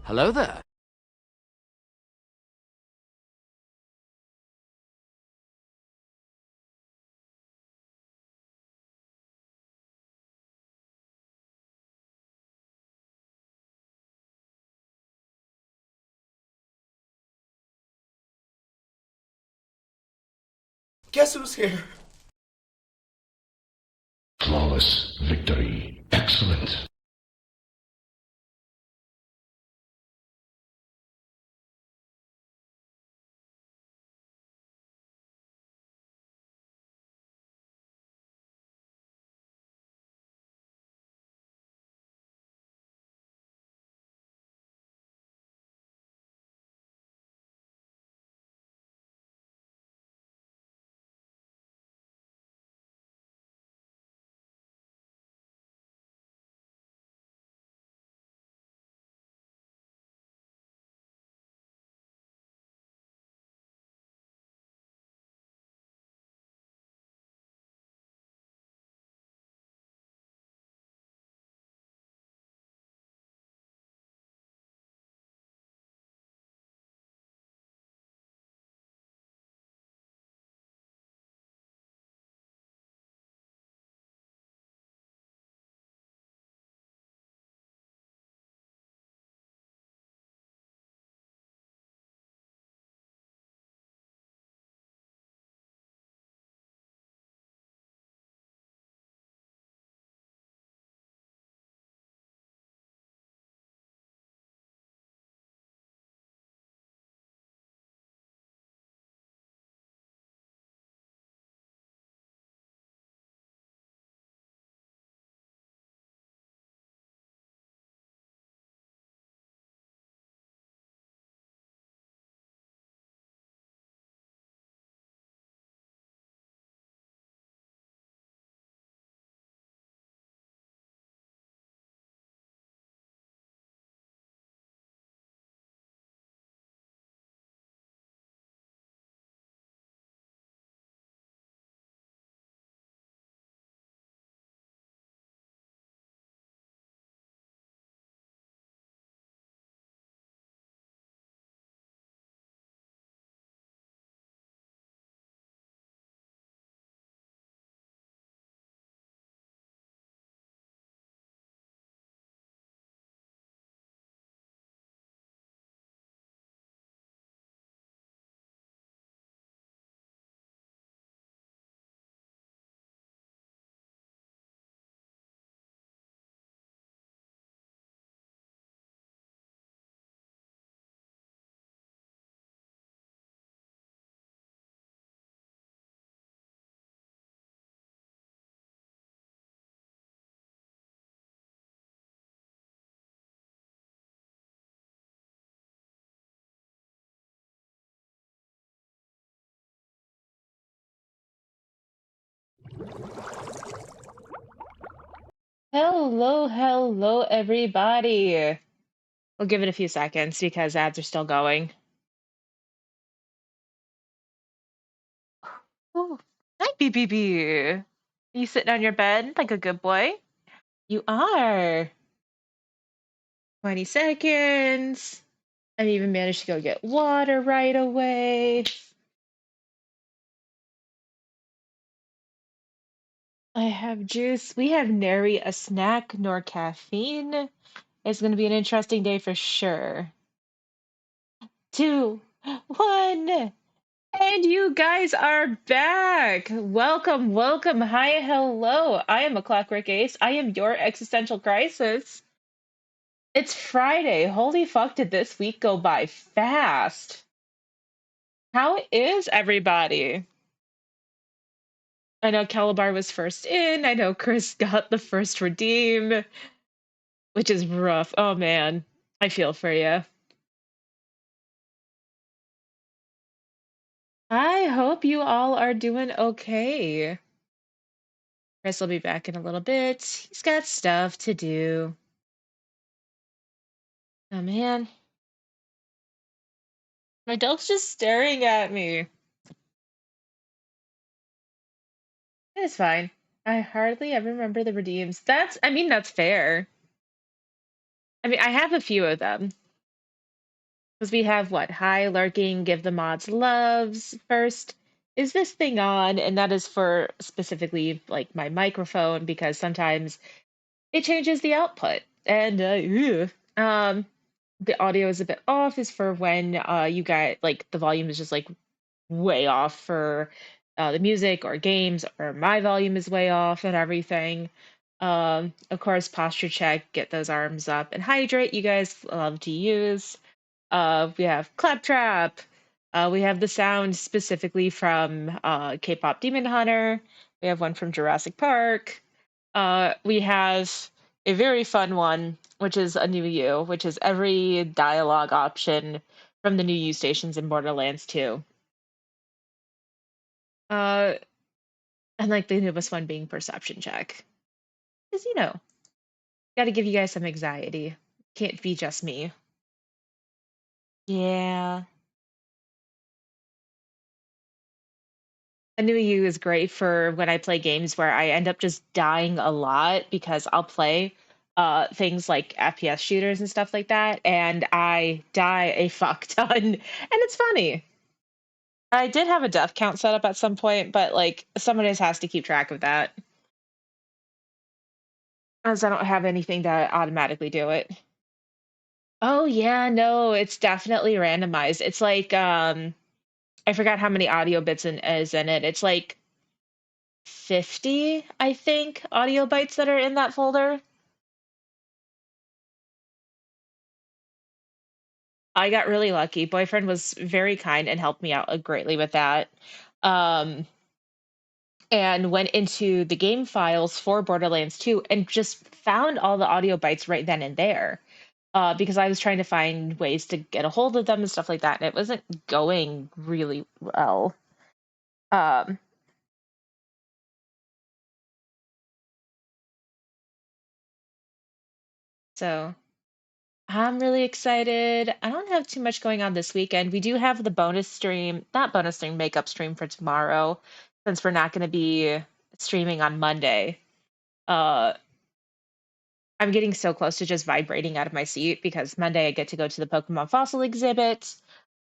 Hello there. Guess who's here? Flawless victory. Excellent. Hello, everybody. We'll give it a few seconds because ads are still going. Ooh. Hi, BBB. You sitting on your bed like a good boy? You are. 20 seconds. I even managed to go get water right away. I have juice. We have nary a snack nor caffeine. It's going to be an interesting day for sure. Two, one. And you guys are back. Welcome. Hi, hello. I am a Clockwork Ace. I am your existential crisis. It's Friday. Holy fuck, did this week go by fast? How is everybody? I know Calabar was first in. I know Chris got the first redeem, which is rough. Oh man, I feel for you. I hope you all are doing okay. Chris will be back in a little bit. He's got stuff to do. Oh man. My dog's just staring at me. It's fine. I hardly ever remember the redeems. I mean, that's fair. I mean, I have a few of them. Because we have what? Hi, lurking, give the mods loves first. Is this thing on? And that is for specifically like my microphone because sometimes it changes the output. And the audio is a bit off is for when you got like the volume is just like way off for the music or games, or my volume is way off and everything. Of course, posture check, get those arms up, and hydrate. You guys love to use. We have Claptrap. We have the sound specifically from K-pop Demon Hunter. We have one from Jurassic Park. We have a very fun one, which is a new U, which is every dialogue option from the new U stations in Borderlands 2. Uh, and like the newest one being perception check. Because, gotta give you guys some anxiety. Can't be just me. Yeah. A new U is great for when I play games where I end up just dying a lot because I'll play things like FPS shooters and stuff like that, and I die a fuck ton. And it's funny. I did have a death count set up at some point, but like someone just has to keep track of that. As I don't have anything to automatically do it. Oh yeah, no, it's definitely randomized. It's like I forgot how many audio bits is in it. It's like 50, I think, audio bytes that are in that folder. I got really lucky. Boyfriend was very kind and helped me out greatly with that. Um, and went into the game files for Borderlands 2 and just found all the audio bytes right then and there. Because I was trying to find ways to get a hold of them and stuff like that, and it wasn't going really well. Um, so I'm really excited. I don't have too much going on this weekend. We do have the bonus stream, not bonus stream, makeup stream for tomorrow, since we're not going to be streaming on Monday. Uh, I'm getting so close to just vibrating out of my seat because Monday I get to go to the Pokemon fossil exhibit.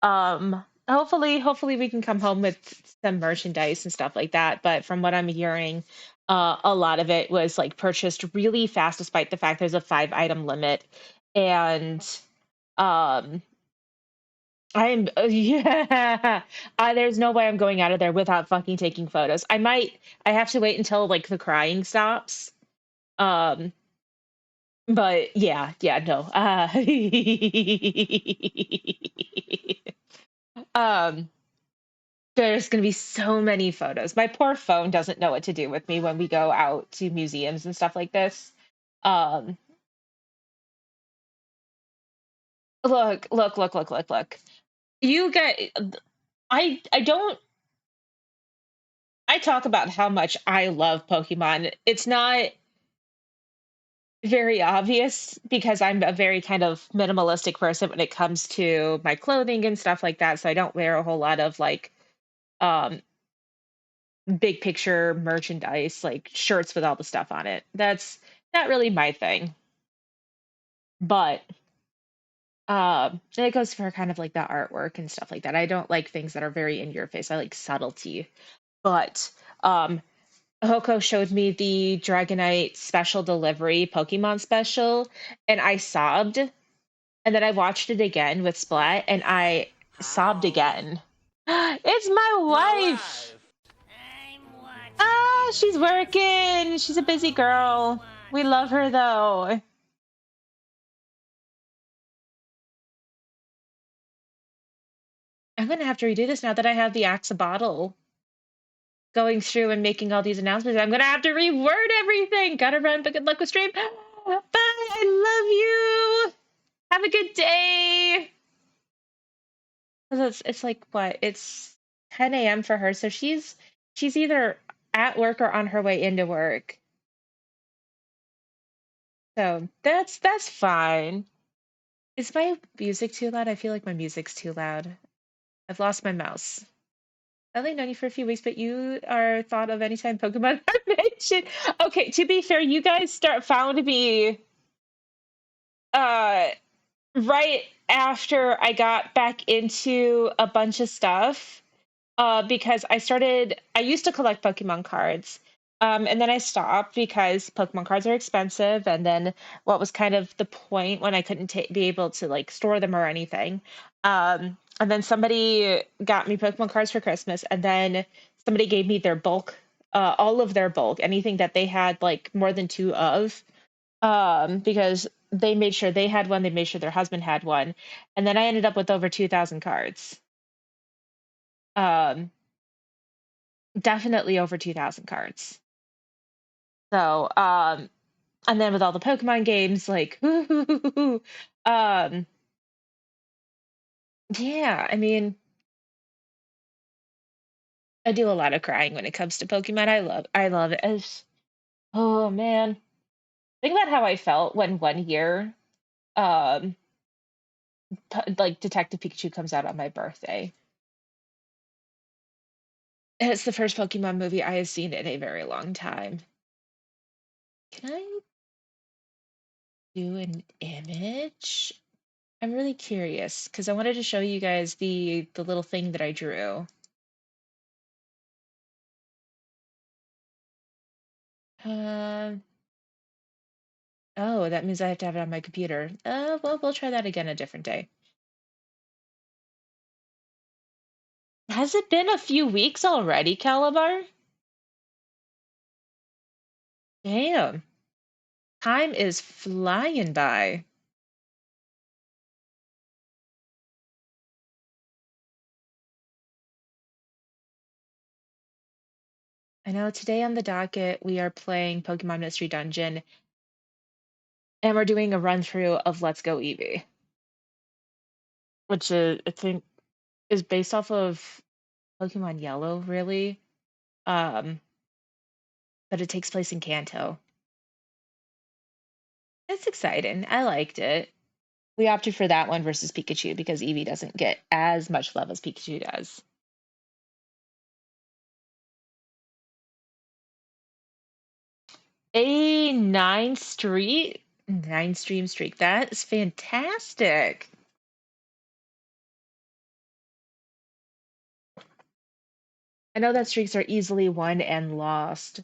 Hopefully we can come home with some merchandise and stuff like that. But from what I'm hearing, a lot of it was like purchased really fast, despite the fact there's a 5 item limit. And um, I'm yeah. There's no way I'm going out of there without fucking taking photos. I have to wait until like the crying stops. Um, but yeah, no. Um, there's gonna be so many photos. My poor phone doesn't know what to do with me when we go out to museums and stuff like this. Um, look. You get I don't I talk about how much I love Pokemon. It's not very obvious because I'm a very kind of minimalistic person when it comes to my clothing and stuff like that. So I don't wear a whole lot of like um big picture merchandise, like shirts with all the stuff on it. That's not really my thing. But it goes for kind of like the artwork and stuff like that. I don't like things that are very in your face. I like subtlety. But um Hoko showed me the Dragonite special delivery Pokemon special, and I sobbed. And then I watched it again with Splat, and I sobbed again. It's my wife! Ah, she's working. She's a busy girl. We love her though. I'm gonna have to redo this now that I have the Axolotl going through and making all these announcements. I'm gonna have to reword everything. Gotta run, but good luck with stream. Bye. I love you. Have a good day. 'Cause it's like what? It's 10 a.m. for her, so she's either at work or on her way into work. So that's fine. Is my music too loud? I feel like my music's too loud. I've lost my mouse. I've only known you for a few weeks, but you are thought of anytime Pokemon are mentioned. Okay, to be fair, you guys found me uh right after I got back into a bunch of stuff, because I used to collect Pokemon cards. And then I stopped because Pokemon cards are expensive. And then what was kind of the point when I couldn't be able to like store them or anything. And then somebody got me Pokemon cards for Christmas. And then somebody gave me their bulk, all of their bulk, anything that they had like more than two of, because they made sure they had one, they made sure their husband had one. And then I ended up with over 2,000 cards. Um, Definitely over 2,000 cards. So, and then with all the Pokemon games, like, um, yeah, I mean, I do a lot of crying when it comes to Pokemon. I love it. Oh man, think about how I felt when one year, um, like Detective Pikachu comes out on my birthday. And it's the first Pokemon movie I have seen in a very long time. Can I do an image? I'm really curious because I wanted to show you guys the little thing that I drew. Um, oh, that means I have to have it on my computer. Well, we'll try that again a different day. Has it been a few weeks already, Calabar? Damn, time is flying by. I know today on the docket we are playing Pokemon Mystery Dungeon, and we're doing a run through of Let's Go Eevee, which is, I think is based off of Pokemon Yellow, really. Um, but it takes place in Kanto. It's exciting. I liked it. We opted for that one versus Pikachu because Eevee doesn't get as much love as Pikachu does. A nine stream streak. That is fantastic. I know that streaks are easily won and lost,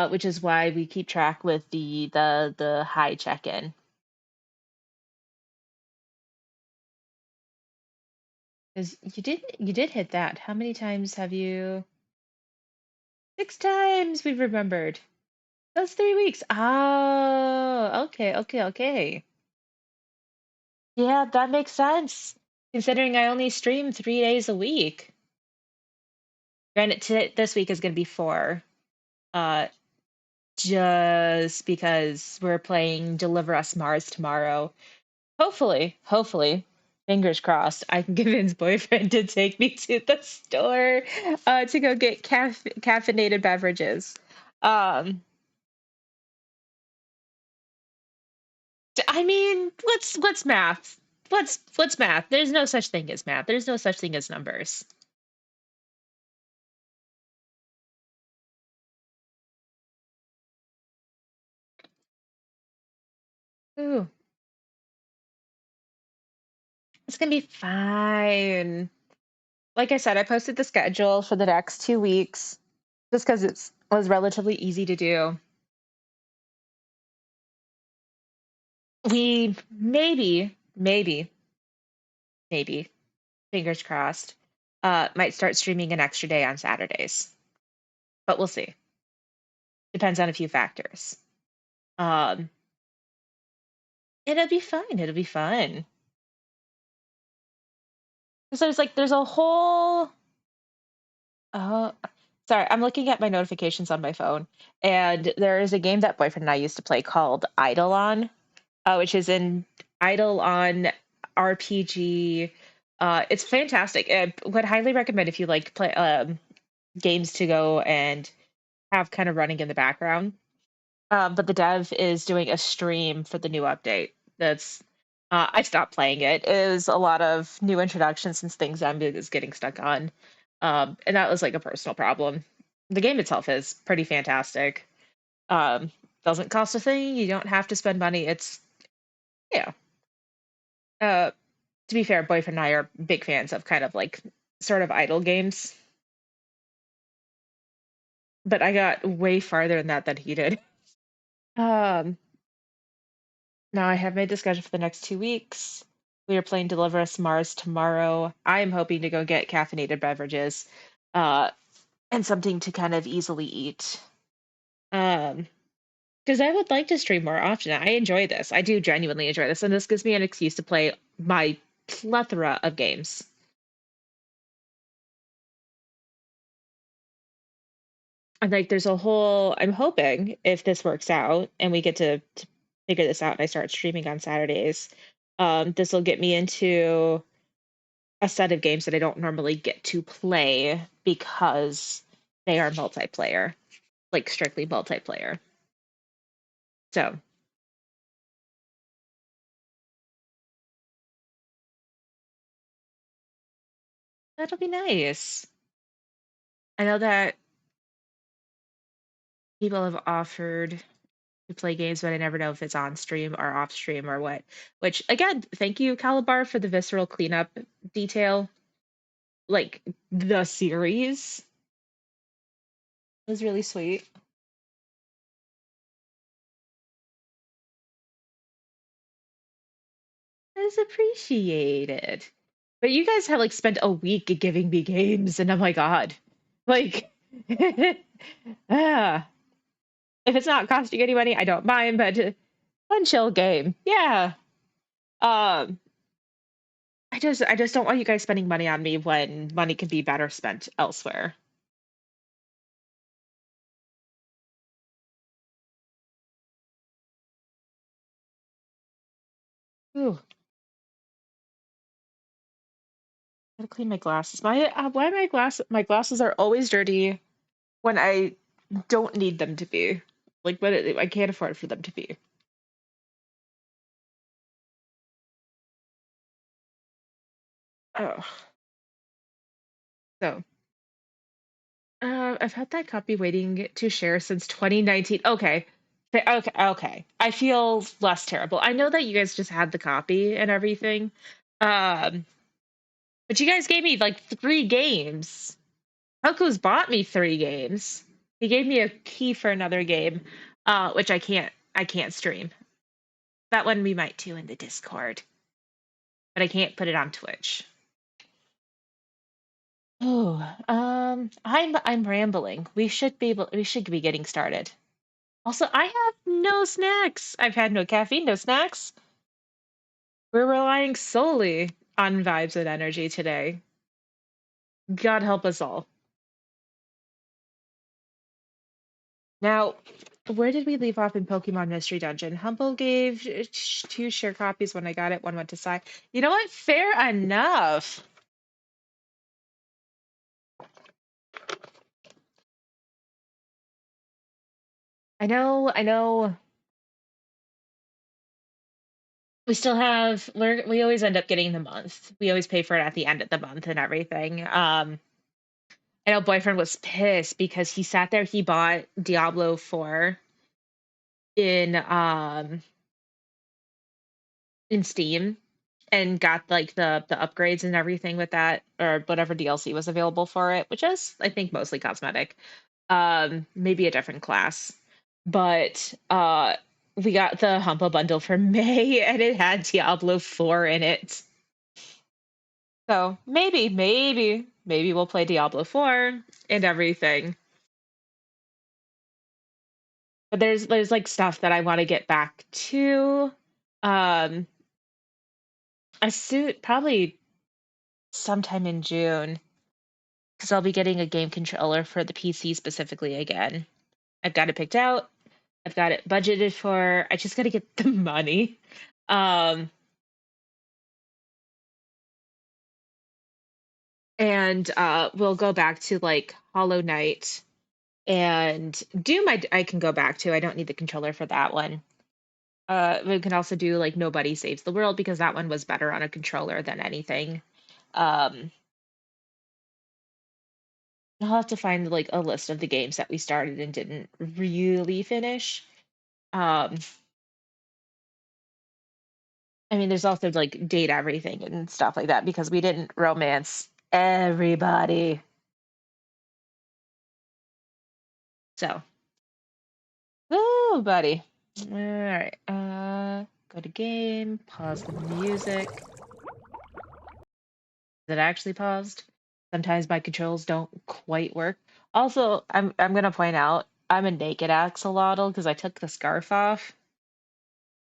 which is why we keep track with the high check-in. Because you did hit that. How many times have you? 6 times we've remembered. That's 3 weeks. Oh, okay, okay, okay. Yeah, that makes sense. Considering I only stream 3 days a week. Granted, this week is going to be four. Uh, just because we're playing Deliver Us Mars tomorrow. Hopefully, fingers crossed, I can convince boyfriend to take me to the store to go get caffeinated beverages. Um, I mean, what's math? What's math? There's no such thing as math. There's no such thing as numbers. Ooh, it's gonna be fine. Like I said, I posted the schedule for the next 2 weeks just because it was relatively easy to do. We maybe, fingers crossed, might start streaming an extra day on Saturdays, but we'll see. Depends on a few factors. Um, It'll be fine. It'll be fun. So there's a whole. Uh, Sorry, I'm looking at my notifications on my phone, and there is a game that boyfriend and I used to play called Eidolon, which is an Eidolon RPG. It's fantastic. I would highly recommend if you like play games to go and have kind of running in the background. But the dev is doing a stream for the new update. That's I stopped playing it. It was a lot of new introductions and things I'm is getting stuck on, and that was like a personal problem. The game itself is pretty fantastic. Um, doesn't cost a thing. You don't have to spend money. It's yeah. Uh, to be fair, boyfriend and I are big fans of kind of like sort of idle games, but I got way farther in that than he did. Um, Now I have made the schedule for the next 2 weeks. We are playing Deliver Us Mars tomorrow. I am hoping to go get caffeinated beverages, uh, and something to kind of easily eat. Um, because I would like to stream more often. I enjoy this. I do genuinely enjoy this, and this gives me an excuse to play my plethora of games. And like, there's a whole. I'm hoping if this works out and we get to figure this out, and I start streaming on Saturdays, this will get me into a set of games that I don't normally get to play because they are multiplayer, like strictly multiplayer. So that'll be nice. I know that people have offered to play games, but I never know if it's on stream or off stream or what. Which again, thank you, Calabar, for the visceral cleanup detail. Like the series was really sweet. It's appreciated. But you guys have like spent a week giving me games, and oh my god, like, ah, if it's not costing any money, I don't mind. But fun, chill game, yeah. Um, I just don't want you guys spending money on me when money can be better spent elsewhere. Ooh, gotta clean my glasses. Why my glasses are always dirty when I don't need them to be. Like, but I can't afford for them to be. Oh, so. I've had that copy waiting to share since 2019. Okay. Okay, okay. I feel less terrible. I know that you guys just had the copy and everything. Um, but you guys gave me like 3 games. Hunkos bought me 3 games. He gave me a key for another game, which I can't stream. That one we might do in the Discord, but I can't put it on Twitch. Oh, I'm rambling. We should be getting started. Also, I have no snacks. I've had no caffeine, no snacks. We're relying solely on vibes and energy today. God help us all. Now, where did we leave off in Pokemon Mystery Dungeon? Humble gave 2 share copies when I got it. One went to Sai. You know what? Fair enough. I know. We still have, we always end up getting the month. We always pay for it at the end of the month and everything. I know boyfriend was pissed because he sat there, he bought Diablo 4 in in Steam and got like the upgrades and everything with that or whatever DLC was available for it, which is I think mostly cosmetic. Maybe a different class. But we got the Humpa bundle for May and it had Diablo 4 in it. So maybe we'll play Diablo 4 and everything. But there's like stuff that I want to get back to. Um a suit probably sometime in June because I'll be getting a game controller for the PC specifically again. I've got it picked out. I've got it budgeted for. I just got to get the money. Um, and we'll go back to like Hollow Knight and Doom. I can go back to. I don't need the controller for that one. We can also do like Nobody Saves the World because that one was better on a controller than anything. Um, I'll have to find like a list of the games that we started and didn't really finish. Um, I mean, there's also like date everything and stuff like that because we didn't romance everybody. So, woo, buddy. All right. Go to game, pause the music. Is it actually paused? Sometimes my controls don't quite work. Also, I'm gonna point out I'm a naked axolotl because I took the scarf off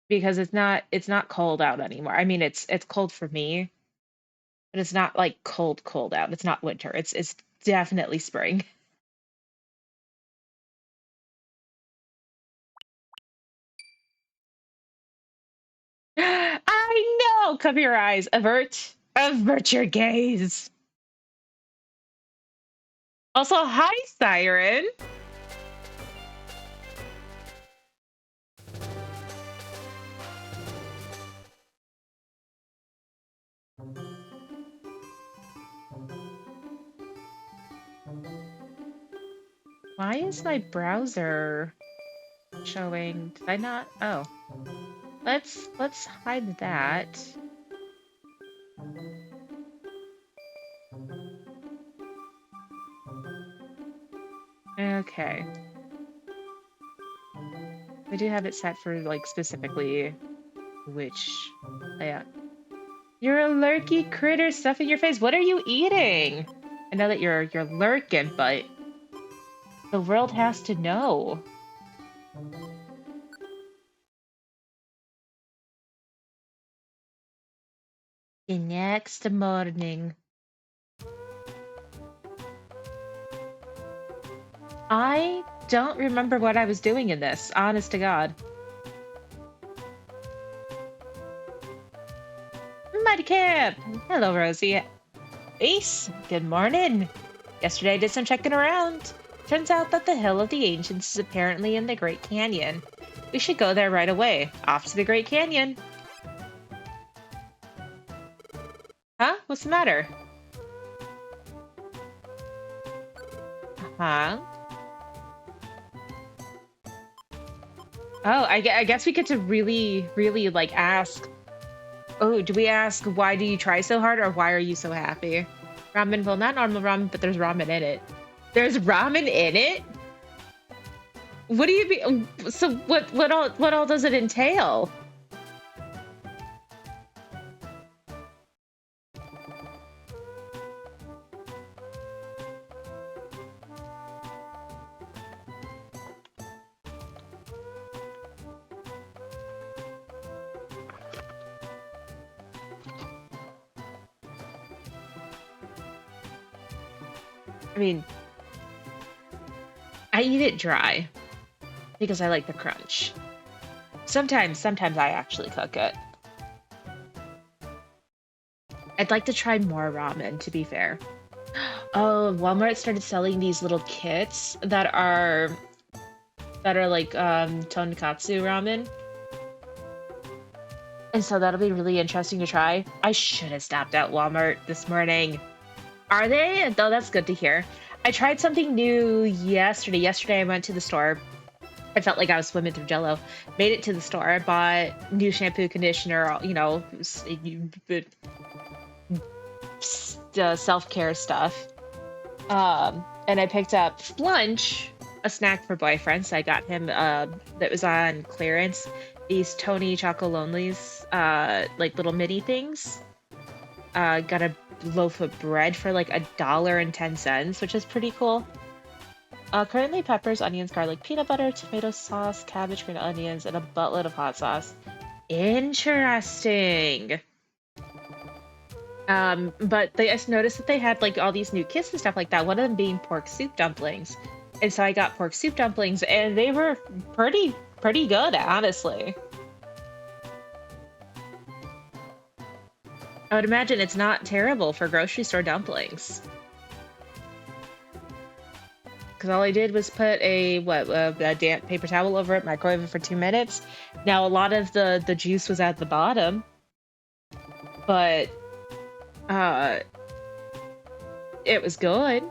because it's not cold out anymore. I mean, it's cold for me, but it's not like cold out. It's not winter. It's definitely spring. I know. Cover your eyes. Avert your gaze. Also, hi, Siren. Why is my browser showing? Did I not? Oh, let's hide that. Okay. We do have it set for like specifically which layout. You're a lurky critter stuff in your face. What are you eating? I know that you're lurking, but the world has to know. The next morning. I don't remember what I was doing in this, honest to God. Mighty Camp! Hello, Rosie. Ace, good morning. Yesterday I did some checking around. Turns out that the Hill of the Ancients is apparently in the Great Canyon. We should go there right away. Off to the Great Canyon. Huh? What's the matter? Huh? Oh, I guess we get to really like ask. Oh, do we ask why do you try so hard or why are you so happy? Ramen, well, not normal ramen, but there's ramen in it. There's ramen in it? What do you mean? So what all does it entail? I mean, I eat it dry because I like the crunch. Sometimes I actually cook it. I'd like to try more ramen, to be fair. Oh, Walmart started selling these little kits that are like tonkatsu ramen. And so that'll be really interesting to try. I should have stopped at Walmart this morning. Are they? Though that's good to hear. I tried something new yesterday. Yesterday I went to the store. I felt like I was swimming through Jello. Made it to the store. I bought new shampoo, conditioner, self-care stuff. And I picked up lunch, a snack for boyfriend. So I got him that was on clearance. These Tony Chocolonelys, like little mini things. Got a loaf of bread for like $1.10, which is pretty cool. Currently peppers, onions, garlic, peanut butter, tomato sauce, cabbage, green onions, and a buttload of hot sauce. Interesting. But I just noticed that they had like all these new kits and stuff like that. One of them being pork soup dumplings. And so I got pork soup dumplings and they were pretty good, honestly. I would imagine it's not terrible for grocery store dumplings. Because all I did was put a damp paper towel over it, microwave it for 2 minutes. Now a lot of the juice was at the bottom, but uh, it was good.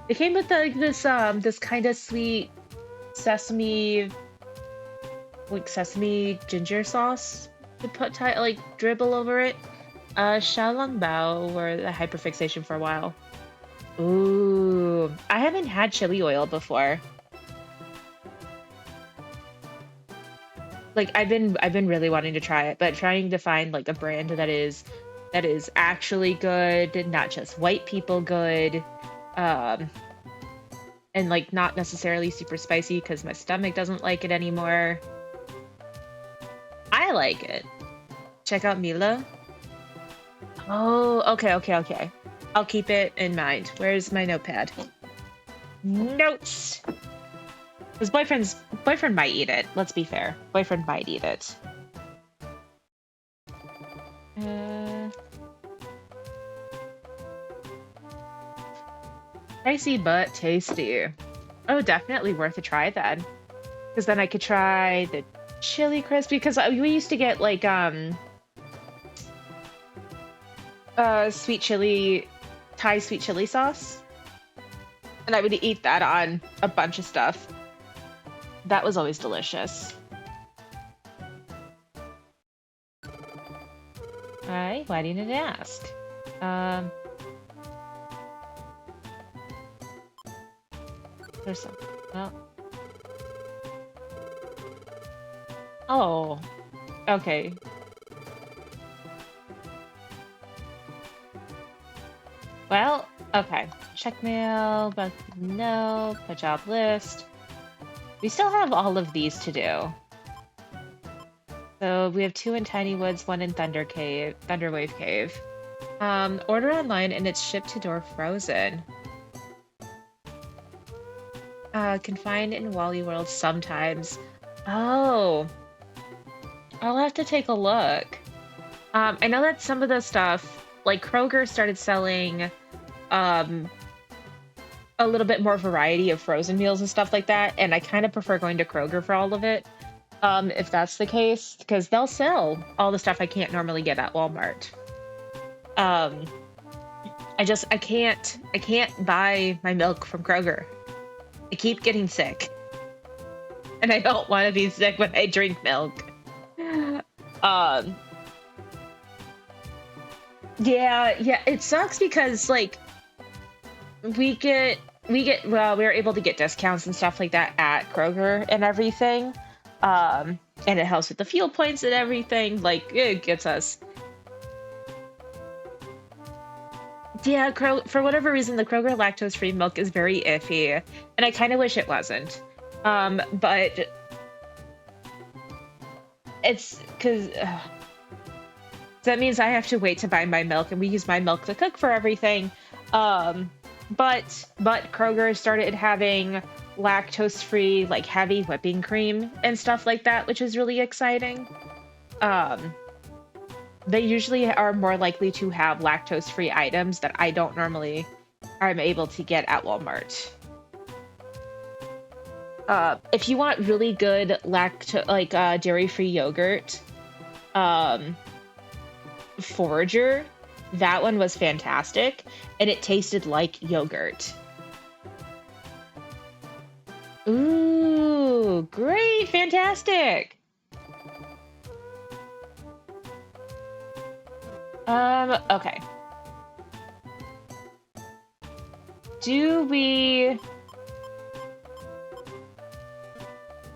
It came with like this kind of sweet sesame, like sesame ginger sauce. to put like dribble over it. Xiaolong Bao or the hyperfixation for a while. Ooh, I haven't had chili oil before. Like I've been really wanting to try it, but trying to find like a brand that is actually good, not just white people good, um, and like not necessarily super spicy because my stomach doesn't like it anymore. I like it. Check out Mila. Oh, okay, okay, okay. I'll keep it in mind. Where's my notepad? Notes. His boyfriend might eat it. Let's be fair. Boyfriend might eat it. Uh, Pricey but tasty. Oh, definitely worth a try then. Because then I could try the chili crisp because we used to get like sweet chili Thai sweet chili sauce, and I would eat that on a bunch of stuff. That was always delicious. Alright, why didn't it ask? Um, there's some. Oh. Oh. Okay. Well, okay. Check mail, but no, put job list. We still have all of these to do. So we have 2 in Tiny Woods, 1 in Thunderwave Cave. Order online and it's shipped to door frozen. Confined in Wally World sometimes. Oh, I'll have to take a look. I know that some of the stuff, like Kroger started selling, um, a little bit more variety of frozen meals and stuff like that, and I kind of prefer going to Kroger for all of it. If that's the case, because they'll sell all the stuff I can't normally get at Walmart. Um, I can't buy my milk from Kroger. I keep getting sick, and I don't want to be sick when I drink milk. Um, yeah, it sucks because like we are able to get discounts and stuff like that at Kroger and everything. And it helps with the fuel points and everything. Like it gets us. Yeah, for whatever reason, the Kroger lactose-free milk is very iffy, and I kind of wish it wasn't. But it's because that means I have to wait to buy my milk, and we use my milk to cook for everything. Um, but Kroger started having lactose-free, like heavy whipping cream and stuff like that, which is really exciting. Um, they usually are more likely to have lactose-free items that I don't normally am able to get at Walmart. If you want really good dairy-free yogurt, um, Forager, that one was fantastic, and it tasted like yogurt. Ooh, great, fantastic. Okay. Do we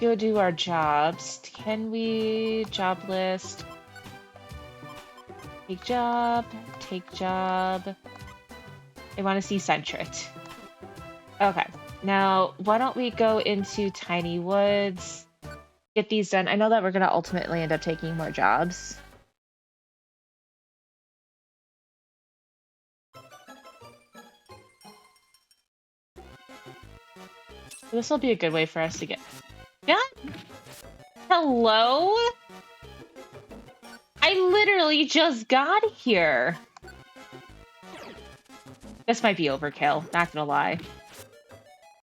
go do our jobs? Can we job list? Take job, take job. I want to see Centrit. Okay, now why don't we go into Tiny Woods, get these done. I know that we're going to ultimately end up taking more jobs. This will be a good way for us to get... Yeah? Hello? I literally just got here. This might be overkill, not gonna lie.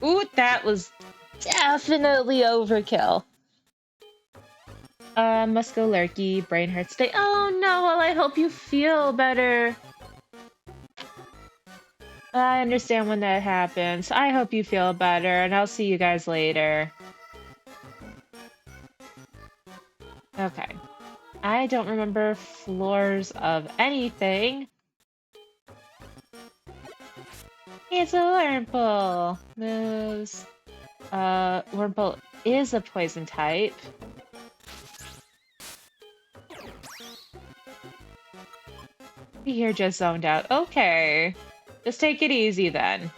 Ooh, that was definitely overkill. Must go lurky, brain hurts today. Oh no, well I hope you feel better. I understand when that happens. I hope you feel better, and I'll see you guys later. Okay. I don't remember floors of anything. It's a Wurmple. Moves. Wurmple is a poison type. You're just zoned out. Okay. Just take it easy then.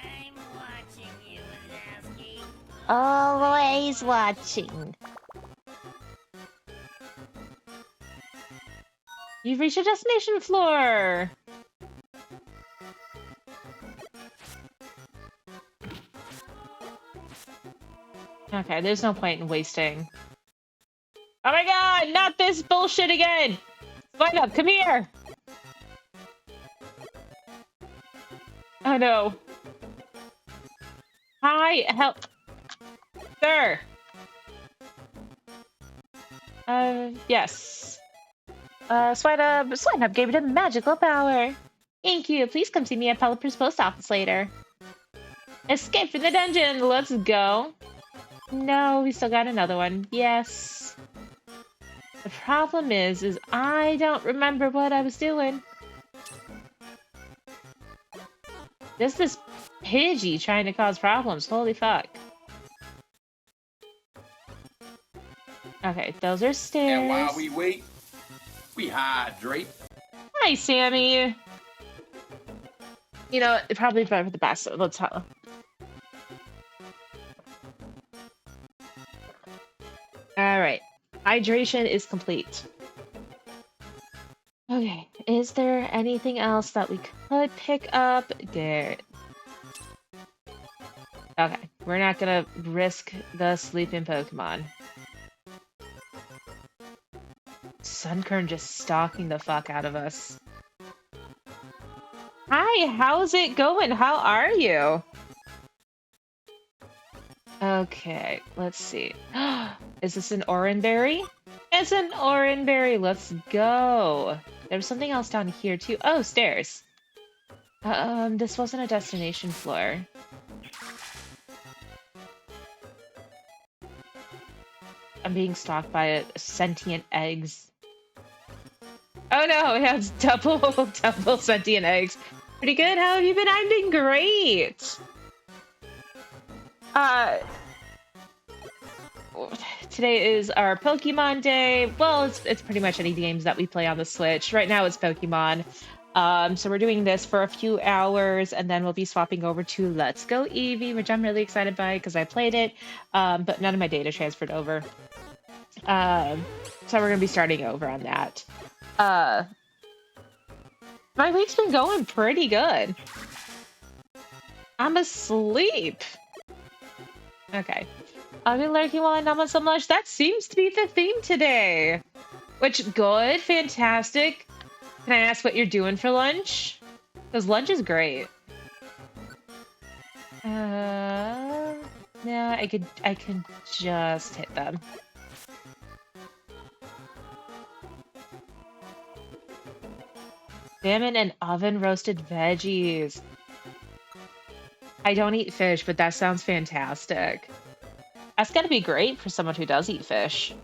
I'm watching you, Wazowski. Always watching. You've reached a destination floor. Okay, there's no point in wasting. Oh my god, not this bullshit again! Find up, come here! Oh no. Hi, help. Sir! Yes. Swine up gave it a magical power. Thank you. Please come see me at Pelipper's post office later. Escape from the dungeon! Let's go. No, we still got another one. Yes. The problem is I don't remember what I was doing. This Pidgey trying to cause problems. Holy fuck. Okay, those are stairs. And while we wait, we hydrate. Hi, Sammy. You know, it probably better for the best. Let's tell. All right, hydration is complete. Okay, is there anything else that we could pick up? There. Okay, we're not gonna risk the sleeping Pokemon. Sunkern just stalking the fuck out of us. Hi, how's it going? How are you? Okay, let's see. Is this an Oranberry? It's an Oranberry. Let's go. There was something else down here too. Oh, stairs. This wasn't a destination floor. I'm being stalked by sentient eggs. Oh no, it has double sentient eggs. Pretty good. How have you been? I've been great. Today is our Pokemon Day. Well, it's pretty much any games that we play on the Switch. Right now it's Pokemon. So we're doing this for a few hours, and then we'll be swapping over to Let's Go Eevee, which I'm really excited by because I played it, but none of my data transferred over. So we're gonna be starting over on that. My week's been going pretty good. I'm asleep. Okay. I'll be lurking while I nom on some lunch. That seems to be the theme today. Which, good, fantastic. Can I ask what you're doing for lunch? Because lunch is great. No, I can just hit them. Salmon and oven roasted veggies. I don't eat fish, but that sounds fantastic. That's gotta be great for someone who does eat fish.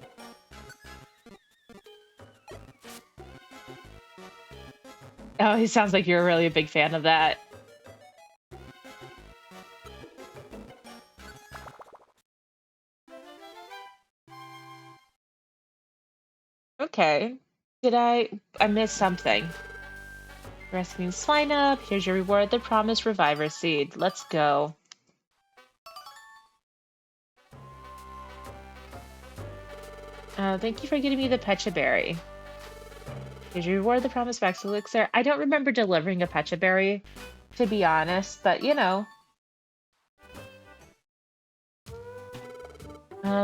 Oh, he sounds like you're really a big fan of that. Okay. I missed something. Rescuing Swine Up. Here's your reward, the promised Reviver Seed. Let's go. Thank you for getting me the Pecha Berry. Here's your reward, the promised Max Elixir. I don't remember delivering a Pecha Berry, to be honest, but you know.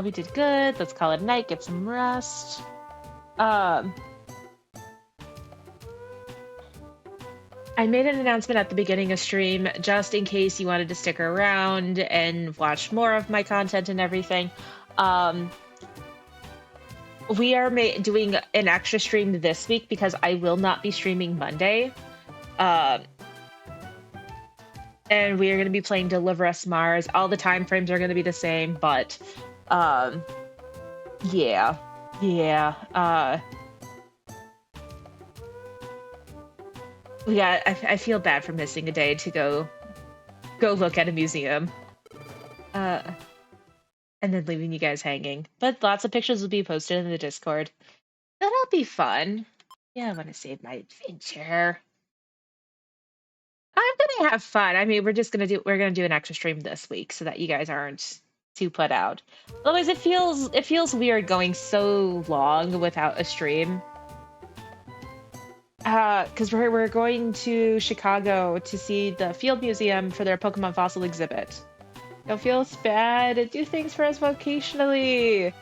We did good. Let's call it night, get some rest. I made an announcement at the beginning of stream just in case you wanted to stick around and watch more of my content and everything. We are doing an extra stream this week because I will not be streaming Monday. and we are going to be playing Deliver Us Mars. All the time frames are going to be the same, but um, yeah, yeah. Yeah, I feel bad for missing a day to go look at a museum, uh, and then leaving you guys hanging. But lots of pictures will be posted in the Discord. That'll be fun. Yeah, I want to save my adventure. I'm gonna have fun. I mean, we're gonna do an extra stream this week so that you guys aren't too put out. Otherwise, it feels weird going so long without a stream. Because we're going to Chicago to see the Field Museum for their Pokemon fossil exhibit. It feels bad to do things for us vocationally.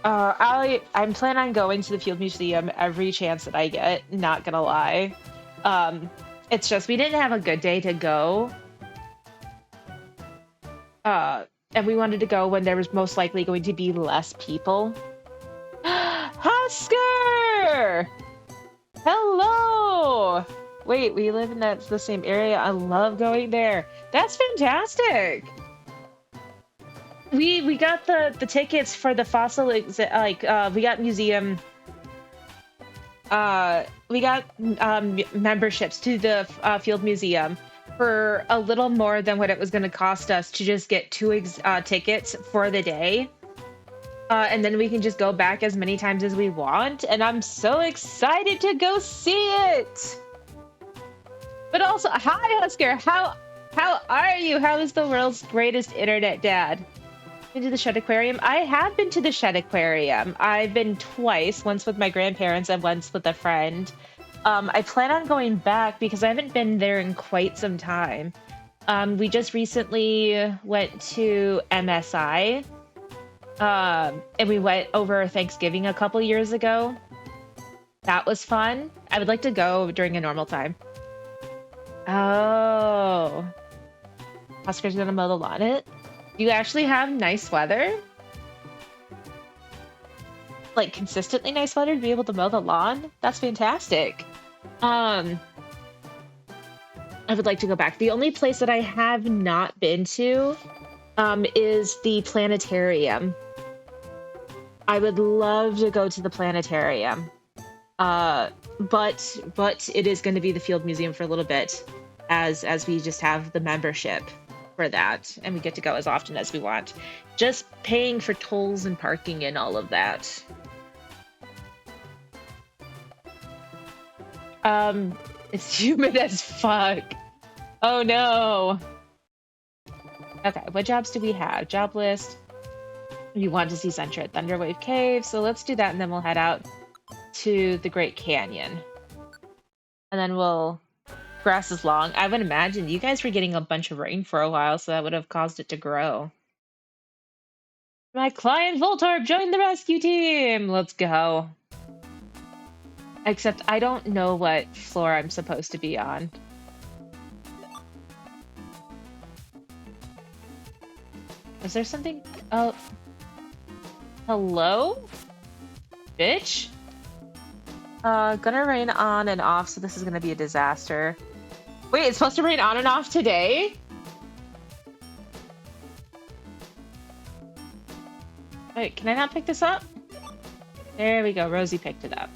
I'm planning on going to the Field Museum every chance that I get, not gonna lie. It's just we didn't have a good day to go. And we wanted to go when there was most likely going to be less people. Husker! Hello! Wait, we live in the same area. I love going there. That's fantastic. We got the tickets for the fossil we got museum we got memberships to the Field Museum for a little more than what it was going to cost us to just get two tickets for the day. And then we can just go back as many times as we want. And I'm so excited to go see it. But also, hi, Husker. How are you? How is the world's greatest internet dad? Been to the Shed Aquarium? I have been to the Shed Aquarium. I've been twice, once with my grandparents and once with a friend. I plan on going back because I haven't been there in quite some time. We just recently went to MSI, and we went over Thanksgiving a couple years ago. That was fun. I would like to go during a normal time. Oh. Oscar's gonna mow the lawn it? Do you actually have nice weather? Like consistently nice weather to be able to mow the lawn? That's fantastic. I would like to go back. The only place that I have not been to is the planetarium. I would love to go to the planetarium. But it is going to be the Field Museum for a little bit as we just have the membership for that, and we get to go as often as we want. Just paying for tolls and parking and all of that. It's humid as fuck. Oh no. Okay, what jobs do we have? Job list. You want to see Centra at Thunderwave Cave, so let's do that, and then we'll head out to the Great Canyon. And then we'll... Grass is long. I would imagine you guys were getting a bunch of rain for a while, so that would have caused it to grow. My client Voltorb joined the rescue team! Let's go. Except I don't know what floor I'm supposed to be on. Is there something? Oh. Hello? Bitch? Gonna rain on and off, so this is gonna be a disaster. Wait, it's supposed to rain on and off today? Wait, can I not pick this up? There we go, Rosie picked it up.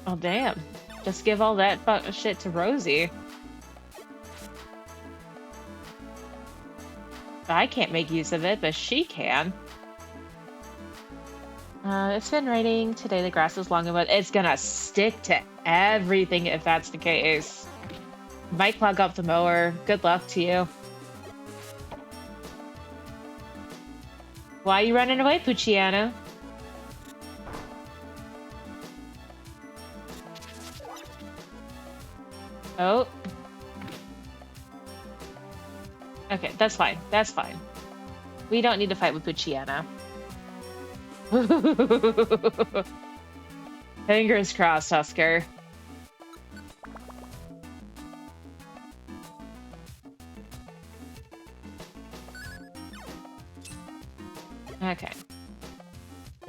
Oh, damn. Just give all that shit to Rosie. I can't make use of it, but she can. It's been raining today. The grass is long, but it's gonna stick to everything if that's the case. Might clog up the mower. Good luck to you. Why are you running away, Pucciano? Oh. Okay, that's fine. That's fine. We don't need to fight with Pucciano. Fingers crossed, Husker. Okay.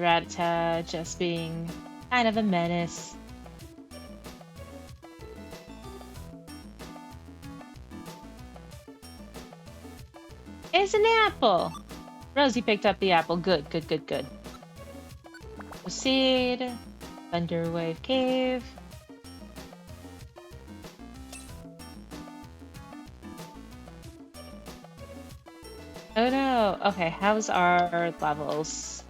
Rattata just being kind of a menace. It's an apple! Rosie picked up the apple. Good, good, good, good. Proceed. Thunderwave Cave. Oh no! Okay, how's our levels?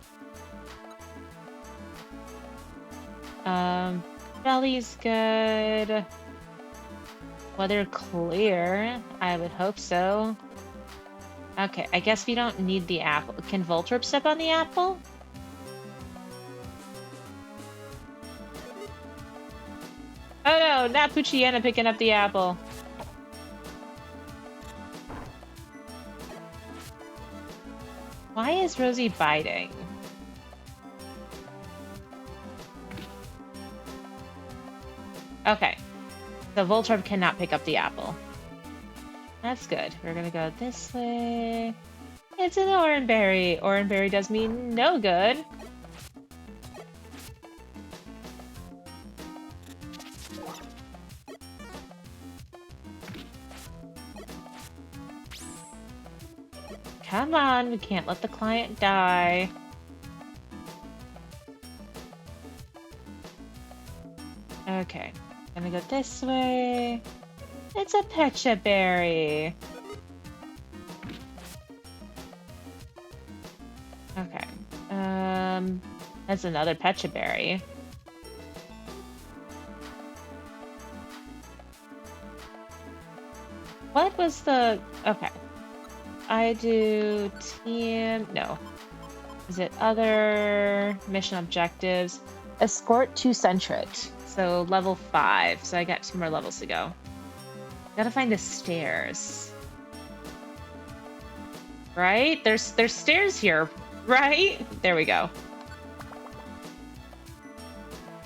Jelly's good. Weather clear. I would hope so. Okay, I guess we don't need the apple. Can Voltorb step on the apple? Oh no, not Poochyena picking up the apple. Why is Rosie biting? Okay, so Voltorb cannot pick up the apple. That's good. We're gonna go this way. It's an Oranberry. Oranberry does me no good. Come on, we can't let the client die. Okay, gonna go this way. It's a Pecha Berry. Okay, that's another Pecha Berry. What was the... Okay. I do team... No. Is it other mission objectives? Escort to Centret. So level 5. So I got 2 more levels to go. Gotta find the stairs. Right? There's stairs here, right? There we go.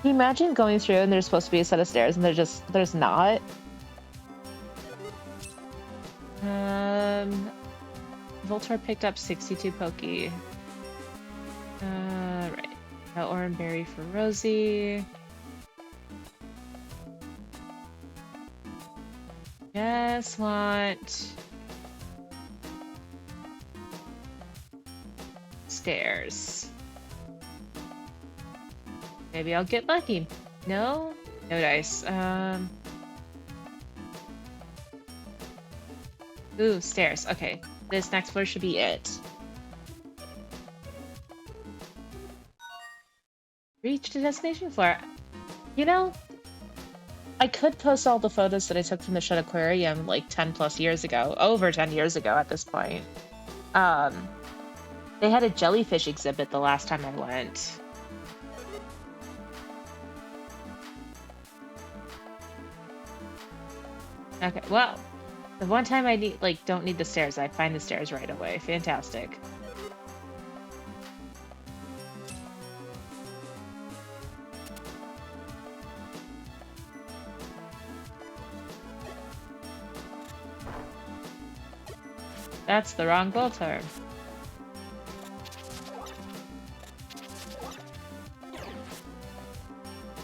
Can you imagine going through and there's supposed to be a set of stairs and there's not? Voltorb picked up 62 Pokey. Right. No Oranberry for Rosie. Just want... stairs. Maybe I'll get lucky. No? No dice. Ooh, stairs. Okay. This next floor should be it. Reach the destination floor. You know, I could post all the photos that I took from the Shut Aquarium like 10 plus years ago. Over 10 years ago at this point. They had a jellyfish exhibit the last time I went. Okay, well, the one time I don't need the stairs, I find the stairs right away. Fantastic. That's the wrong Voltorb.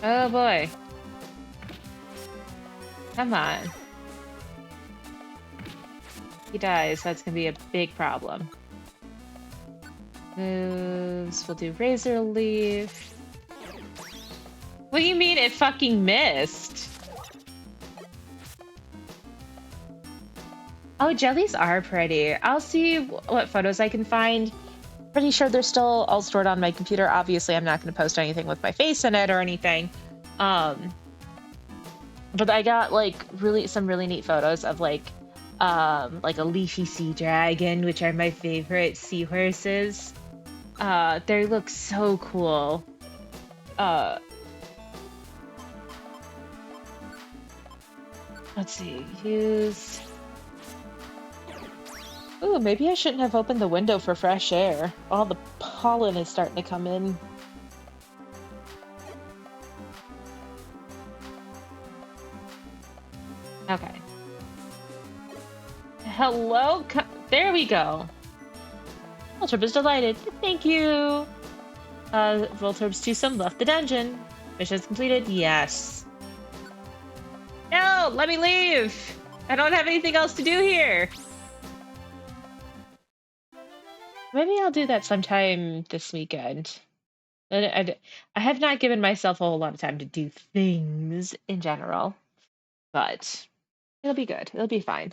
Oh boy. Come on. He dies, that's gonna be a big problem. Moves, we'll do Razor Leaf. What do you mean it fucking missed? Oh, jellies are pretty. I'll see what photos I can find. Pretty sure they're still all stored on my computer. Obviously, I'm not going to post anything with my face in it or anything. But I got some really neat photos of like a leafy sea dragon, which are my favorite seahorses. They look so cool. Let's see, use... Ooh, maybe I shouldn't have opened the window for fresh air. All the pollen is starting to come in. Okay. Hello? There we go. Voltorb is delighted. Thank you. Voltorbs 2 some left the dungeon. Mission's completed. Yes. No, let me leave. I don't have anything else to do here. Maybe I'll do that sometime this weekend. I have not given myself a whole lot of time to do things in general, but it'll be good. It'll be fine.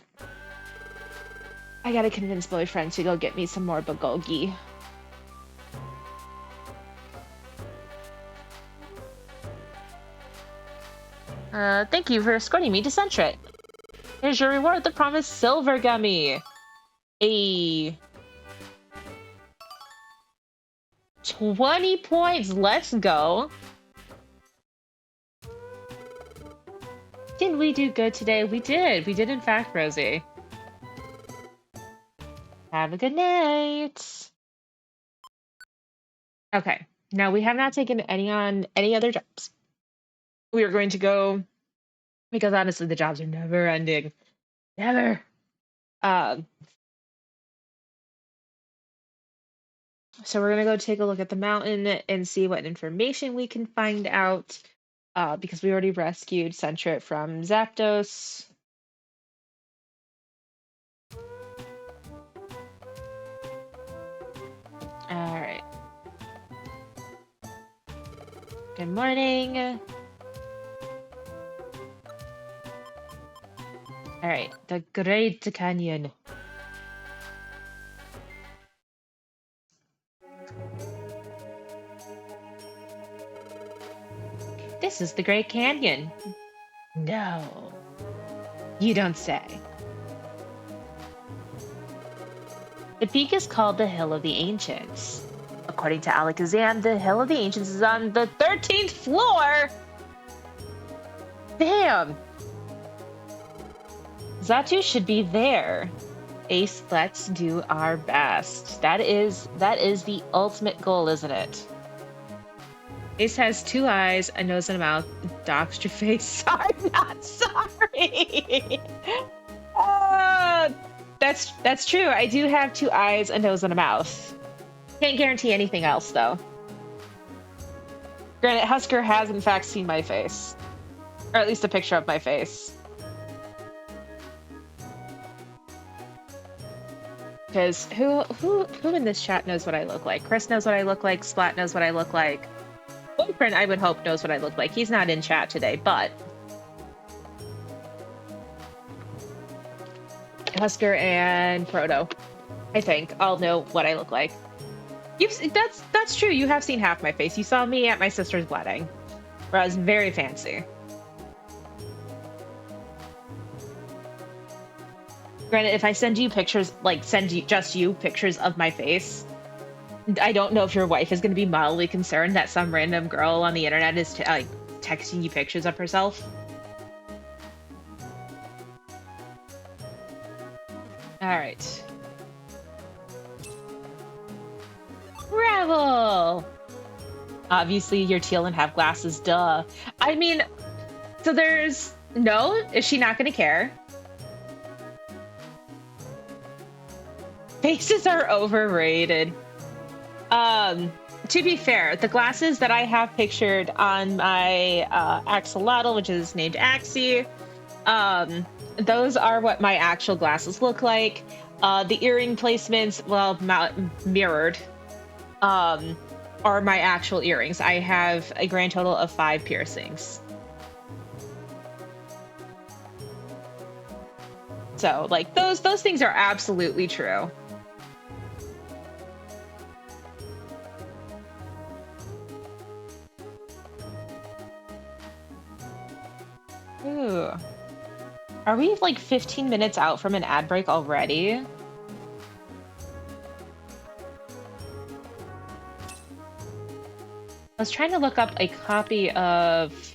I gotta convince boyfriend to go get me some more bulgogi. Thank you for escorting me to Centret. Here's your reward, the promised silver gummy. 20 points, let's go. Did we do good today? We did in fact, Rosie. Have a good night. Okay, now we have not taken any other jobs. We are going to go, because honestly the jobs are never ending. Never. So we're gonna go take a look at the mountain and see what information we can find out. Because we already rescued Centret from Zapdos. Alright. Good morning. Alright, the Great Canyon. This is the Great Canyon. No. You don't say. The peak is called the Hill of the Ancients. According to Alakazam, the Hill of the Ancients is on the 13th floor! Damn! Zatu should be there. Ace, let's do our best. That is the ultimate goal, isn't it? Ace has 2 eyes, a nose, and a mouth. Doxed your face. I'm not sorry. That's true. I do have 2 eyes, a nose, and a mouth. Can't guarantee anything else, though. Granted, Husker has in fact seen my face, or at least a picture of my face. Because who in this chat knows what I look like? Chris knows what I look like. Splat knows what I look like. Boyfriend, I would hope, knows what I look like. He's not in chat today, but Husker and Proto, I think, all know what I look like. That's true. You have seen half my face. You saw me at my sister's wedding, where I was very fancy. Granted, if I send you pictures, like just you pictures of my face, I don't know if your wife is going to be mildly concerned that some random girl on the internet is texting you pictures of herself. All right. Gravel! Obviously, you're teal and have glasses, duh. I mean, so there's... No? Is she not going to care? Faces are overrated. To be fair, the glasses that I have pictured on my axolotl, which is named Axie, those are what my actual glasses look like. The earring placements, well, mirrored, are my actual earrings. I have a grand total of 5 piercings. So, like, those things are absolutely true. Ooh. Are we like 15 minutes out from an ad break already? I was trying to look up a copy of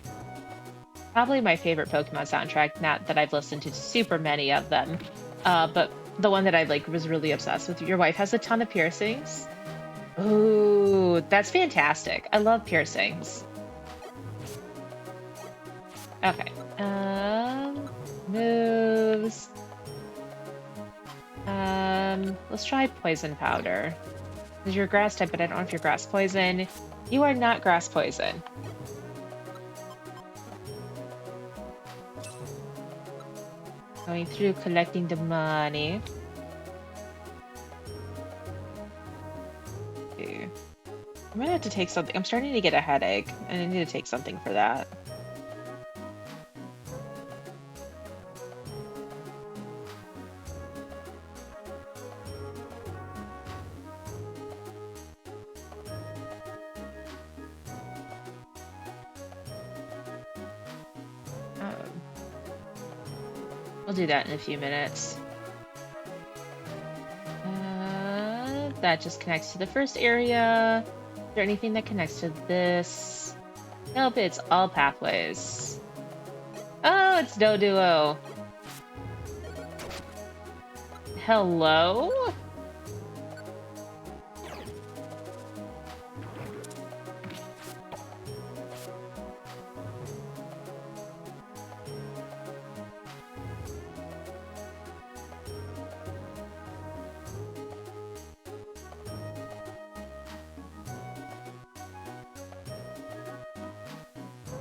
probably my favorite Pokemon soundtrack, not that I've listened to super many of them, but the one that I was really obsessed with. Your wife has a ton of piercings. Ooh, that's fantastic. I love piercings. Okay. Moves. Let's try poison powder. Because you're grass type, but I don't know if you're grass poison. You are not grass poison. Going through, collecting the money. Okay. I'm gonna have to take something. I'm starting to get a headache, and I need to take something for that. I'll do that in a few minutes. That just connects to the first area. Is there anything that connects to this? Nope, it's all pathways. Oh, it's Doduo. Hello?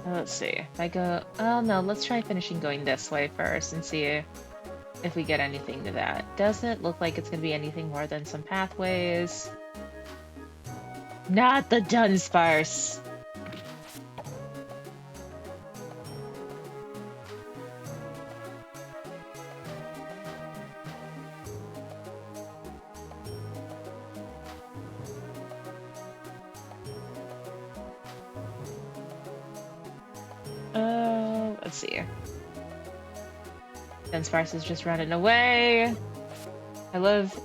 Let's see. If I go... Oh, no, let's try finishing going this way first and see if we get anything to that. Doesn't look like it's going to be anything more than some pathways. Not the Dunsparce! Let's see. Dunsparce is just running away. I love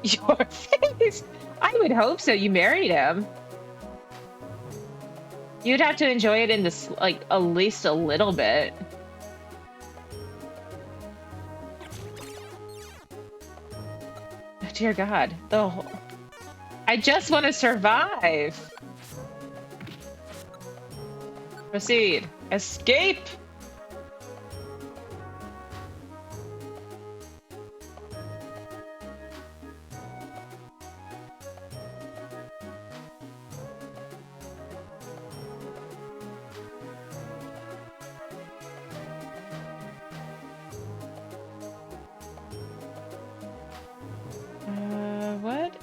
your face. I would hope so. You married him. You'd have to enjoy it in this, like, at least a little bit. Oh, dear God. I just want to survive. Proceed. Escape! What?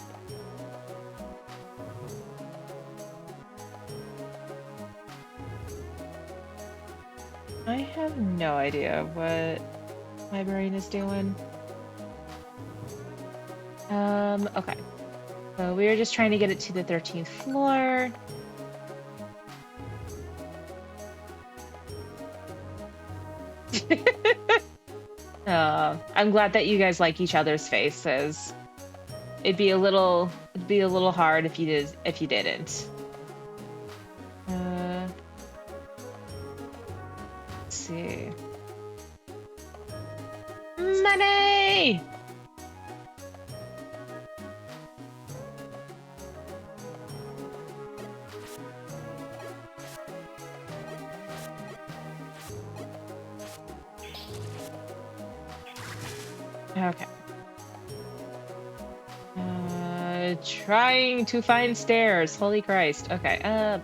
I have no idea what my brain is doing. Okay. So we were just trying to get it to the 13th floor. I'm glad that you guys like each other's faces. It'd be a little hard if you didn't. Let's see. Money! Okay. Trying to find stairs. Holy Christ. Okay. And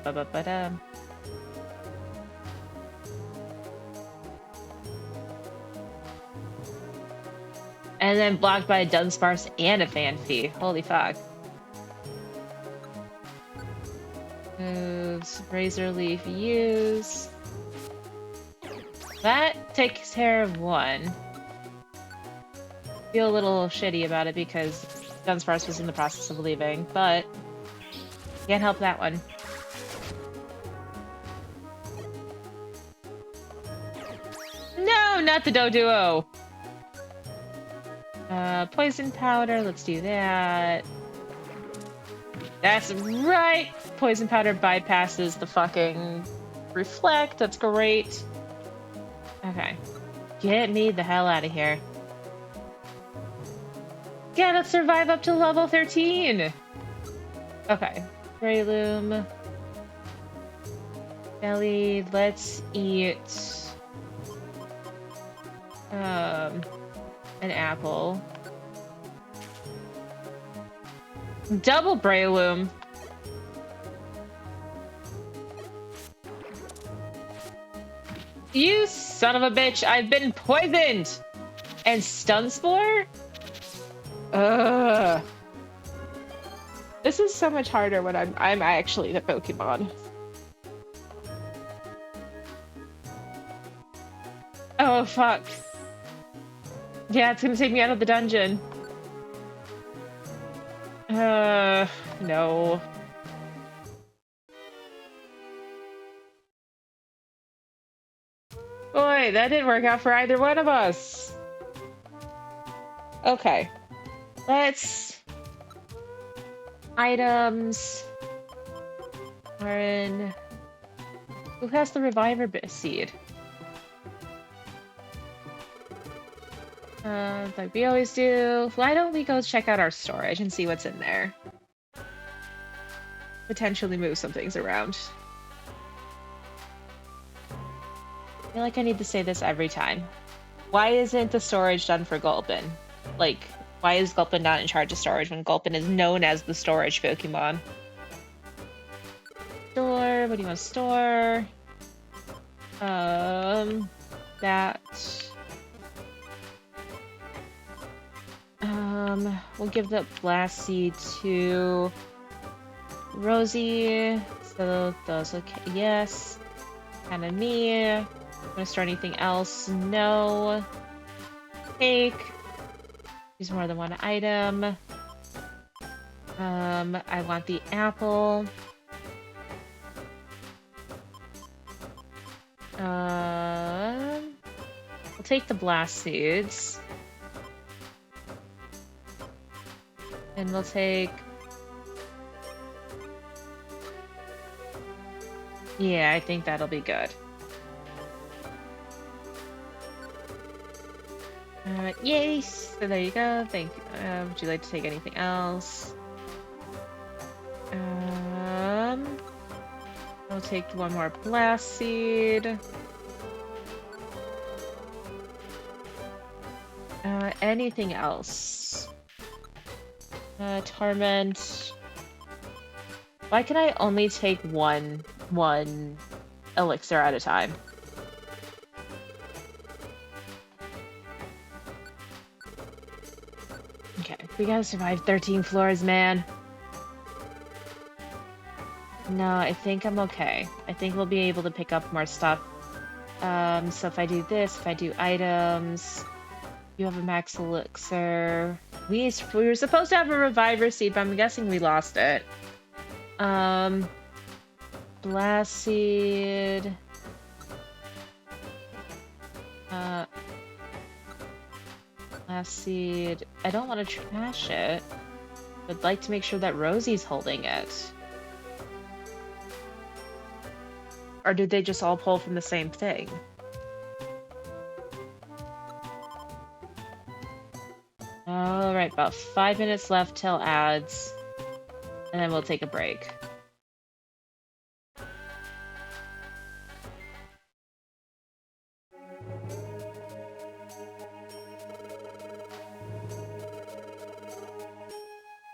then blocked by a Dunsparce and a Fanfy. Holy fuck. Moves. Razor Leaf use. That takes care of one. Feel a little shitty about it because Dunsparce was in the process of leaving, but can't help that one. No, not the Doduo! Poison powder, let's do that. That's right! Poison powder bypasses the fucking reflect, that's great. Okay. Get me the hell out of here. Yeah, let's survive up to level 13! Okay. Greyloom. Belly, let's eat... an apple. Double Breloom. You son of a bitch! I've been poisoned! And stun spore? Ugh. This is so much harder when I'm actually the Pokemon. Oh fuck. Yeah, it's gonna take me out of the dungeon. No. Boy, that didn't work out for either one of us. Okay. Let's... Items... are in... Who has the Reviver seed? Like we always do. Why don't we go check out our storage and see what's in there? Potentially move some things around. I feel like I need to say this every time. Why isn't the storage done for Gulpin? Like, why is Gulpin not in charge of storage when Gulpin is known as the storage Pokemon? Store, what do you want to store? That. We'll give the blast seed to Rosie. So those okay. Yes. Kind of me. Want to store anything else? No. Take. Use more than one item. I want the apple. We'll take the blast seeds. And we'll take... Yeah, I think that'll be good. Yay! So there you go. Thank you. Would you like to take anything else? I'll take one more blast seed. Anything else? Torment. Why can I only take one elixir at a time? Okay, we gotta survive 13 floors, man. No, I think I'm okay. I think we'll be able to pick up more stuff. So if I do this, if I do items, you have a max elixir. We were supposed to have a reviver seed, but I'm guessing we lost it. Blast seed. Blast seed. I don't want to trash it. I'd like to make sure that Rosie's holding it. Or did they just all pull from the same thing? Alright, about 5 minutes left till ads. And then we'll take a break.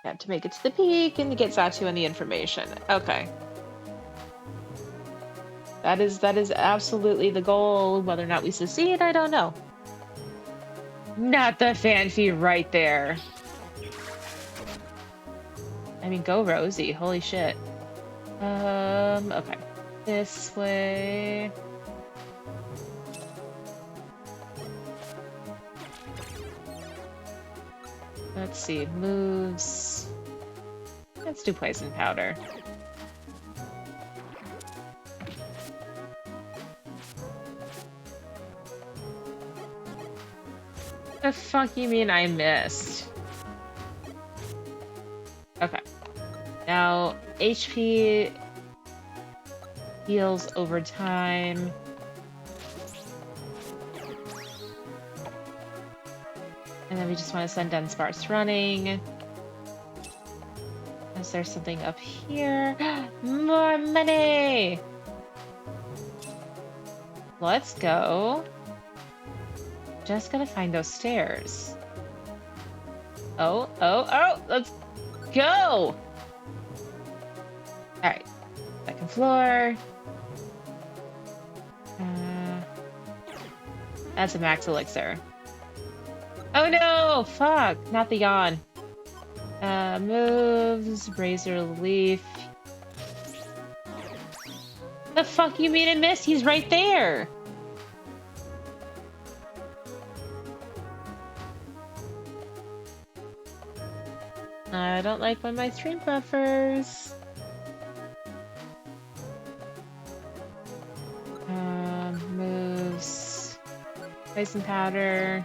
Have to make it to the peak and get Zatu and the information. Okay. That is absolutely the goal. Whether or not we succeed, I don't know. Not the fancy right there. I mean, go Rosie. Holy shit. Okay. This way. Let's see. Moves. Let's do poison powder. The fuck you mean I missed? Okay. Now, HP heals over time. And then we just want to send Dunsparce running. Is there something up here? More money! Let's go. Just gotta find those stairs. Oh, let's go! Alright, second floor. That's a max elixir. Oh no! Fuck! Not the yawn. Moves, razor leaf. The fuck you mean I missed? He's right there! I don't like when my stream buffers. Moves. Poison powder.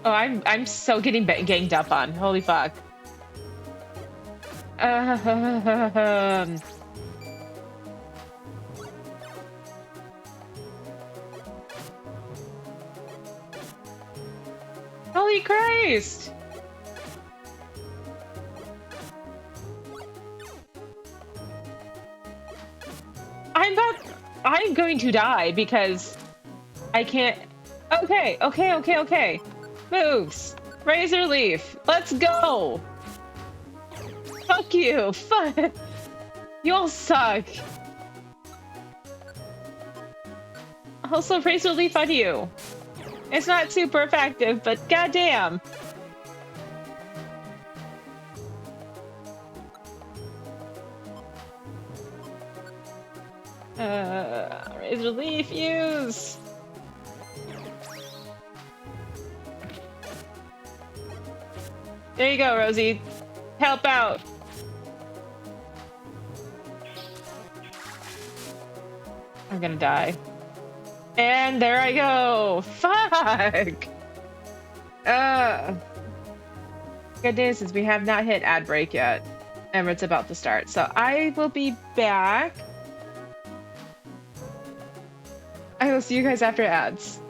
Oh, I'm so getting ganged up on. Holy fuck. Um, Holy Christ! I'm going to die because I can't. Okay. Moves. Razor leaf. Let's go. Fuck you. Fuck. You all suck. Also, razor leaf on you. It's not super effective, but goddamn. Razor leaf use. There you go, Rosie. Help out. I'm gonna die. And there I go. Fuck. Good news is we have not hit ad break yet. And it's about to start. So I will be back. I will see you guys after ads.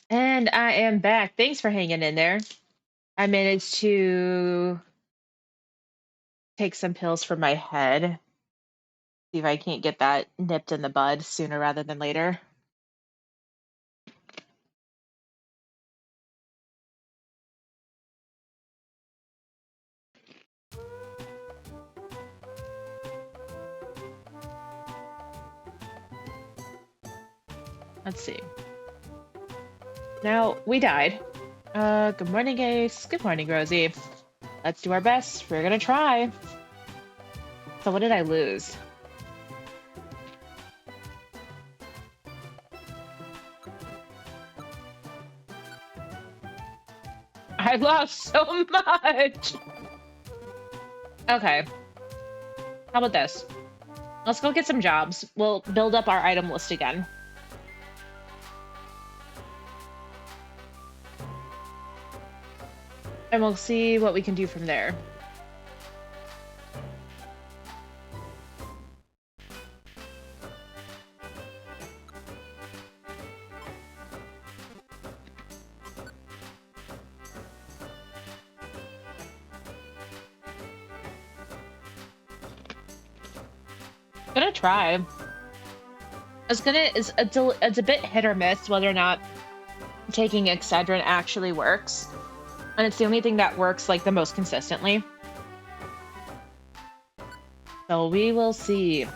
And I am back. Thanks for hanging in there. I managed to take some pills for my head. See if I can't get that nipped in the bud sooner rather than later. Let's see. Now, we died. Good morning, Ace. Good morning, Rosie. Let's do our best. We're gonna try. So what did I lose? I lost so much! Okay. How about this? Let's go get some jobs. We'll build up our item list again. And we'll see what we can do from there. Gonna try. It's a bit hit or miss whether or not taking Excedrin actually works. And it's the only thing that works like the most consistently. So we will see.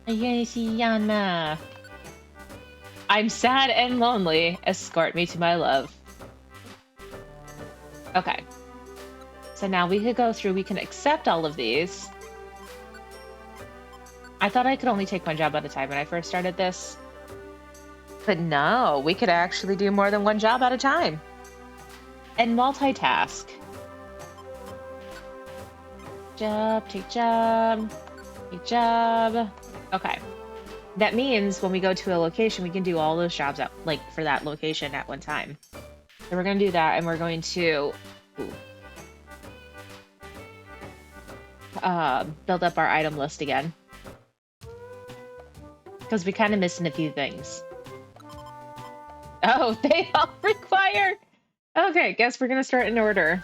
I'm sad and lonely. Escort me to my love. Okay. So now we could go through, we can accept all of these. I thought I could only take one job at a time when I first started this. But no, we could actually do more than one job at a time. And multitask. Job, take job, take job. Okay. That means when we go to a location, we can do all those jobs at, like, for that location at one time. So we're going to do that, and we're going to build up our item list again. Because we kind of missing a few things. Oh, they all require... Okay, guess we're going to start in order.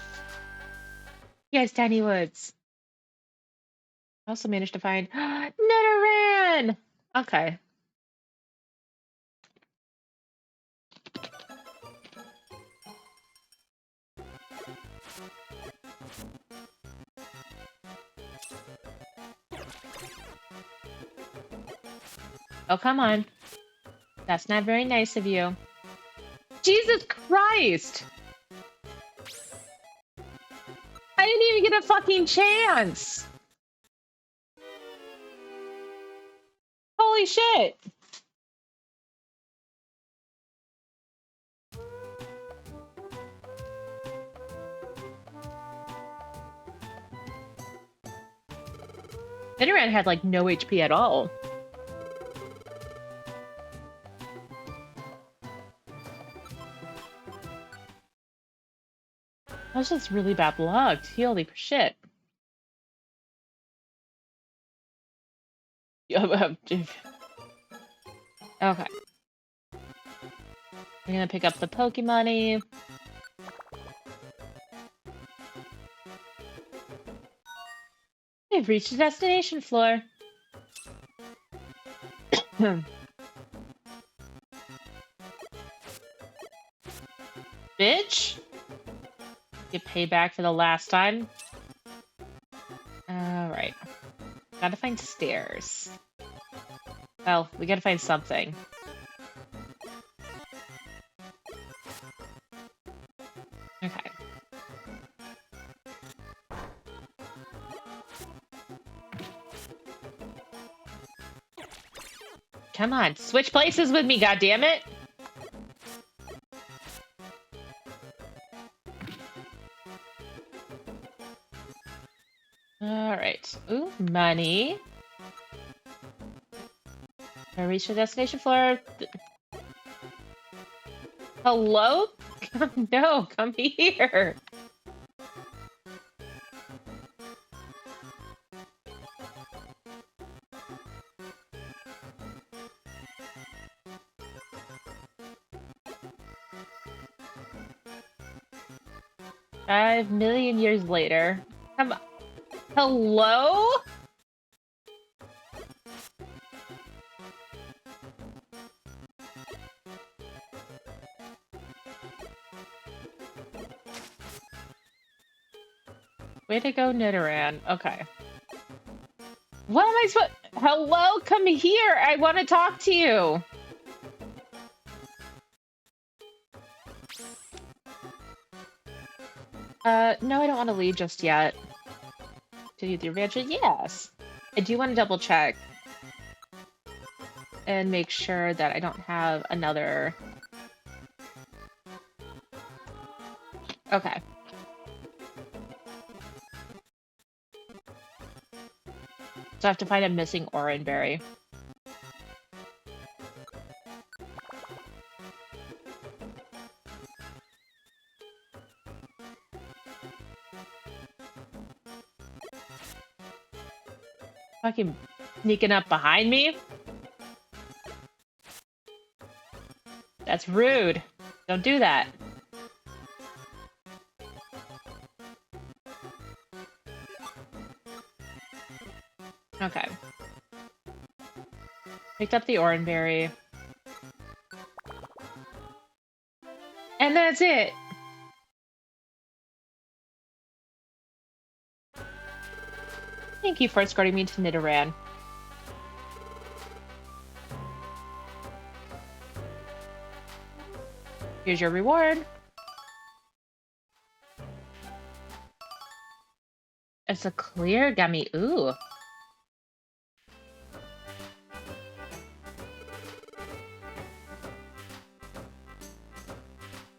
Yes, Tiny Woods. I also managed to find... Nidoran! Okay. Oh, come on. That's not very nice of you. Jesus Christ! I didn't even get a fucking chance! Holy shit! Nidoran had, like, no HP at all. That was just really bad luck. Holy shit. Okay. I'm gonna pick up the Pokemoney. We've reached the destination floor. Bitch! Get payback for the last time. Alright. Gotta find stairs. Well, we gotta find something. Okay. Come on, switch places with me, goddammit! Alright. Ooh, money. I reached the destination floor. Hello? No, come here. 5 million years later. Come on. Hello? Way to go, Nidoran. Okay. What am I supposed... Hello? Come here. I want to talk to you. No, I don't want to leave just yet. To do the adventure? Yes. I do want to double check. And make sure that I don't have another... Okay. So I have to find a missing orange berry. Fucking sneaking up behind me? That's rude. Don't do that. Okay. Picked up the orange berry. And that's it! Thank you for escorting me to Nidoran. Here's your reward. It's a clear gummy. Ooh.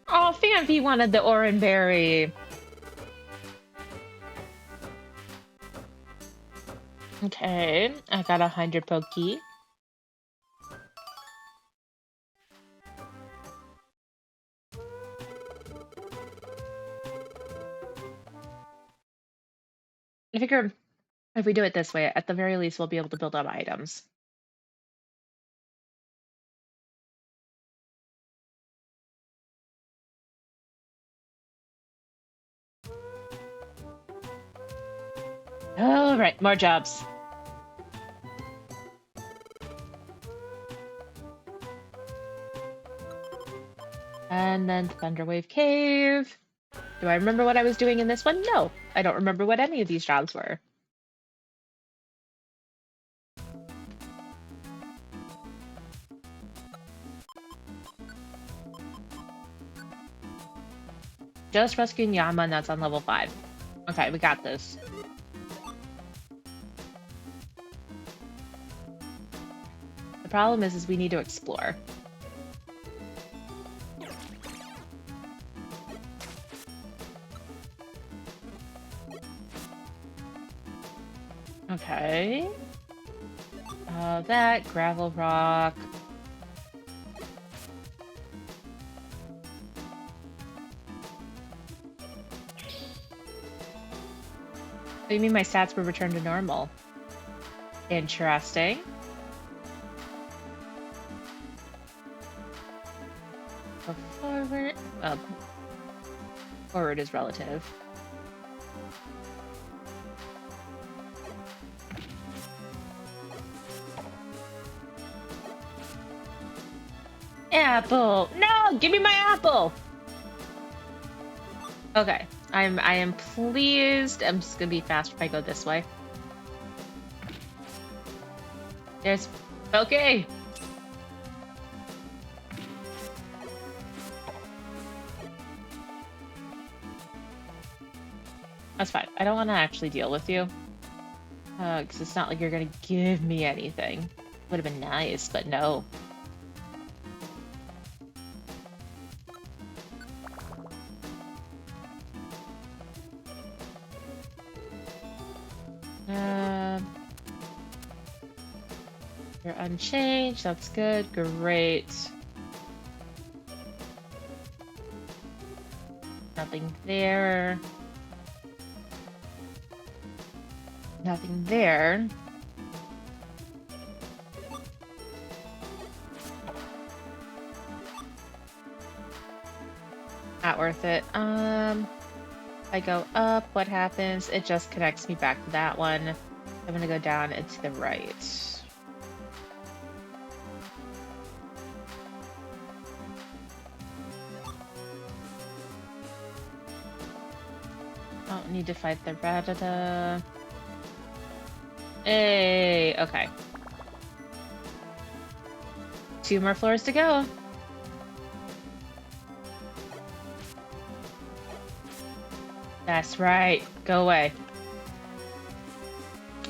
Oh, Phanpy wanted the orange berry. Okay, I got 100 Poke. I figure if we do it this way, at the very least, we'll be able to build up items. All right, more jobs. And then Thunderwave Cave. Do I remember what I was doing in this one? No, I don't remember what any of these jobs were. Just rescuing Yama, and that's on level 5. Okay, we got this. The problem is we need to explore. Okay. That, gravel rock. What do you mean my stats were returned to normal? Interesting. Go forward. Well, forward is relative. Apple! No! Give me my apple! Okay. I am pleased. I'm just gonna be fast if I go this way. There's... Okay! That's fine. I don't want to actually deal with you. Because it's not like you're gonna give me anything. Would have been nice, but no. You're unchanged. That's good. Great. Nothing there. Nothing there. Not worth it. I go up, what happens? It just connects me back to that one. I'm gonna go down and to the right. Don't need to fight the Rattata. Hey, okay. 2 more floors to go. That's right. Go away.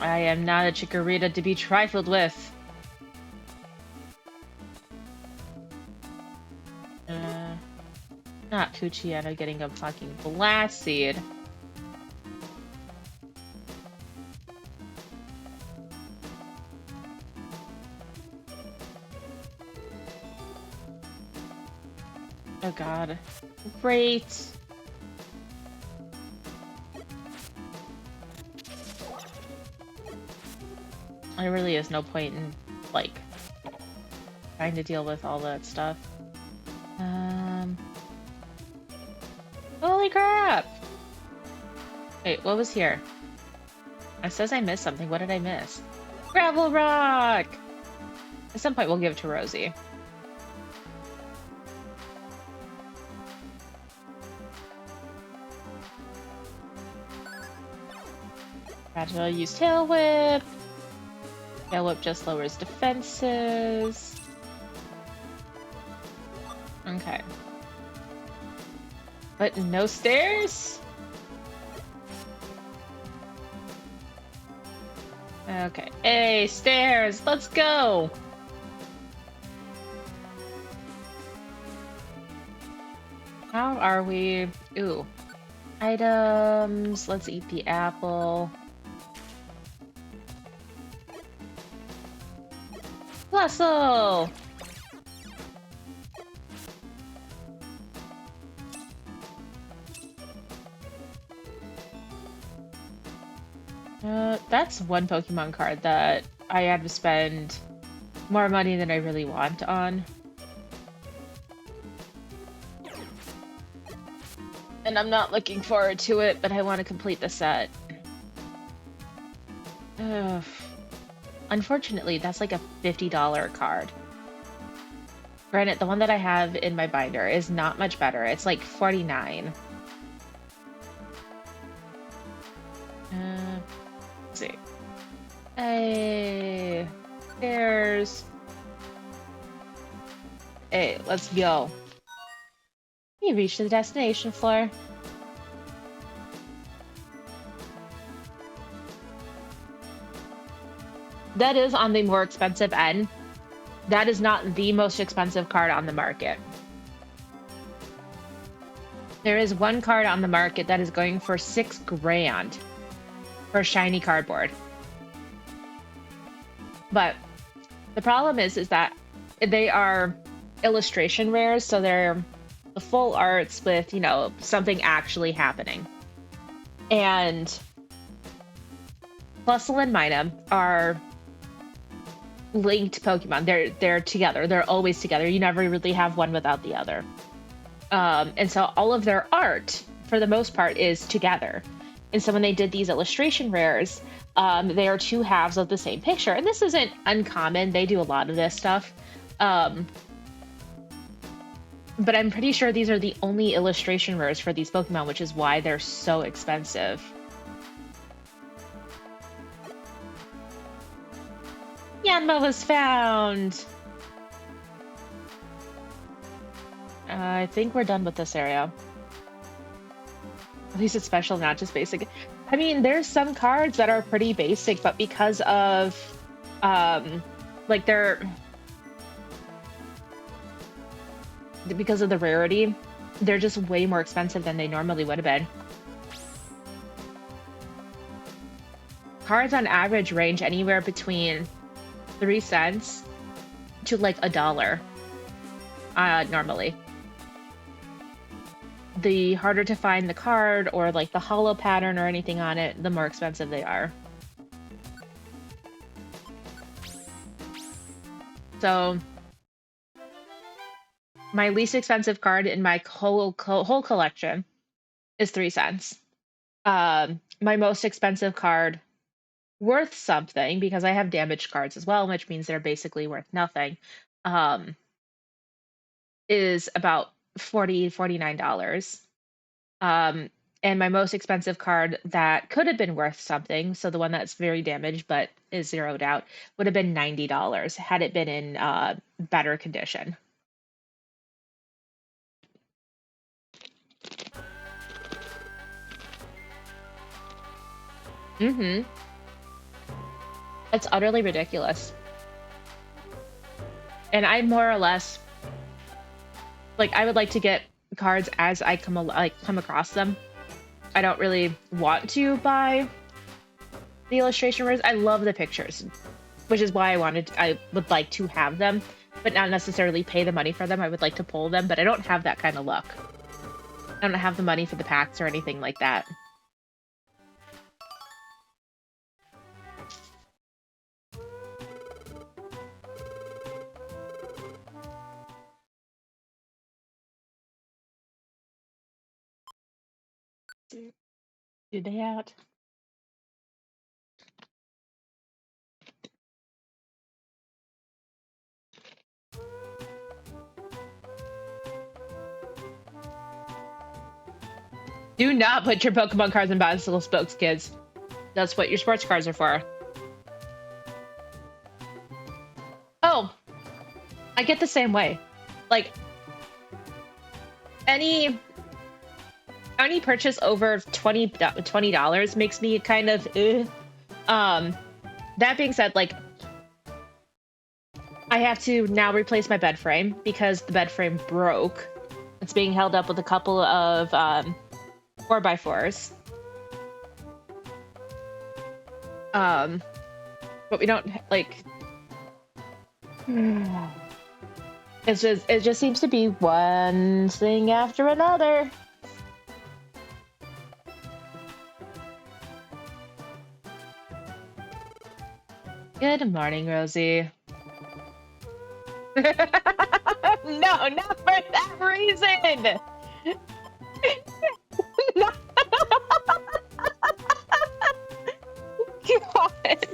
I am not a Chikorita to be trifled with. Not Puchiana getting a fucking blast seed. Oh god. Great. There really is no point in, like, trying to deal with all that stuff. Holy crap! Wait, what was here? It says I missed something. What did I miss? Gravel rock! At some point we'll give it to Rosie. Gradual use Tail Whip. Tail Whip just lowers defenses. Okay. But no stairs? Okay. Hey, stairs! Let's go! How are we? Ooh. Items. Let's eat the apple. Bustle! That's one Pokemon card that I had to spend more money than I really want on. And I'm not looking forward to it, but I want to complete the set. Ugh. Unfortunately, that's like a $50 card. Granted, the one that I have in my binder is not much better. It's like $49. Let's see. Hey, there's. Hey, let's go. You reached the destination floor. That is on the more expensive end. That is not the most expensive card on the market. There is one card on the market that is going for $6 grand for shiny cardboard. But the problem is that they are illustration rares, so they're the full arts with, you know, something actually happening. And Plusle and Minun are linked Pokemon. They're together. They're always together. You never really have one without the other. And so all of their art, for the most part, is together. And so when they did these illustration rares, they are 2 halves of the same picture. And this isn't uncommon. They do a lot of this stuff. But I'm pretty sure these are the only illustration rares for these Pokemon, which is why they're so expensive. Yanma was found! I think we're done with this area. At least it's special, not just basic. I mean, there's some cards that are pretty basic, but because of, like, because of the rarity, they're just way more expensive than they normally would have been. Cards on average range anywhere between 3 cents to like $1 normally. The harder to find the card or like the hollow pattern or anything on it, the more expensive they are. So my least expensive card in my whole collection is 3 cents. My most expensive card, worth something because I have damaged cards as well, which means they're basically worth nothing, um, is about $49. Um, and my most expensive card that could have been worth something, so the one that's very damaged but is zeroed out, would have been $90 had it been in better condition. Mm-hmm. It's utterly ridiculous. And I more or less like I would like to get cards as I come across them. I don't really want to buy the illustration rares. I love the pictures, which is why I would like to have them, but not necessarily pay the money for them. I would like to pull them, but I don't have that kind of luck. I don't have the money for the packs or anything like that. Do they out? Do not put your Pokemon cards in bicycle spokes, kids. That's what your sports cards are for. Oh, I get the same way. Like, any purchase over $20 makes me kind of that being said, like, I have to now replace my bed frame because the bed frame broke. It's being held up with a couple of 4x4s. But we don't like it just seems to be one thing after another. Good morning, Rosie. No, not for that reason. No. God.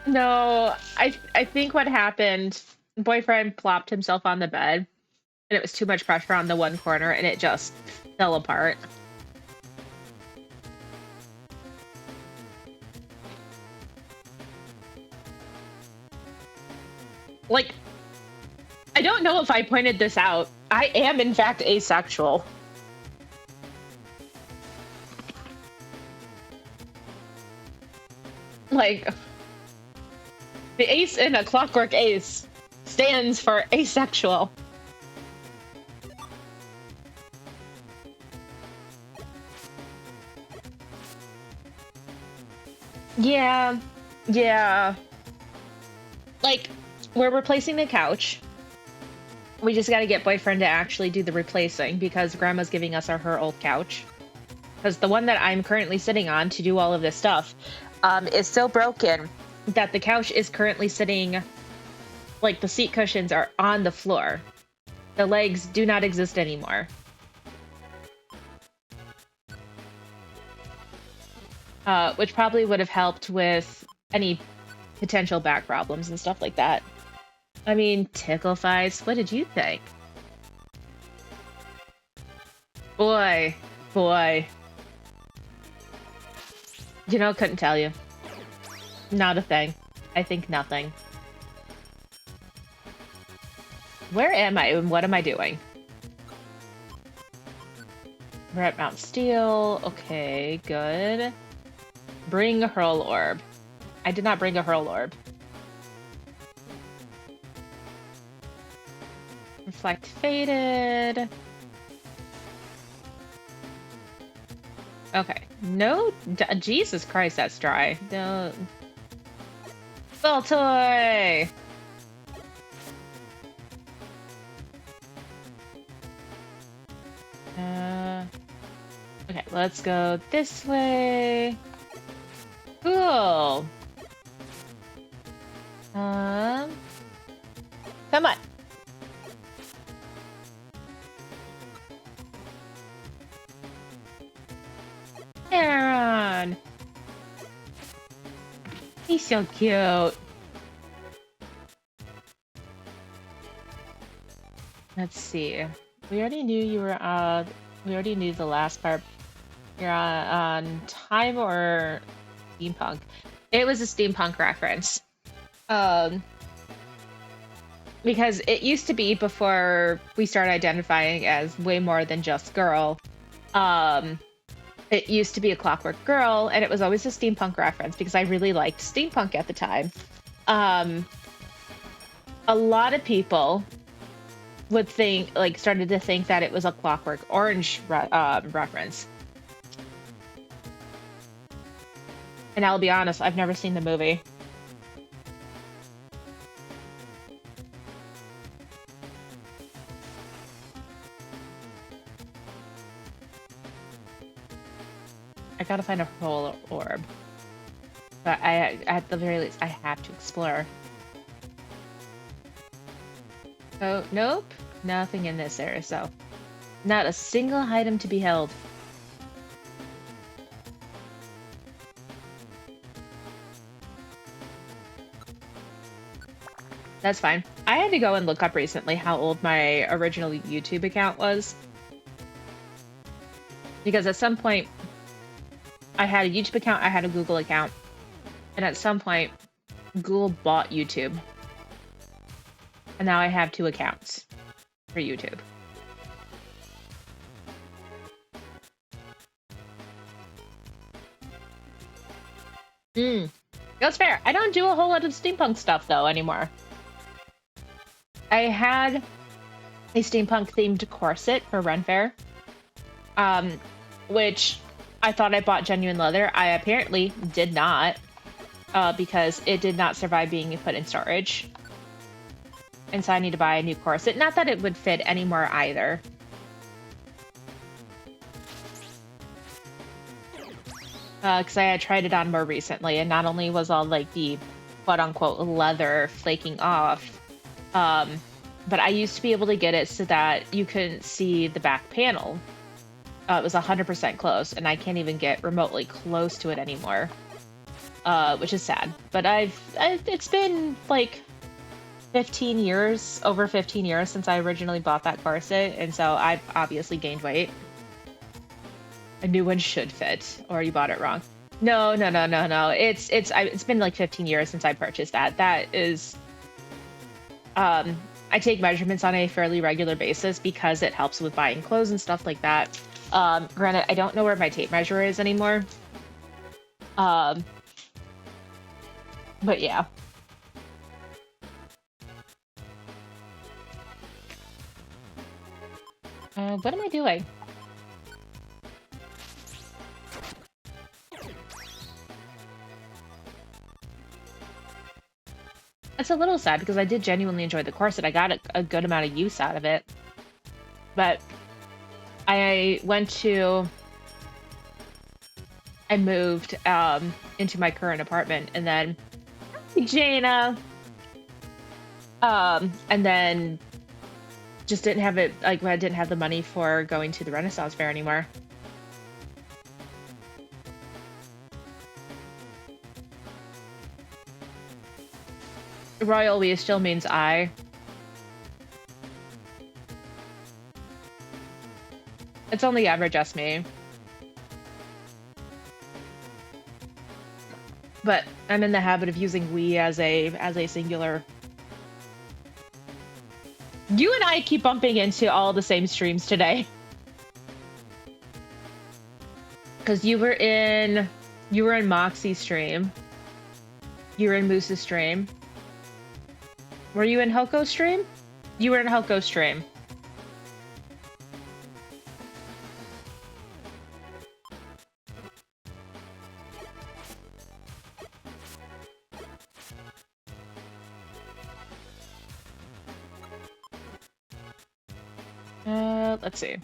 No, I think what happened, boyfriend plopped himself on the bed, and it was too much pressure on the one corner, and it just fell apart. Like, I don't know if I pointed this out. I am, in fact, asexual. Like, the ace in A Clockwork Ace stands for asexual. Yeah, yeah. Like, we're replacing the couch. We just gotta get boyfriend to actually do the replacing because grandma's giving us her old couch. Because the one that I'm currently sitting on to do all of this stuff is so broken that the couch is currently sitting, like, the seat cushions are on the floor. The legs do not exist anymore. Which probably would have helped with any potential back problems and stuff like that. I mean, tickle fights. What did you think? Boy. You know, couldn't tell you. Not a thing. I think nothing. Where am I and what am I doing? We're at Mount Steel. Okay, good. Bring a Hurl Orb. I did not bring a Hurl Orb. Reflect Faded. Okay. No, Jesus Christ, that's dry. No. Baltoy! Okay, let's go this way. Cool. Come on. He's so cute. Let's see. We already knew you were we already knew the last part. You're on time or steampunk? It was a steampunk reference. Because it used to be before we started identifying as way more than just girl. It used to be a Clockwork Girl, and it was always a steampunk reference because I really liked steampunk at the time. A lot of people would think, like, started to think that it was a Clockwork Orange reference. And I'll be honest, I've never seen the movie. I gotta find a whole orb. But at the very least, I have to explore. Oh, nope. Nothing in this area, so. Not a single item to be held. That's fine. I had to go and look up recently how old my original YouTube account was. Because at some point, I had a YouTube account, I had a Google account. And at some point, Google bought YouTube. And now I have 2 accounts for YouTube. That's fair. I don't do a whole lot of steampunk stuff, though, anymore. I had a steampunk-themed corset for Ren Fair. Which I thought I bought genuine leather. I apparently did not. Because it did not survive being put in storage. And so I need to buy a new corset. Not that it would fit anymore either. Because I had tried it on more recently, and not only was all like the quote-unquote leather flaking off, but I used to be able to get it so that you couldn't see the back panel. It was 100% closed, and I can't even get remotely close to it anymore. Which is sad. But it's been like 15 years, over 15 years since I originally bought that corset, and so I've obviously gained weight. A new one should fit, or you bought it wrong. No. It's been like 15 years since I purchased that. That is, I take measurements on a fairly regular basis because it helps with buying clothes and stuff like that. Granted, I don't know where my tape measure is anymore. But yeah. What am I doing? It's a little sad because I did genuinely enjoy the corset. I got a good amount of use out of it. But I moved into my current apartment, and then Jaina, and then just didn't have it, like, I didn't have the money for going to the Renaissance Fair anymore. Royal We still means I. It's only ever just me. But I'm in the habit of using we as a singular. You and I keep bumping into all the same streams today. Because you were in Moxie's stream. You were in Moose's stream. Were you in Hoko's stream? You were in Hoko's stream. Let's see.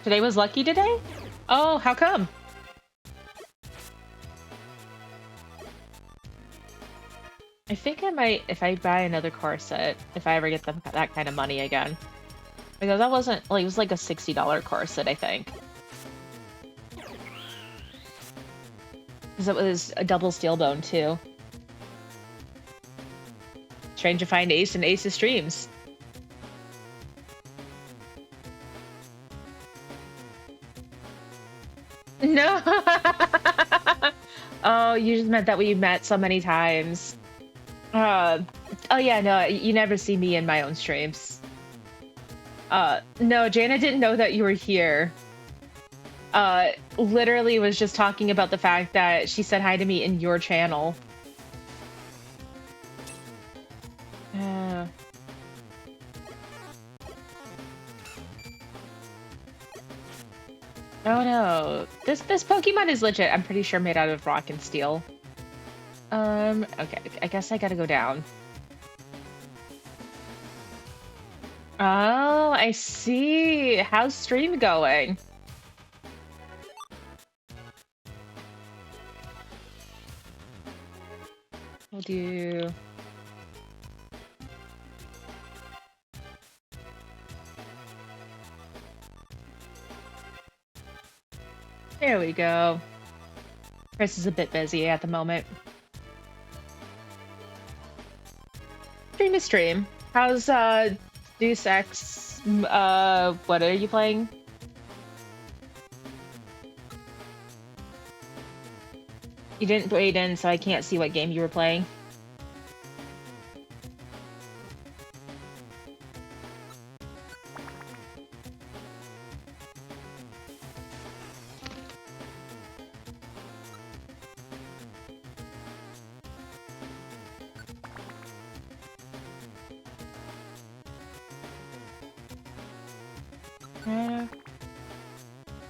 Today was lucky today? Oh, how come? I think I might, if I buy another corset, if I ever get that kind of money again. Because that wasn't, like, it was like a $60 corset, I think. Because it was a double steel bone, too. Strange to find Ace in Ace's streams. No! Oh, you just meant that we met so many times. Oh yeah, no, you never see me in my own streams. No, Jana didn't know that you were here. Literally was just talking about the fact that she said hi to me in your channel. Oh no, this Pokemon is legit. I'm pretty sure made out of rock and steel. Okay, I guess I gotta go down. Oh, I see. How's stream going? We'll do... There we go. Chris is a bit busy at the moment. Stream is stream. How's, Deus Ex, what are you playing? You didn't wait in, so I can't see what game you were playing.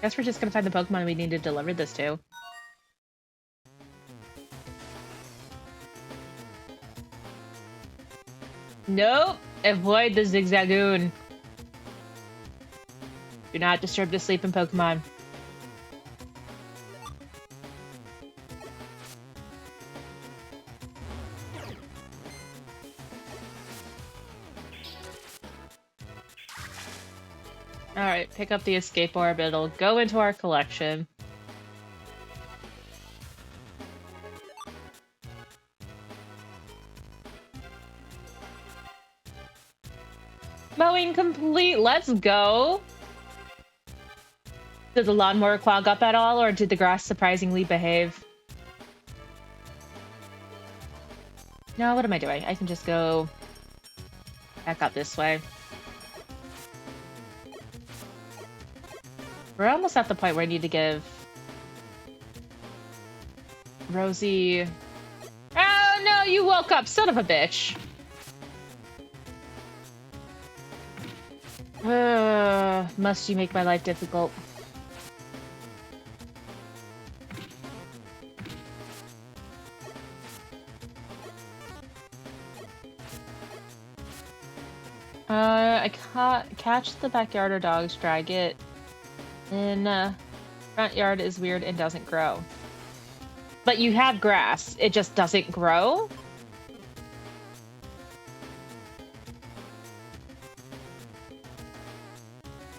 Guess we're just gonna find the Pokemon we need to deliver this to. Nope! Avoid the Zigzagoon. Do not disturb the sleeping Pokemon. Alright, pick up the Escape Orb. It'll go into our collection. Mowing complete! Let's go! Did the lawnmower clog up at all, or did the grass surprisingly behave? No, what am I doing? I can just go back up this way. We're almost at the point where I need to give Rosie... Oh no, you woke up, son of a bitch! Must you make my life difficult? I catch the backyard dogs, drag it. In front yard is weird and doesn't grow. But you have grass, it just doesn't grow?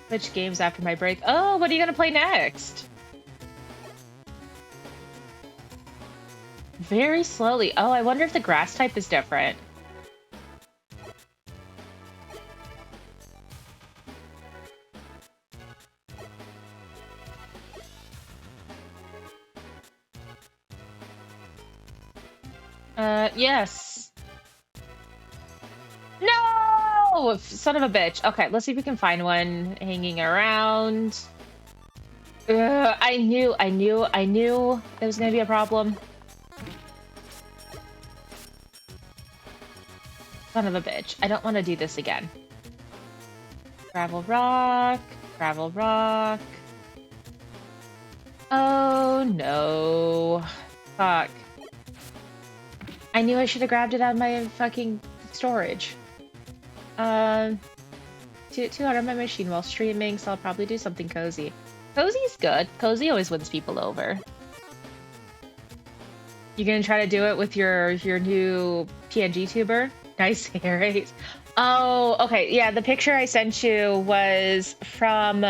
Which games after my break? Oh, what are you gonna play next? Very slowly. Oh, I wonder if the grass type is different. Yes. No! Son of a bitch. Okay, let's see if we can find one hanging around. I knew there was gonna be a problem. Son of a bitch. I don't want to do this again. Gravel rock. Gravel rock. Oh, no. Fuck. I knew I should have grabbed it out of my fucking storage. 200 on my machine while streaming, so I'll probably do something cozy. Cozy's good. Cozy always wins people over. You gonna try to do it with your new PNG tuber? Nice hair, right? Oh, okay. Yeah, the picture I sent you was from,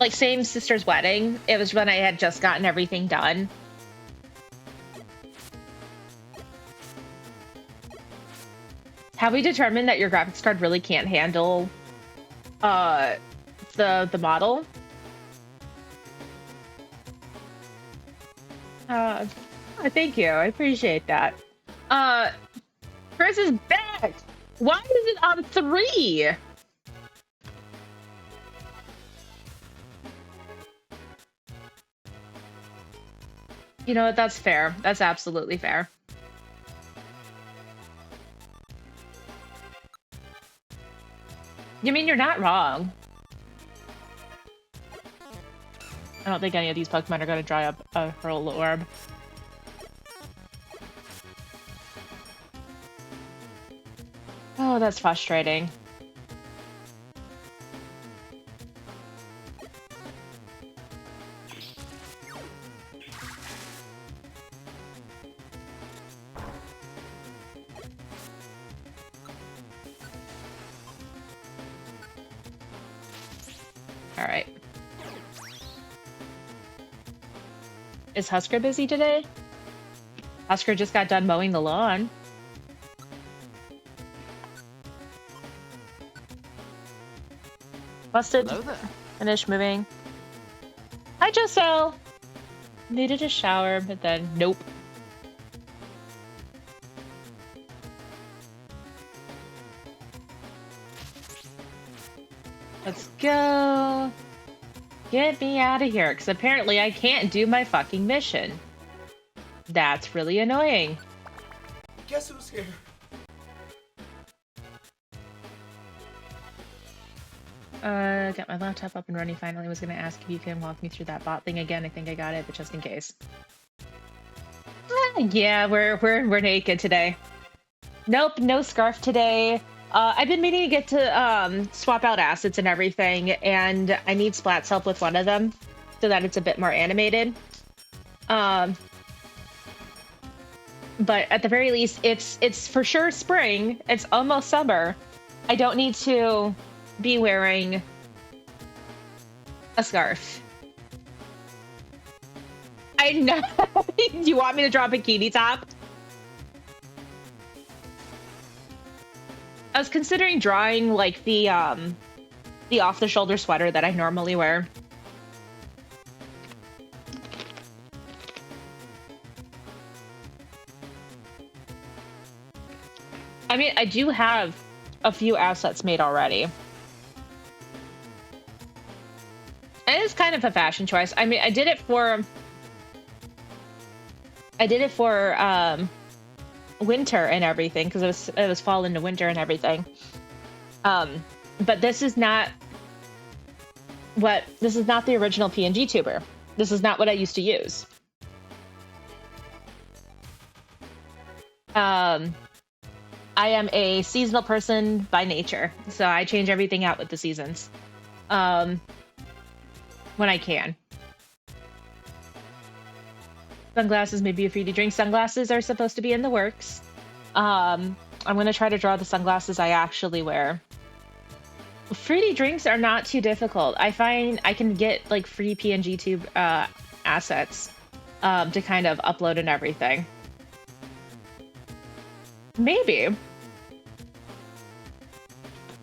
like, same sister's wedding. It was when I had just gotten everything done. Have we determined that your graphics card really can't handle the model? Thank you. I appreciate that. Chris is back. Why is it on 3? You know what? That's fair. That's absolutely fair. You mean you're not wrong? I don't think any of these Pokemon are going to dry up a Hurl Orb. Oh, that's frustrating. All right. Is Husker busy today? Husker just got done mowing the lawn. Busted. Hello there. Finish moving. Hi, Giselle. Needed a shower, but then nope. Let's go. Get me out of here, because apparently I can't do my fucking mission. That's really annoying. Guess who's here? Got my laptop up and running finally. I was gonna ask if you can walk me through that bot thing again. I think I got it, but just in case. Yeah, we're naked today. Nope, no scarf today. I've been meaning to get to swap out assets and everything, and I need Splat's help with one of them so that it's a bit more animated. But at the very least, it's for sure spring. It's almost summer. I don't need to be wearing a scarf. I know. You want me to draw a bikini top? I was considering drawing like the off-the-shoulder sweater that I normally wear. I mean, I do have a few assets made already. And it's kind of a fashion choice. I mean, I did it for winter and everything, because it was fall into winter and everything. But this is not the original PNG tuber. This is not what I used to use. I am a seasonal person by nature, so I change everything out with the seasons. When I can. Sunglasses may be a fruity drink. Sunglasses are supposed to be in the works. I'm gonna try to draw the sunglasses I actually wear. Fruity drinks are not too difficult. I find I can get like free PNG tube assets to kind of upload and everything. Maybe.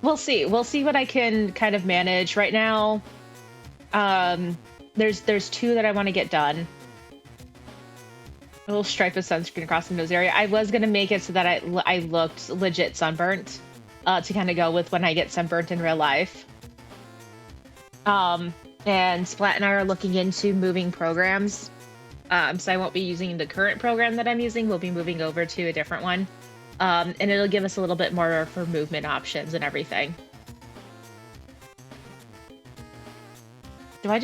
We'll see. We'll see what I can kind of manage right now. There's 2 that I want to get done. A little stripe of sunscreen across the nose area. I was gonna make it so that I looked legit sunburnt, to kind of go with when I get sunburnt in real life. And Splat and I are looking into moving programs. So I won't be using the current program that I'm using. We'll be moving over to a different one. And it'll give us a little bit more for movement options and everything. I think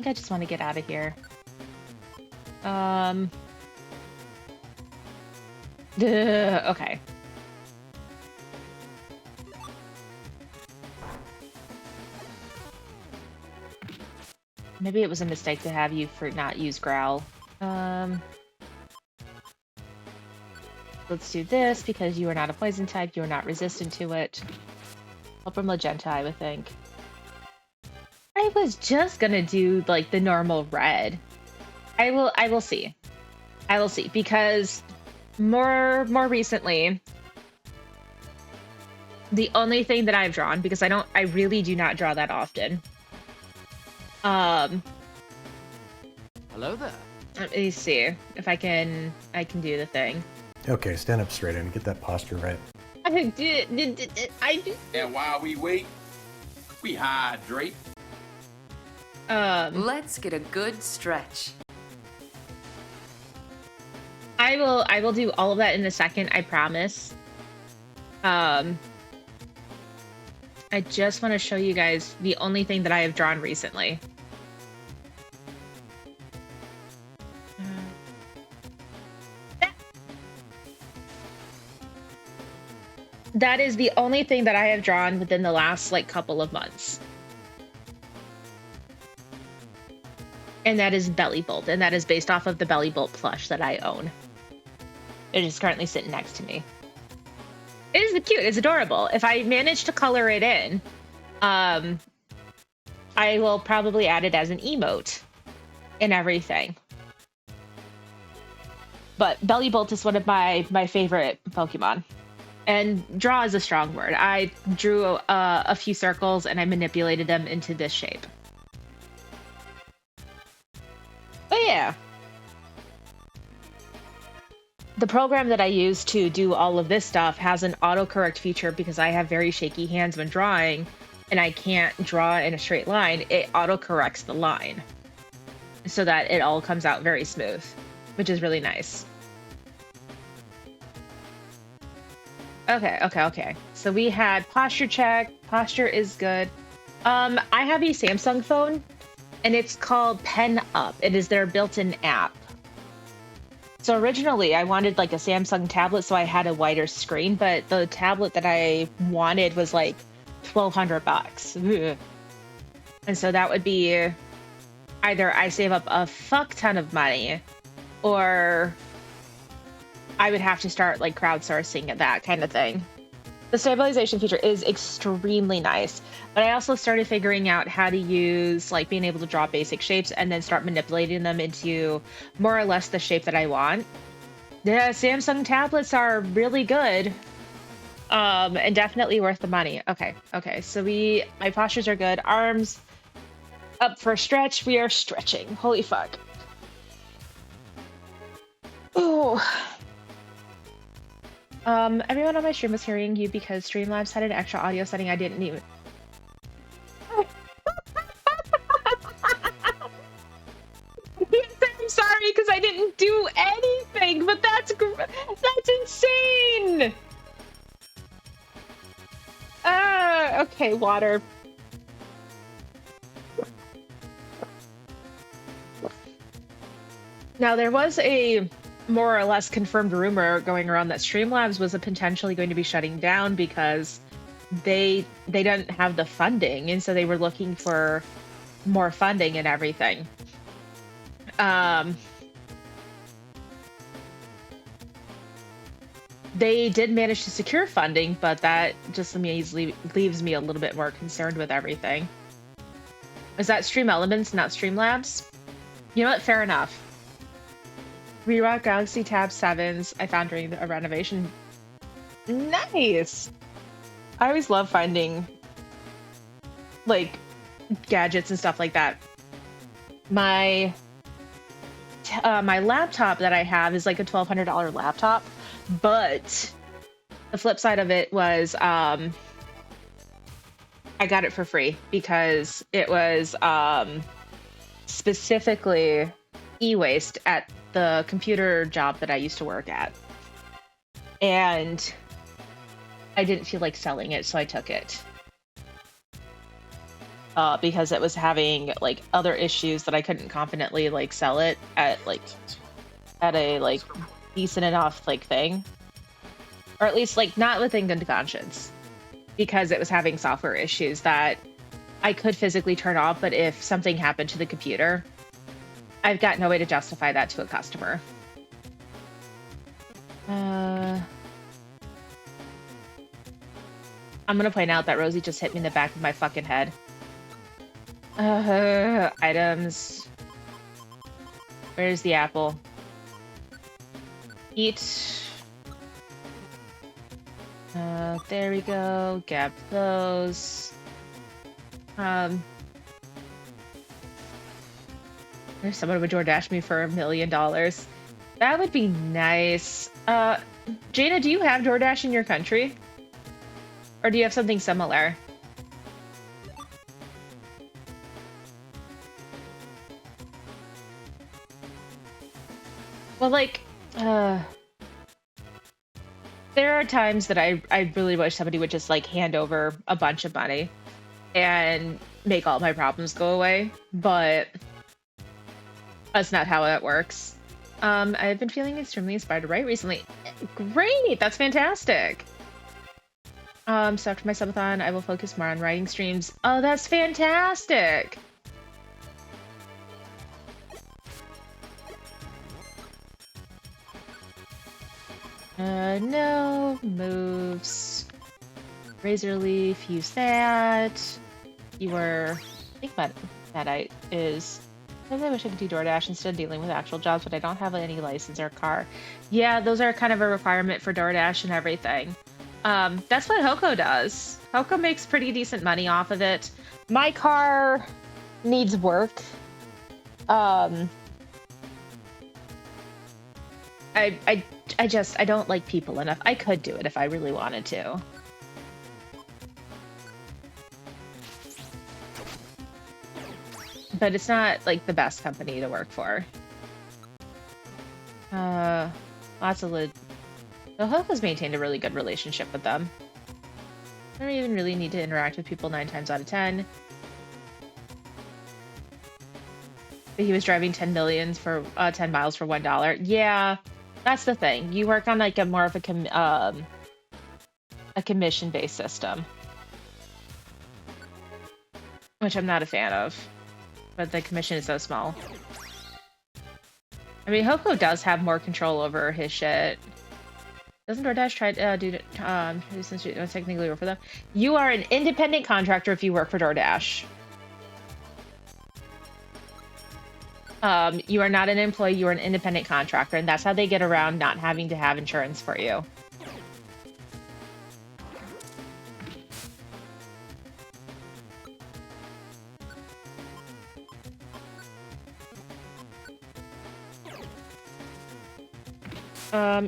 I just want to get out of here. Okay. Maybe it was a mistake to have you not use Growl. Let's do this because you are not a poison type. You are not resistant to it. Help from Magenta, I would think. I was just gonna do like the normal red. I will see. I will see, because more recently The only thing that I've drawn, because I really do not draw that often. Hello there. Let me see if I can do the thing. Okay, stand up straight and get that posture right. I did. And while we wait, we hydrate. Let's get a good stretch. I will do all of that in a second, I promise. I just want to show you guys the only thing that I have drawn recently. That is the only thing that I have drawn within the last like couple of months. And that is Belly Bolt, and that is based off of the Belly Bolt plush that I own. It is currently sitting next to me. It is cute, it's adorable. If I manage to color it in, I will probably add it as an emote and everything. But Belly Bolt is one of my favorite Pokemon. And draw is a strong word. I drew a few circles and I manipulated them into this shape. But yeah. The program that I use to do all of this stuff has an autocorrect feature because I have very shaky hands when drawing and I can't draw in a straight line. It autocorrects the line so that it all comes out very smooth, which is really nice. Okay. So we had posture check. Posture is good. I have a Samsung phone, and it's called Pen Up. It is their built-in app. So originally, I wanted like a Samsung tablet, so I had a wider screen, but the tablet that I wanted was like $1,200. And so that would be either I save up a fuck ton of money, or I would have to start like crowdsourcing that kind of thing. The stabilization feature is extremely nice, but I also started figuring out how to use like being able to draw basic shapes and then start manipulating them into more or less the shape that I want. The Samsung tablets are really good, and definitely worth the money. Okay. So my postures are good. Arms up for a stretch. We are stretching. Holy fuck. Oh. Everyone on my stream was hearing you because Streamlabs had an extra audio setting I didn't even... I'm sorry because I didn't do anything, but that's insane! Okay, water. Now, there was a more or less confirmed rumor going around that Streamlabs was potentially going to be shutting down because they didn't have the funding, and so they were looking for more funding and everything. They did manage to secure funding, but that just leaves me a little bit more concerned with everything. Is that Stream Elements, not Streamlabs? You know what? Fair enough. Rerock Galaxy Tab 7s I found during a renovation. Nice! I always love finding, like, gadgets and stuff like that. My laptop that I have is like a $1,200 laptop, but the flip side of it was I got it for free because it was specifically e-waste at the computer job that I used to work at. And I didn't feel like selling it, so I took it. Because it was having like other issues that I couldn't confidently like sell it at a like decent enough like thing. Or at least like not within good conscience. Because it was having software issues that I could physically turn off, but if something happened to the computer, I've got no way to justify that to a customer. I'm gonna point out that Rosie just hit me in the back of my fucking head. Items. Where's the apple? Eat. There we go. Gap those. There's someone who would DoorDash me for $1 million. That would be nice. Jaina, do you have DoorDash in your country? Or do you have something similar? Well, like, there are times that I really wish somebody would just, like, hand over a bunch of money and make all my problems go away, but that's not how it works. I've been feeling extremely inspired to write recently. Great! That's fantastic! So after my subathon, I will focus more on writing streams. Oh, that's fantastic! No moves. Razor leaf, use that. You were... I think that is... I wish I could do DoorDash instead of dealing with actual jobs, but I don't have any license or car. Yeah, those are kind of a requirement for DoorDash and everything. That's what Hoko does. Hoko makes pretty decent money off of it. My car needs work. I don't like people enough. I could do it if I really wanted to. But it's not, like, the best company to work for. Lots of The Hope has maintained a really good relationship with them. I don't even really need to interact with people 9 times out of 10. But he was driving 10 miles for $1. Yeah, that's the thing. You work on, like, a more of a commission-based system. Which I'm not a fan of. But the commission is so small. I mean, Hoko does have more control over his shit. Doesn't DoorDash try to do since you don't technically work for them? You are an independent contractor if you work for DoorDash. You are not an employee, you are an independent contractor, and that's how they get around not having to have insurance for you.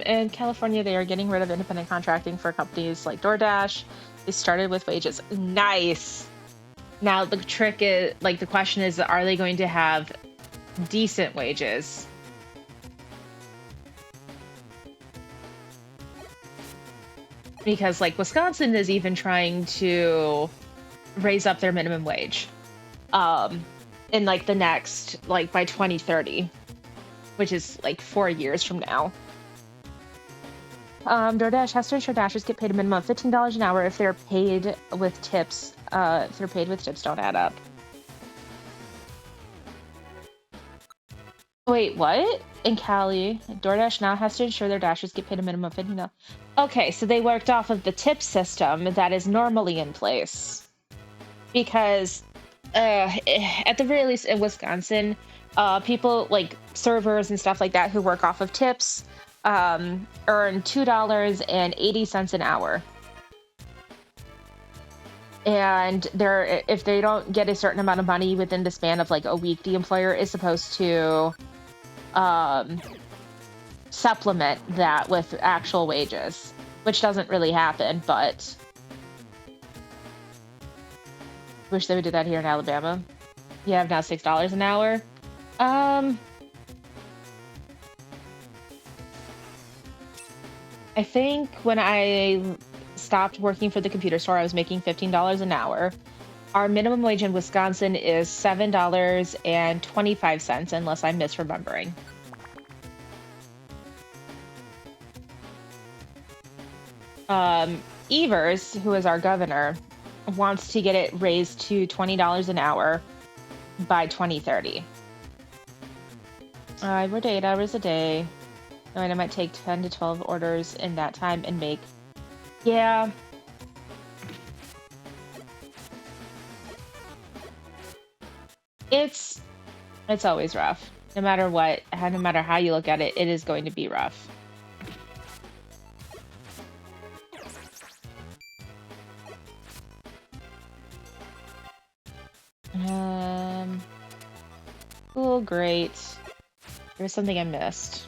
In California, they are getting rid of independent contracting for companies like DoorDash. They started with wages. Nice! Now, the trick is, like, the question is, are they going to have decent wages? Because, like, Wisconsin is even trying to raise up their minimum wage in, like, the next, like, by 2030, which is, like, 4 years from now. DoorDash has to ensure Dashers get paid a minimum of $15 an hour if they're paid with tips. If they're paid with tips, don't add up. Wait, what? In Cali, DoorDash now has to ensure their Dashers get paid a minimum of $15. Okay, so they worked off of the tip system that is normally in place. Because, at the very least in Wisconsin, people like servers and stuff like that who work off of tips earn $2.80 an hour. And if they don't get a certain amount of money within the span of like a week, the employer is supposed to supplement that with actual wages, which doesn't really happen, but wish they would do that here in Alabama. You have now $6 an hour. I think when I stopped working for the computer store, I was making $15 an hour. Our minimum wage in Wisconsin is $7.25, unless I'm misremembering. Evers, who is our governor, wants to get it raised to $20 an hour by 2030. I work 8 hours a day. And I might take 10 to 12 orders in that time and make... Yeah. It's always rough. No matter what, no matter how you look at it, it is going to be rough. Oh, great. There's something I missed.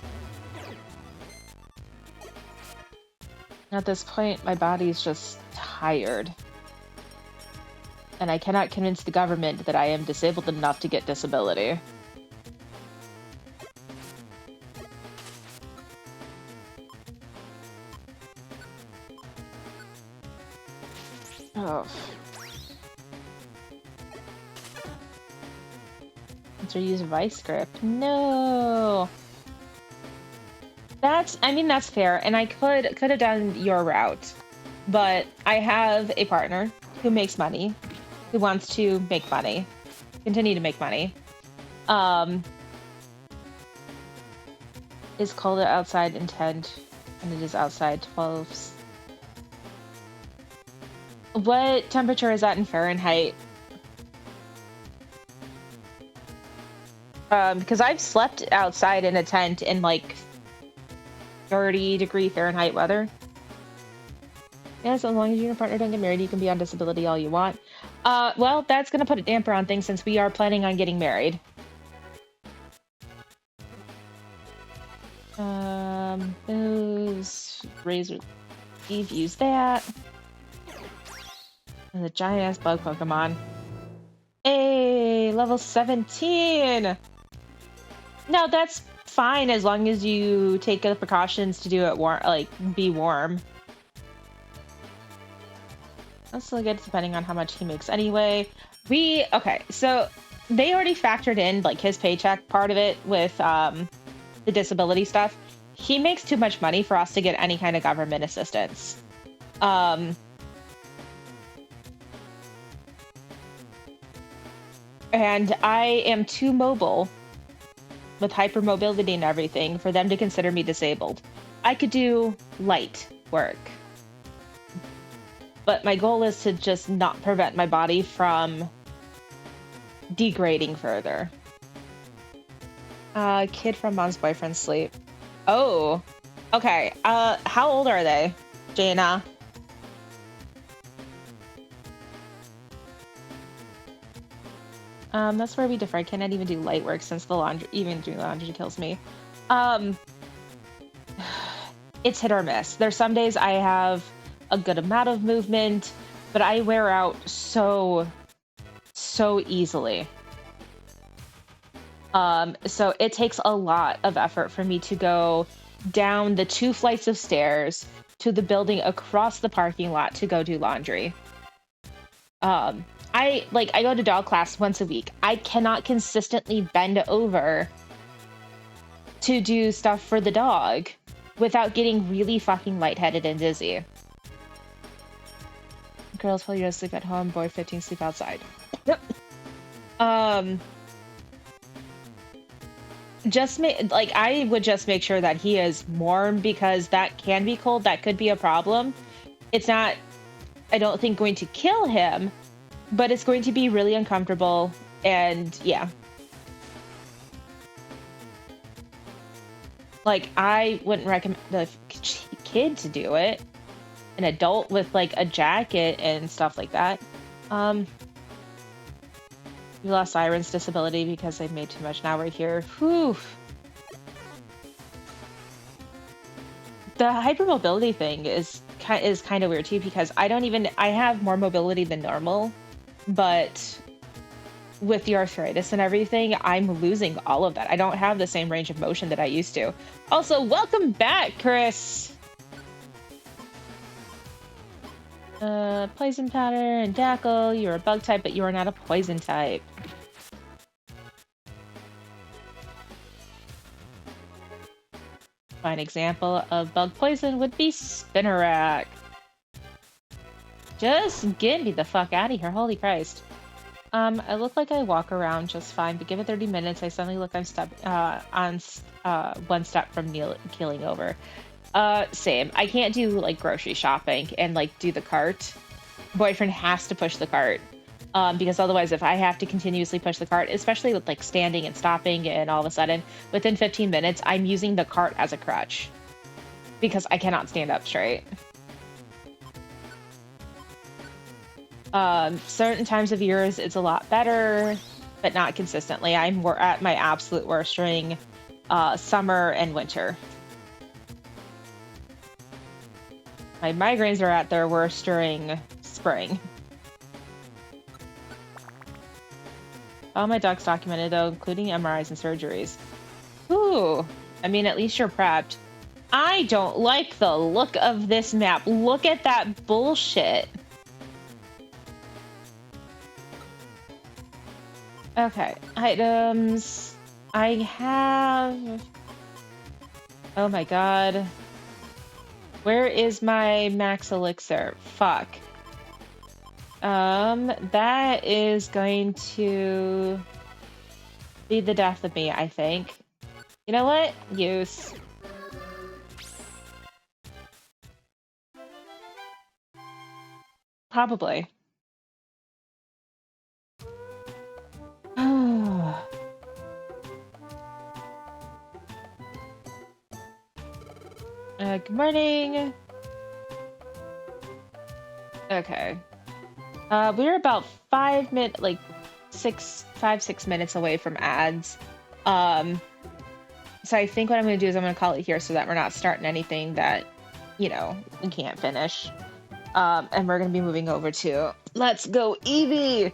At this point, my body's just tired. And I cannot convince the government that I am disabled enough to get disability. Oh. Let's use vice grip. No. I mean, that's fair, and I could have done your route, but I have a partner who makes money, who wants to make money, continue to make money. Is cold outside intent, and it is outside 12. What temperature is that in Fahrenheit? Because I've slept outside in a tent in like 30-degree Fahrenheit weather. Yes, as long as you and your partner don't get married, you can be on disability all you want. Well, that's gonna put a damper on things since we are planning on getting married. Those razor Eve use that. And the giant ass bug Pokemon. Hey, level 17! No, that's fine as long as you take the precautions to do it warm, like be warm. That's still good depending on how much he makes anyway. Okay, so they already factored in like his paycheck part of it with the disability stuff. He makes too much money for us to get any kind of government assistance. And I am too mobile with hypermobility and everything for them to consider me disabled. I could do light work, but my goal is to just not prevent my body from degrading further. Kid from mom's boyfriend's sleep. Oh, okay. How old are they, Jaina? That's where we differ. I cannot even do light work since even doing laundry kills me. It's hit or miss. There's some days I have a good amount of movement, but I wear out so easily. So it takes a lot of effort for me to go down the 2 flights of stairs to the building across the parking lot to go do laundry. I go to dog class once a week. I cannot consistently bend over to do stuff for the dog without getting really fucking lightheaded and dizzy. Girls 12 years sleep at home, boy 15 sleep outside. Yep. I would just make sure that he is warm because that can be cold. That could be a problem. It's not, I don't think, going to kill him, but it's going to be really uncomfortable, and yeah. Like, I wouldn't recommend the kid to do it. An adult with, like, a jacket and stuff like that. We lost Siren's disability because they've made too much. Now we're here. Whew. The hypermobility thing is kind of weird too because I have more mobility than normal, but with the arthritis and everything, I'm losing all of that. I don't have the same range of motion that I used to. Also, welcome back, Chris. Poison powder and Dackle. You're a bug type, but you are not a poison type. Fine example of bug poison would be Spinnerack. Just get me the fuck out of here, holy Christ. I look like I walk around just fine, but give it 30 minutes, I suddenly look I'm one step from keeling over. Same. I can't do like grocery shopping and like do the cart. Boyfriend has to push the cart. Because otherwise if I have to continuously push the cart, especially with like standing and stopping and all of a sudden within 15 minutes, I'm using the cart as a crutch because I cannot stand up straight. Certain times of years it's a lot better, but not consistently. I'm at my absolute worst during summer and winter. My migraines are at their worst during spring. All my docs documented though, including MRIs and surgeries. Ooh, I mean, at least you're prepped. I don't like the look of this map. Look at that bullshit. Okay, items. I have... Oh my god. Where is my max elixir? Fuck. That is going to be the death of me, I think. You know what? Use. Probably. Good morning. Okay. We're about 6 minutes away from ads. So I think what I'm going to do is I'm going to call it here so that we're not starting anything that, we can't finish. And we're going to be moving over to Let's Go Eevee!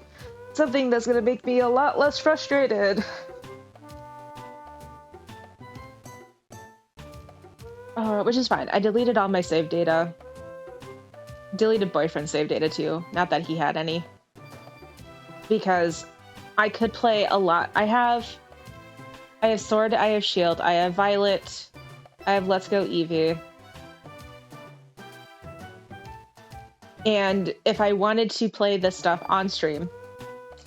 Something that's going to make me a lot less frustrated. Which is fine. I deleted all my save data. Deleted boyfriend's save data too. Not that he had any. Because I could play a lot. I have Sword, I have Shield, I have Violet, I have Let's Go Eevee. And if I wanted to play this stuff on stream,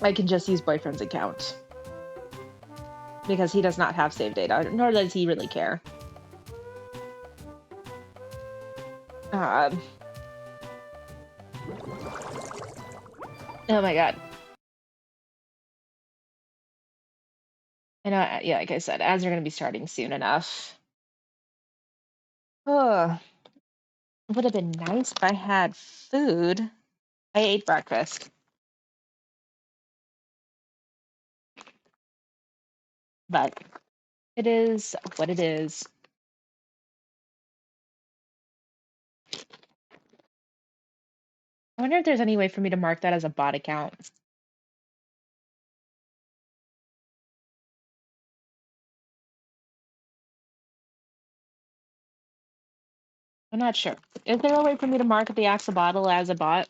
I can just use boyfriend's account. Because he does not have save data, nor does he really care. Oh my god. I know, yeah, like I said, ads are going to be starting soon enough. Oh, it would have been nice if I had food. I ate breakfast. But it is what it is. I wonder if there's any way for me to mark that as a bot account. I'm not sure. Is there a way for me to mark the axolotl as a bot?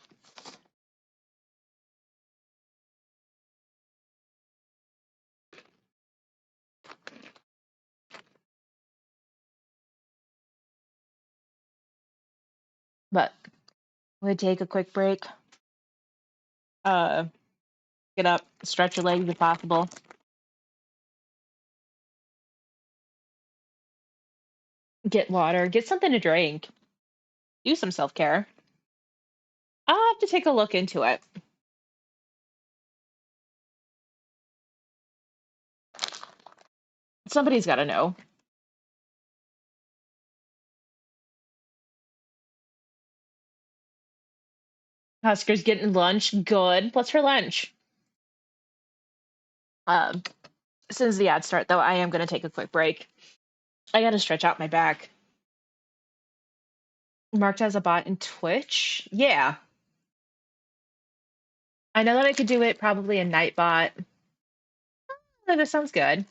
But we'll take a quick break. Get up, stretch your legs if possible. Get water, get something to drink. Do some self-care. I'll have to take a look into it. Somebody's got to know. Husker's getting lunch. Good. What's her lunch? Um, since the ads start, though, I am going to take a quick break. I got to stretch out my back. Marked as a bot in Twitch? Yeah. I know that I could do it probably in Nightbot. Oh, that sounds good.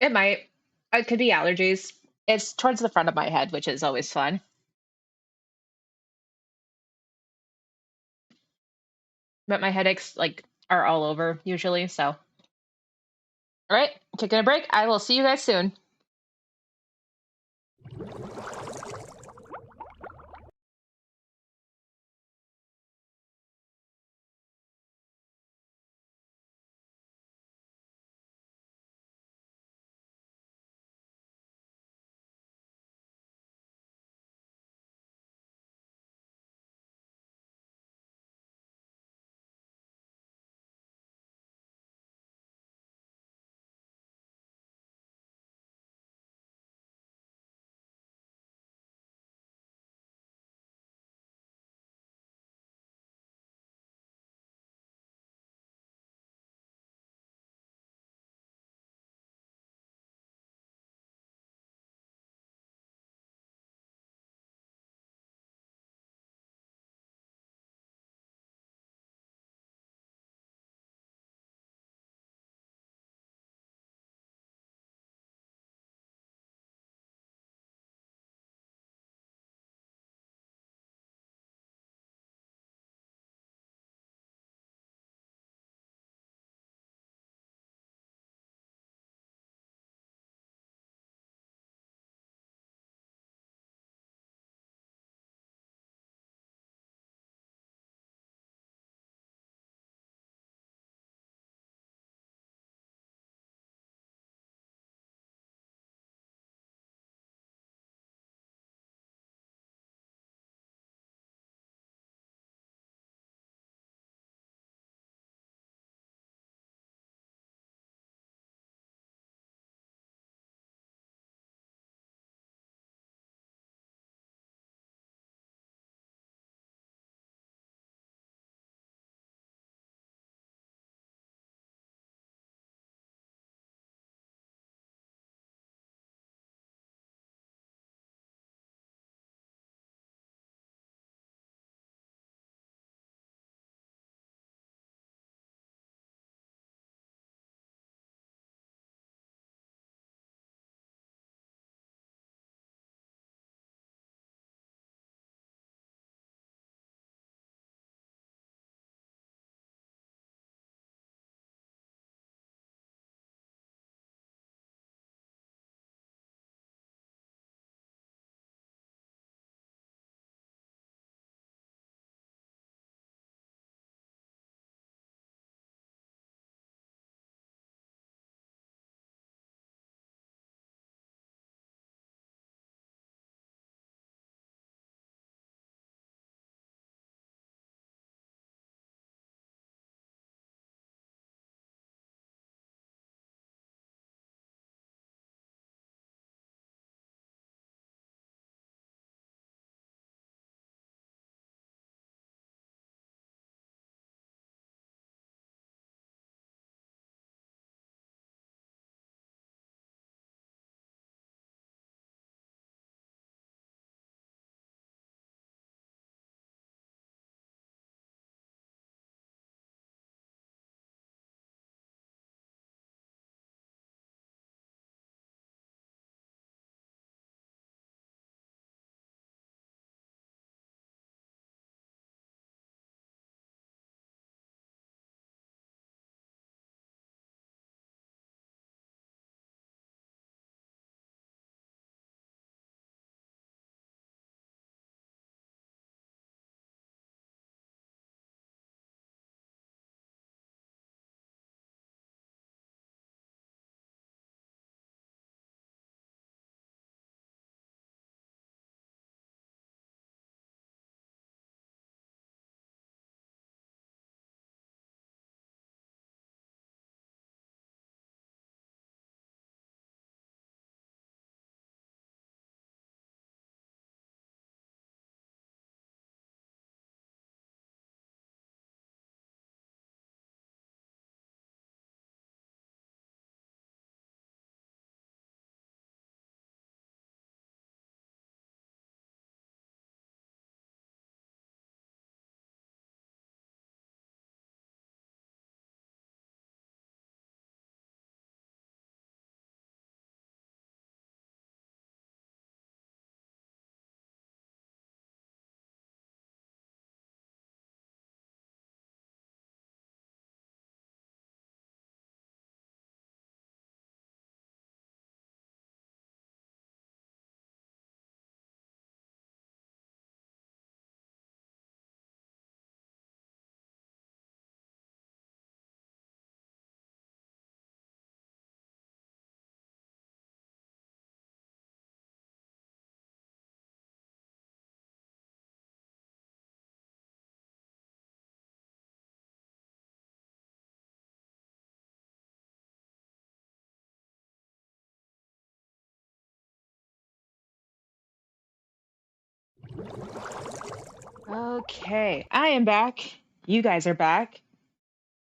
It might. It could be allergies. It's towards the front of my head, which is always fun. But my headaches are all over usually, so. All right, taking a break. I will see you guys soon. Okay, I am back. You guys are back.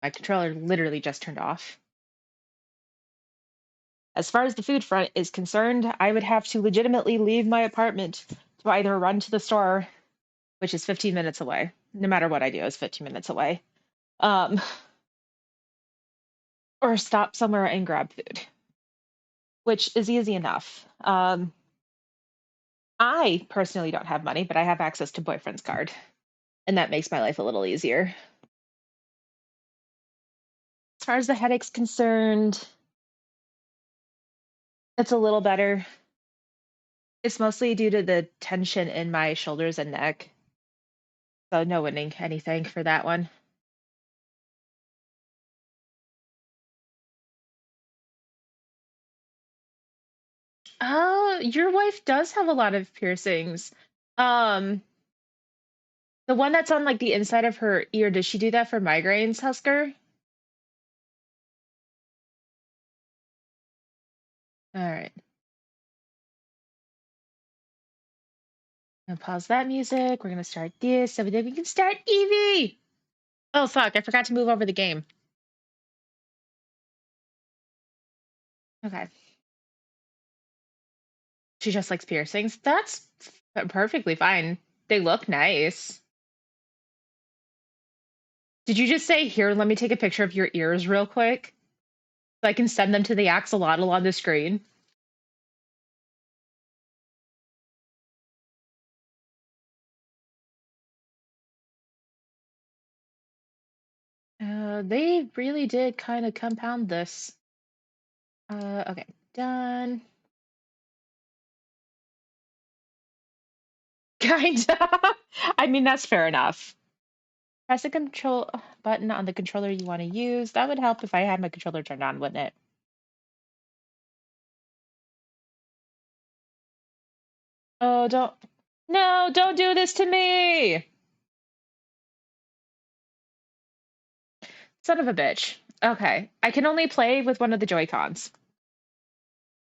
My controller literally just turned off. As far as the food front is concerned, I would have to legitimately leave my apartment to either run to the store, which is 15 minutes away. No matter what I do, it's 15 minutes away. Um, or stop somewhere and grab food, which is easy enough. I personally don't have money, but I have access to boyfriend's card, and that makes my life a little easier. As far as the headache's concerned, it's a little better. It's mostly due to the tension in my shoulders and neck. So no winning anything for that one. Oh, your wife does have a lot of piercings. Um, the one that's on like the inside of her ear, does she do that for migraines, Husker? All right. Gonna pause that music. We're gonna start this so that we can start Eevee. Oh fuck, I forgot to move over the game. Okay. She just likes piercings. That's perfectly fine. They look nice. Did you just say, here, let me take a picture of your ears real quick so I can send them to the axolotl on the screen? They really did kind of compound this. Okay, done. Kinda. I mean, that's fair enough. Press the control button on the controller you want to use. That would help if I had my controller turned on, wouldn't it? Oh, don't. No, don't do this to me! Son of a bitch. Okay, I can only play with one of the Joy-Cons.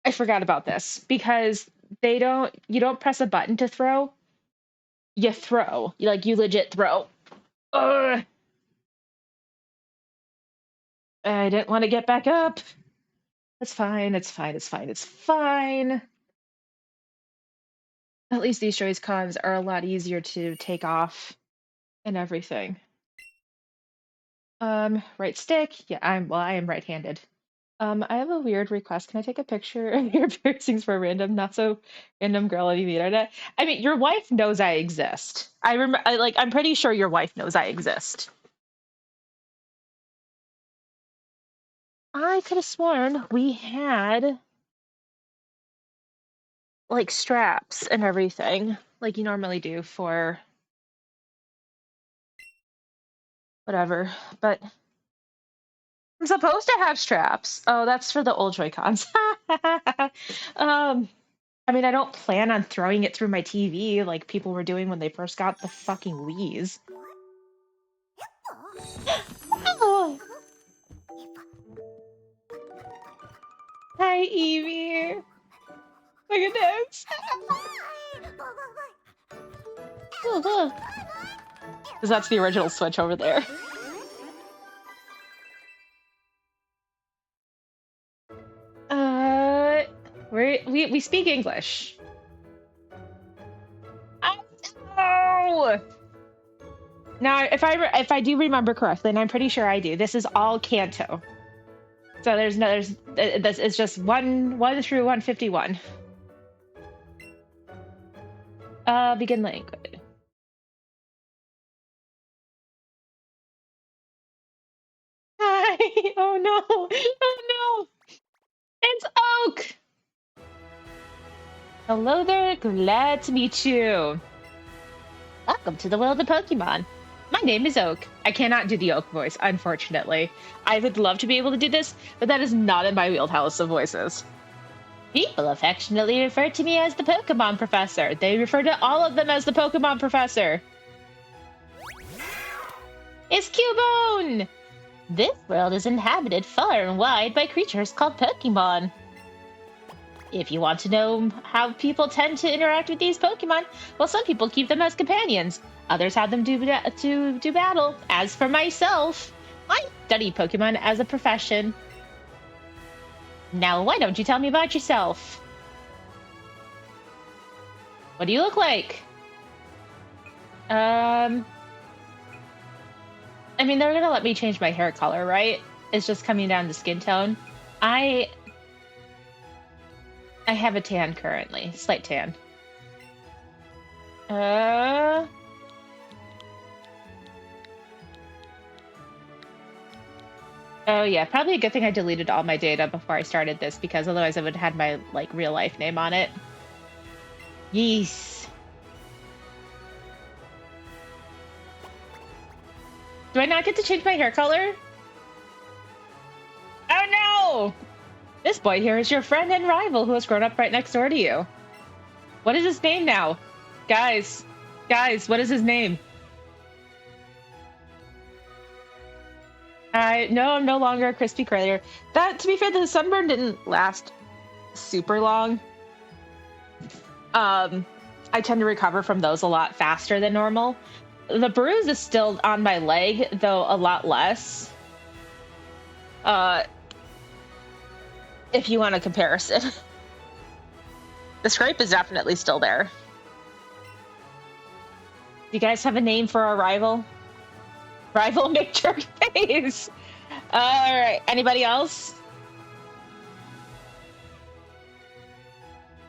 I forgot about this because you don't press a button to throw, you throw. You legit throw. Ugh. I didn't want to get back up. It's fine, it's fine, it's fine, it's fine. At least these Joy-Cons are a lot easier to take off and everything. Right stick. Yeah, I am right-handed. I have a weird request. Can I take a picture of your piercings for a random, not so random girl on the internet? I mean, your wife knows I exist. I'm pretty sure your wife knows I exist. I could have sworn we had like straps and everything, like you normally do for whatever, but I'm supposed to have straps. Oh, that's for the old Joy-Cons. Um, I mean, I don't plan on throwing it through my TV like people were doing when they first got the fucking Wii's. Oh, hi, Eevee. Look at this. Because that's the original Switch over there. Uh, we speak English. Oh! Now, if I do remember correctly, and I'm pretty sure I do, this is all Kanto. So this is just one through 151. Begin language. Hi. Oh no. Oh no. It's Oak. Hello there. Glad to meet you. Welcome to the world of Pokemon. My name is Oak. I cannot do the Oak voice, unfortunately. I would love to be able to do this, but that is not in my wheelhouse of voices. People affectionately refer to me as the Pokemon Professor. They refer to all of them as the Pokemon Professor. It's Cubone! This world is inhabited far and wide by creatures called Pokemon. If you want to know how people tend to interact with these Pokemon, well, some people keep them as companions. Others have them do battle. As for myself, I study Pokemon as a profession. Now, why don't you tell me about yourself? What do you look like? I mean, they're gonna let me change my hair color, right? It's just coming down to skin tone. I have a tan currently, slight tan. Oh yeah, probably a good thing I deleted all my data before I started this, because otherwise I would have had my like real life name on it. Yes. Do I not get to change my hair color? Oh no! This boy here is your friend and rival who has grown up right next door to you. What is his name now? Guys, what is his name? No, I'm no longer a crispy curlier. That, to be fair, the sunburn didn't last super long. I tend to recover from those a lot faster than normal. The bruise is still on my leg, though a lot less. If you want a comparison. The scrape is definitely still there. Do you guys have a name for our rival? Rival McJerkface! Alright, anybody else?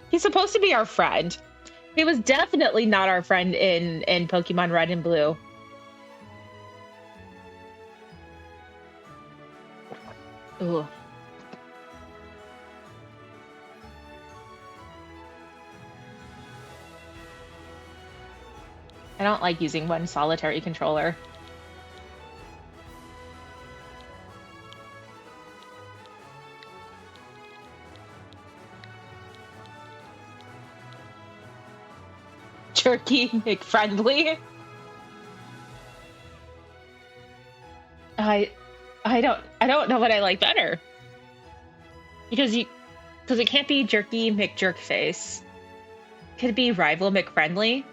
He's supposed to be our friend. He was definitely not our friend in Pokemon Red and Blue. Ooh. I don't like using one solitary controller. Jerky McFriendly. I don't know what I like better. Because it can't be Jerky McJerkface. Could it be Rival McFriendly?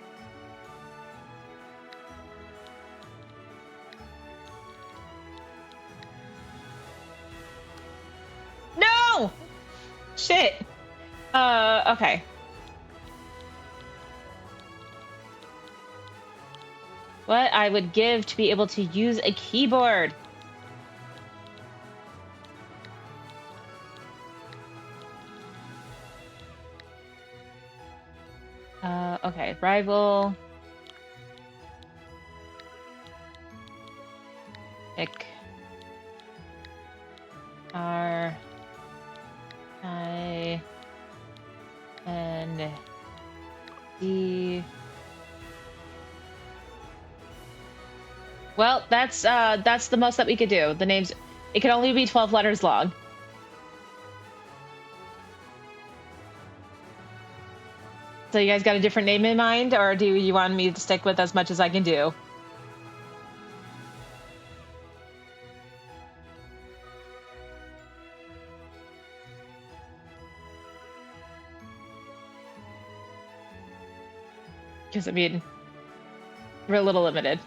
No! Shit. Okay. What I would give to be able to use a keyboard. Okay, rival. Pick. R. I. N. D. Well, that's the most that we could do. The names, it can only be 12 letters long. So you guys got a different name in mind, or do you want me to stick with as much as I can do? Because, I mean, we're a little limited.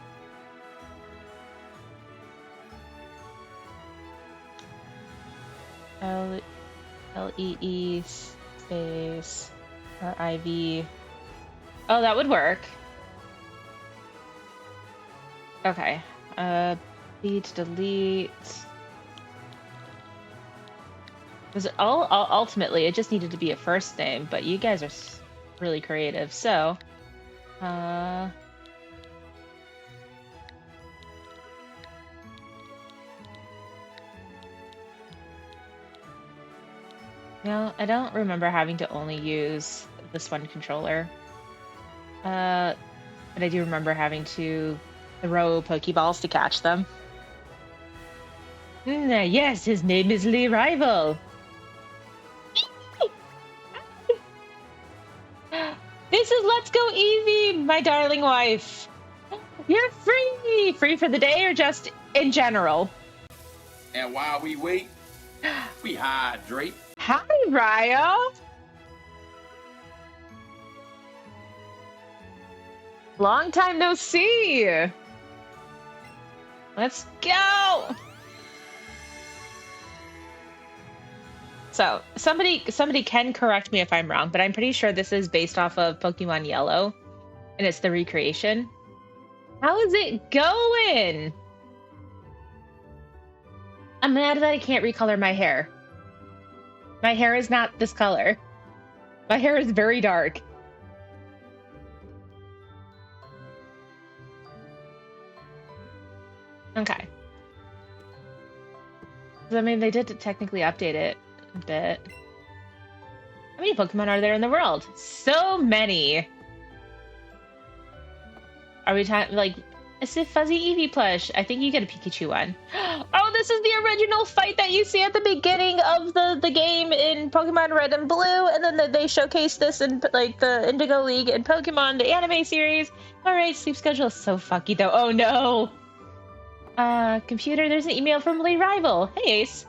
L-E-E space R-I-V. Oh, that would work. Okay. Delete. Because ultimately, it just needed to be a first name, but you guys are really creative, so... No, I don't remember having to only use this one controller. But I do remember having to throw Pokeballs to catch them. Yes, his name is Lee Rival. This is Let's Go Eevee, my darling wife. You're free! Free for the day or just in general? And while we wait, we hydrate. Hi, Ryo. Long time no see. Let's go. So somebody can correct me if I'm wrong, but I'm pretty sure this is based off of Pokemon Yellow, and it's the recreation. How is it going? I'm mad that I can't recolor my hair. My hair is not this color. My hair is very dark. Okay. I mean, they did technically update it a bit. How many Pokemon are there in the world? So many. Are we talking like it's a fuzzy Eevee plush? I think you get a Pikachu one. Oh, this is the original fight that you see at the beginning of the game in Pokemon Red and Blue, and then they showcase this in like the Indigo League and Pokemon the anime series. All right, sleep schedule is so fucky though. Oh no. Computer, there's an email from Lee Rival. Hey Ace.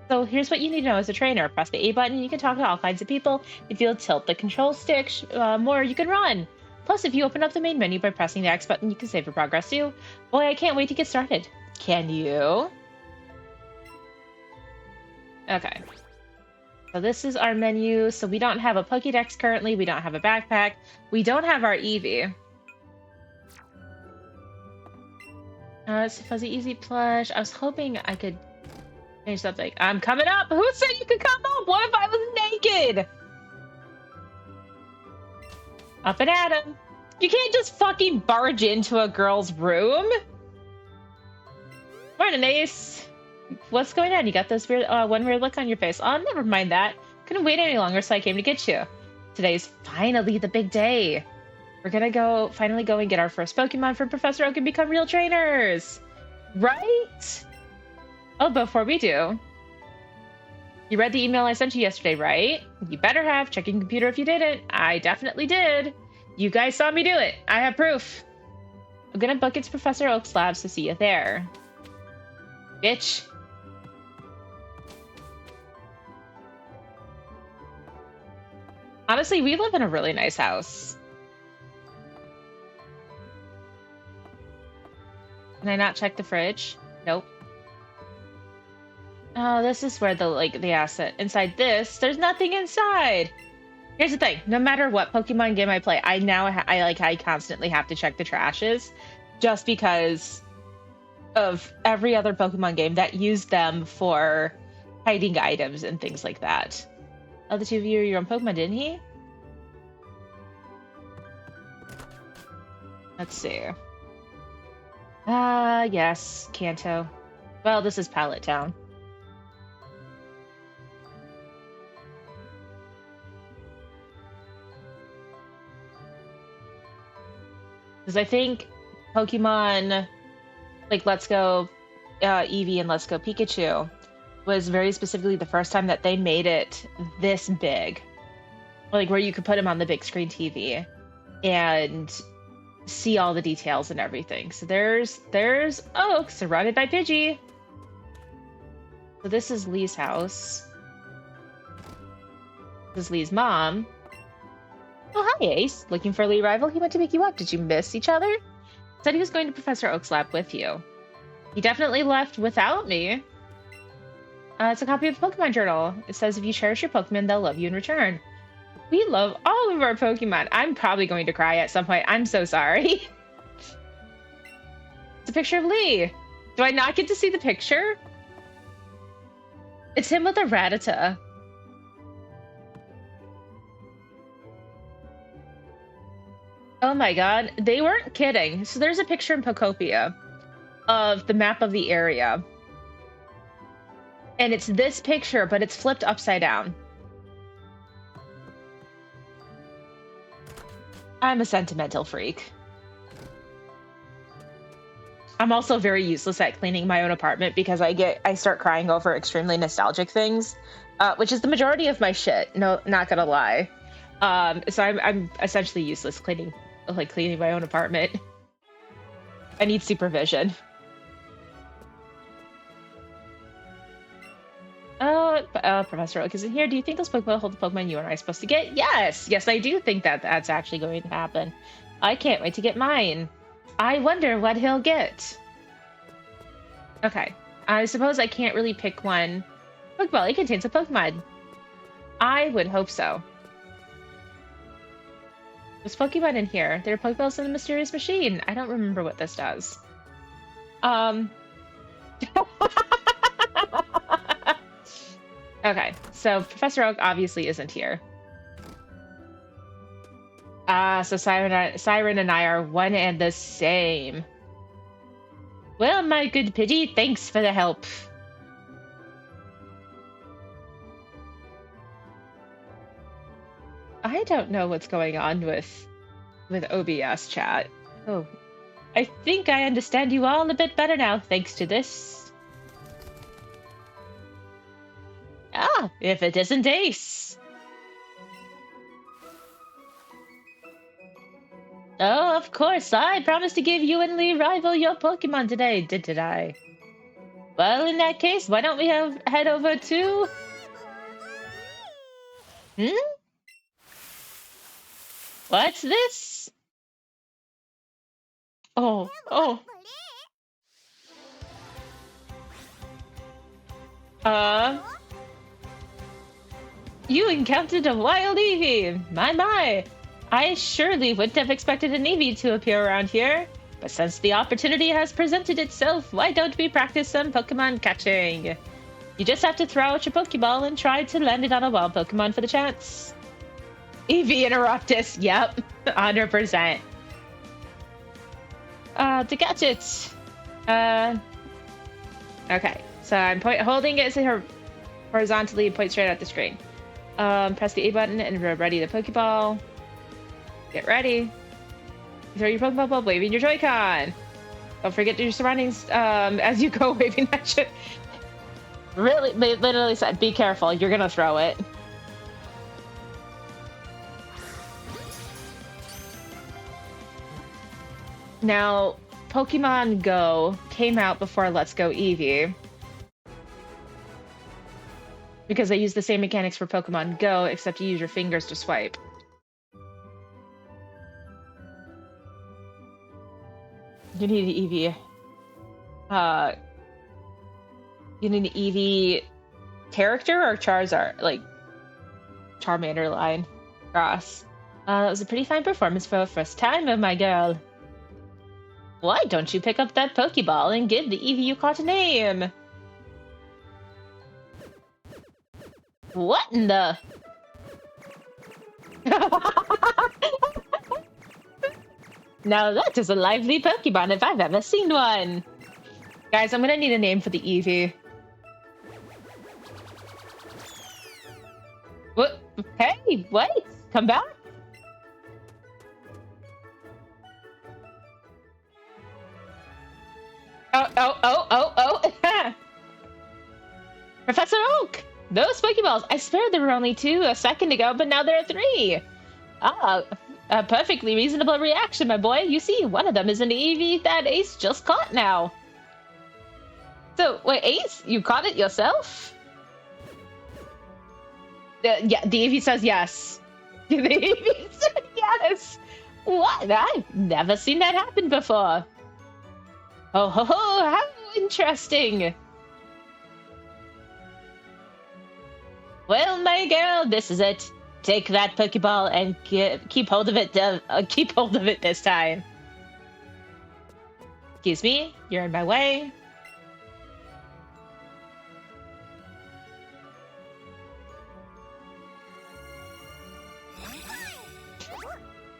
So here's what you need to know as a trainer. Press the A button, you can talk to all kinds of people. If you'll tilt the control stick more, you can run. Plus, if you open up the main menu by pressing the X button, you can save your progress too. Boy, I can't wait to get started. Can you? Okay. So this is our menu. So we don't have a Pokédex currently. We don't have a backpack. We don't have our Eevee. It's a fuzzy easy plush. I was hoping I could change something. I'm coming up. Who said you could come up? What if I was naked? Up and at him. You can't just fucking barge into a girl's room. Morning, Ace. What's going on? You got this weird, one weird look on your face. Oh, never mind that. Couldn't wait any longer, so I came to get you. Today's finally the big day. We're gonna finally go and get our first Pokemon from Professor Oak and become real trainers. Right? Oh, before we do, you read the email I sent you yesterday, right? You better have. Check your computer if you didn't. I definitely did. You guys saw me do it. I have proof. I'm gonna book it to Professor Oak's labs to see you there. Bitch. Honestly, we live in a really nice house. Can I not check the fridge? Nope. Oh, this is where the asset inside this. There's nothing inside. Here's the thing. No matter what Pokemon game I play, I constantly have to check the trashes, just because of every other Pokemon game that used them for hiding items and things like that. Oh, the two of you are your own Pokemon, didn't he? Let's see. Yes, Kanto. Well, this is Pallet Town. Because I think Pokemon, like Let's Go Eevee and Let's Go Pikachu, was very specifically the first time that they made it this big. Like where you could put them on the big screen TV and see all the details and everything. So there's Oak surrounded by Pidgey. So this is Lee's house. This is Lee's mom. Oh, hi, Ace. Looking for Lee Rival? He went to pick you up. Did you miss each other? Said he was going to Professor Oak's lab with you. He definitely left without me. It's a copy of the Pokemon Journal. It says if you cherish your Pokemon, they'll love you in return. We love all of our Pokemon. I'm probably going to cry at some point. I'm so sorry. It's a picture of Lee. Do I not get to see the picture? It's him with a Rattata. Oh my god, they weren't kidding. So there's a picture in Pokopia of the map of the area. And it's this picture, but it's flipped upside down. I'm a sentimental freak. I'm also very useless at cleaning my own apartment because I start crying over extremely nostalgic things, which is the majority of my shit. No, not gonna lie. So I'm essentially useless cleaning my own apartment. I need supervision. Professor Oak isn't here. Do you think those Pokemon hold the Pokemon you and I are supposed to get? Yes, I do think that that's actually going to happen. I can't wait to get mine. I wonder what he'll get. Okay. I suppose I can't really pick one. Pokeball, it contains a Pokemon. I would hope so. There's Pokemon in here. There are Pokeballs in the mysterious machine. I don't remember what this does. Okay, so Professor Oak obviously isn't here. So Siren and I are one and the same. Well, my good Pidgey, thanks for the help. I don't know what's going on with OBS chat. Oh, I think I understand you all a bit better now, thanks to this. Ah, if it isn't Ace. Oh, of course, I promised to give you and Lee Rival your Pokemon today, didn't I? Well, in that case, why don't we head over to... What's this? Oh. You encountered a wild Eevee! My! I surely wouldn't have expected an Eevee to appear around here. But since the opportunity has presented itself, why don't we practice some Pokemon catching? You just have to throw out your Pokeball and try to land it on a wild Pokemon for the chance. Eevee Interruptus, yep, 100%. To catch it. Okay, so I'm holding it horizontally and point straight at the screen. Press the A button and ready the Pokeball. Get ready. Throw your Pokeball while waving your Joy-Con. Don't forget your surroundings as you go waving that shit. Really, they literally said, be careful, you're gonna throw it. Now, Pokemon Go came out before Let's Go Eevee. Because they use the same mechanics for Pokemon Go, except you use your fingers to swipe. You need an Eevee. You need an Eevee character or Charizard? Like, Charmander line. Cross. That was a pretty fine performance for a first time, my girl. Why don't you pick up that Pokeball and give the Eevee you caught a name? What in the... Now that is a lively Pokemon if I've ever seen one. Guys, I'm gonna need a name for the Eevee. What? Hey, wait! Come back? Oh. Professor Oak! Those Pokeballs! I swear there were only 2 a second ago, but now there are 3! Ah, a perfectly reasonable reaction, my boy. You see, one of them is an Eevee that Ace just caught now. So, wait, Ace? You caught it yourself? Yeah, the Eevee says yes. The Eevee said yes! What? I've never seen that happen before. Oh, how interesting. Well, my girl, this is it. Take that Pokeball and keep hold of it. Keep hold of it this time. Excuse me, you're in my way.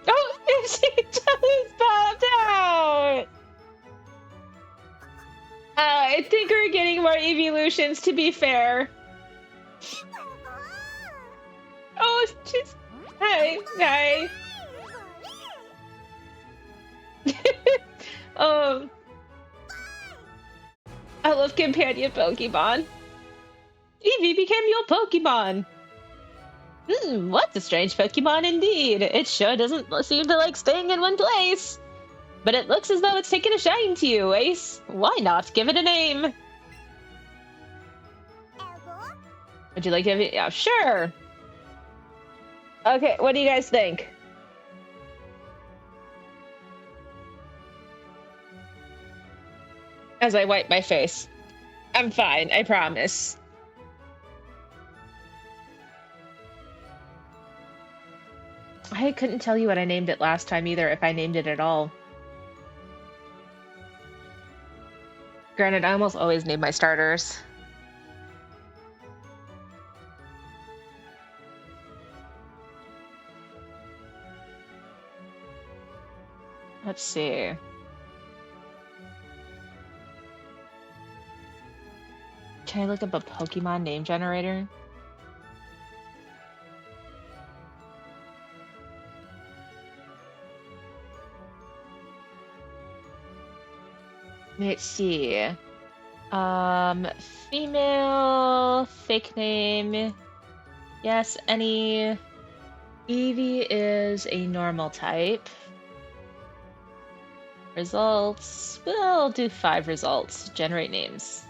Oh, she just popped out. I think we're getting more evolutions, to be fair. Oh, she's... Hey. I love companion Pokemon. Eevee became your Pokemon. What a strange Pokemon indeed. It sure doesn't seem to like staying in one place. But it looks as though it's taken a shine to you, Ace. Why not give it a name? Would you like to give it? Yeah, sure. Okay, what do you guys think? As I wipe my face. I'm fine, I promise. I couldn't tell you what I named it last time either, if I named it at all. Granted, I almost always name my starters. Let's see. Can I look up a Pokemon name generator? Let's see. Female, fake name. Yes, any. Eevee is a normal type. Results. We'll do 5 results. Generate names.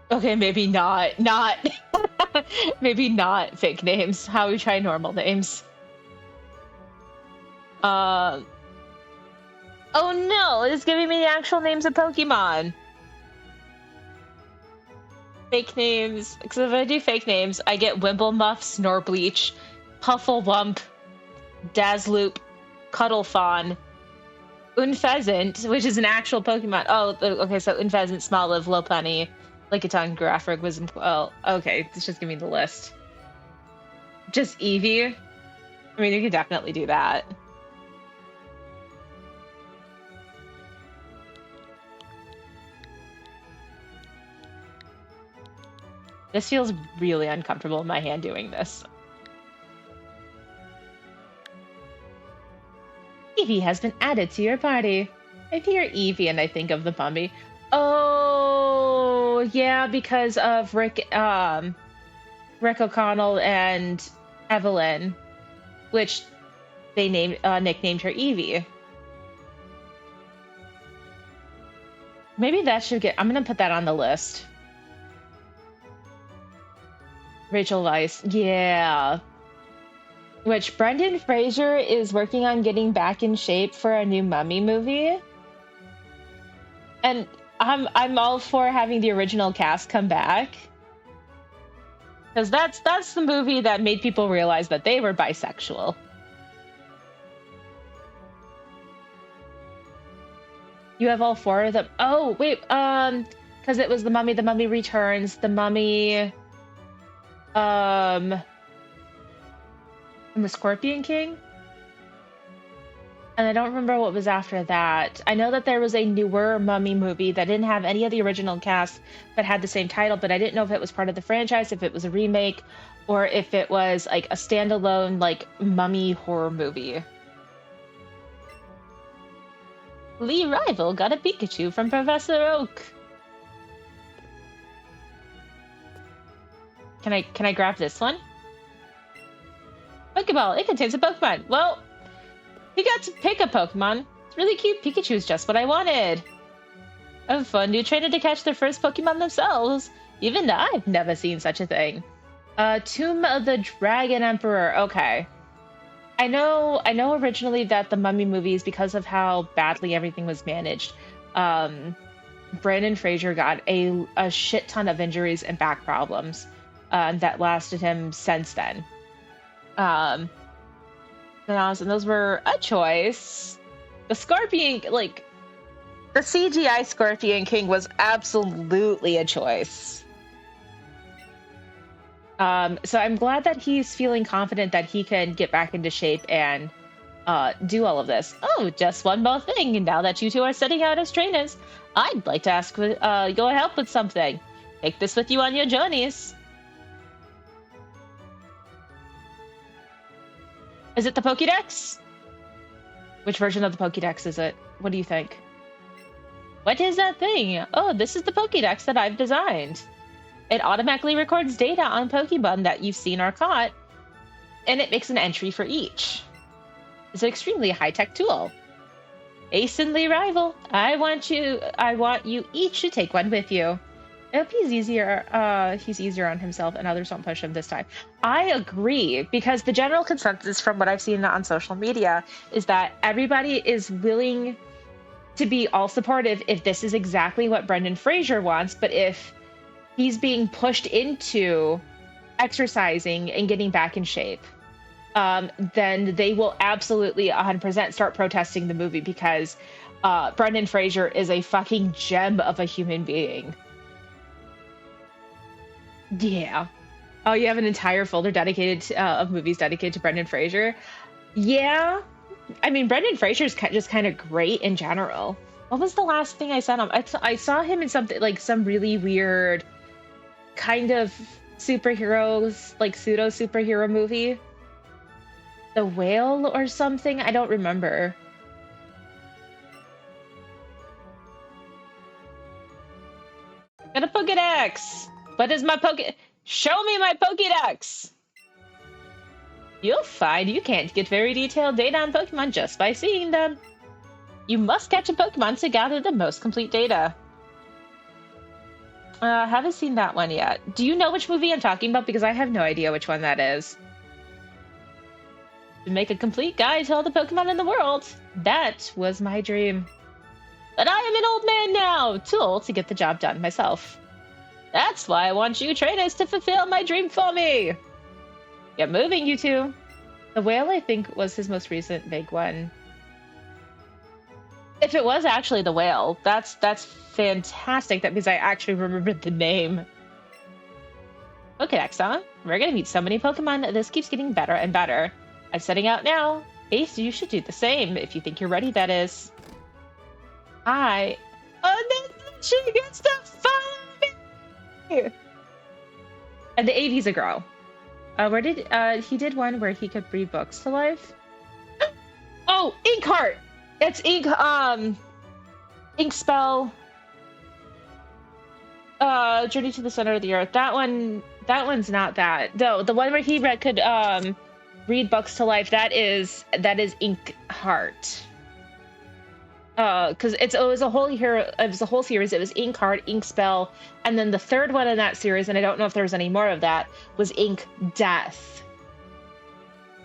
Okay, maybe not. Not. Maybe not fake names. How we try normal names. Oh no, it's giving me the actual names of Pokemon. Fake names. Because if I do fake names, I get Wimblemuff, Snorbleach, Pufflewump, Dazzloop, Cuddlefawn, Unpheasant, which is an actual Pokemon. Oh, okay, so Unpheasant, Smoliv, Lopunny, Lickitung, Giraffrig, Wisdom. Oh, okay, it's just give me the list. Just Eevee? I mean, you could definitely do that. This feels really uncomfortable in my hand doing this. Eevee has been added to your party. I hear Eevee and I think of the Bumby. Oh, yeah, because of Rick O'Connell and Evelyn, which they nicknamed her Eevee. Maybe that should I'm gonna put that on the list. Rachel Weisz, yeah. Which Brendan Fraser is working on getting back in shape for a new Mummy movie. And I'm all for having the original cast come back. Because that's the movie that made people realize that they were bisexual. You have all 4 of them. Oh, wait, because it was The Mummy Returns, The Mummy, and The Scorpion King? And I don't remember what was after that. I know that there was a newer Mummy movie that didn't have any of the original cast, but had the same title, but I didn't know if it was part of the franchise, if it was a remake, or if it was like a standalone, like, Mummy horror movie. Lee Rival got a Pikachu from Professor Oak. Can I grab this one? Pokeball, it contains a Pokemon. Well, you got to pick a Pokemon. It's really cute. Pikachu is just what I wanted. A fun new trainer to catch their first Pokemon themselves. Even I've never seen such a thing. Tomb of the Dragon Emperor. Okay. I know originally that the Mummy movies, because of how badly everything was managed, Brandon Fraser got a shit ton of injuries and back problems that lasted him since then. And those were a choice. The Scorpion, like, the CGI Scorpion King was absolutely a choice. So I'm glad that he's feeling confident that he can get back into shape and do all of this. Oh, just one more thing. Now that you two are setting out as trainers, I'd like to ask your help with something. Take this with you on your journeys. Is it the Pokédex? Which version of the Pokédex is it? What do you think? What is that thing? Oh, this is the Pokédex that I've designed. It automatically records data on Pokemon that you've seen or caught, and it makes an entry for each. It's an extremely high-tech tool. Ace and Lee Rival, I want you each to take one with you. I hope he's easier on himself and others don't push him this time. I agree, because the general consensus from what I've seen on social media is that everybody is willing to be all supportive if this is exactly what Brendan Fraser wants, but if he's being pushed into exercising and getting back in shape, then they will absolutely 100% start protesting the movie because Brendan Fraser is a fucking gem of a human being. Yeah. Oh, you have an entire folder dedicated to, of movies dedicated to Brendan Fraser? Yeah. I mean, Brendan Fraser's just kind of great in general. What was the last thing I saw him? I saw him in something like some really weird kind of superheroes, like pseudo superhero movie. The Whale or something? I don't remember. Got a Pokédex! What is my Show me my Pokédex! You'll find you can't get very detailed data on Pokemon just by seeing them. You must catch a Pokemon to gather the most complete data. Haven't seen that one yet. Do you know which movie I'm talking about? Because I have no idea which one that is. To make a complete guide to all the Pokemon in the world. That was my dream. But I am an old man now, too old to get the job done myself. That's why I want you trainers to fulfill my dream for me. Get moving, you two. The Whale, I think, was his most recent big one. If it was actually The Whale, that's fantastic. That means I actually remembered the name. Okay, next on. We're gonna meet so many Pokemon. This keeps getting better and better. I'm setting out now. Ace, you should do the same if you think you're ready, that is. Oh, then she gets to follow me! And the Eevee's a girl. Where did he did one where he could breathe books to life? Oh, Inkheart! It's Ink Spell. Journey to the Center of the Earth. That one's not that. No, the one where he could read books to life, that is Inkheart. Because it was a whole series. It was Inkheart, Ink Spell, and then the third one in that series, and I don't know if there was any more of that, was Ink Death.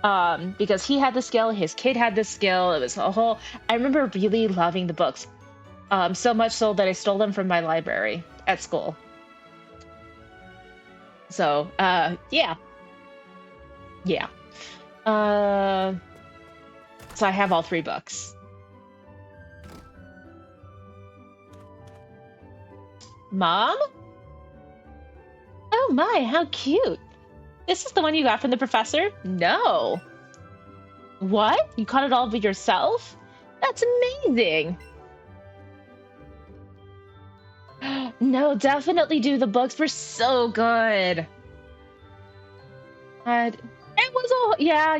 Because he had the skill, his kid had the skill. It was a whole. I remember really loving the books, so much so that I stole them from my library at school. So, yeah. So I have all 3 books. Mom? Oh my, how cute. This is the one you got from the professor? No. What? You caught it all by yourself? That's amazing. No, definitely do. The books were so good. It was a yeah.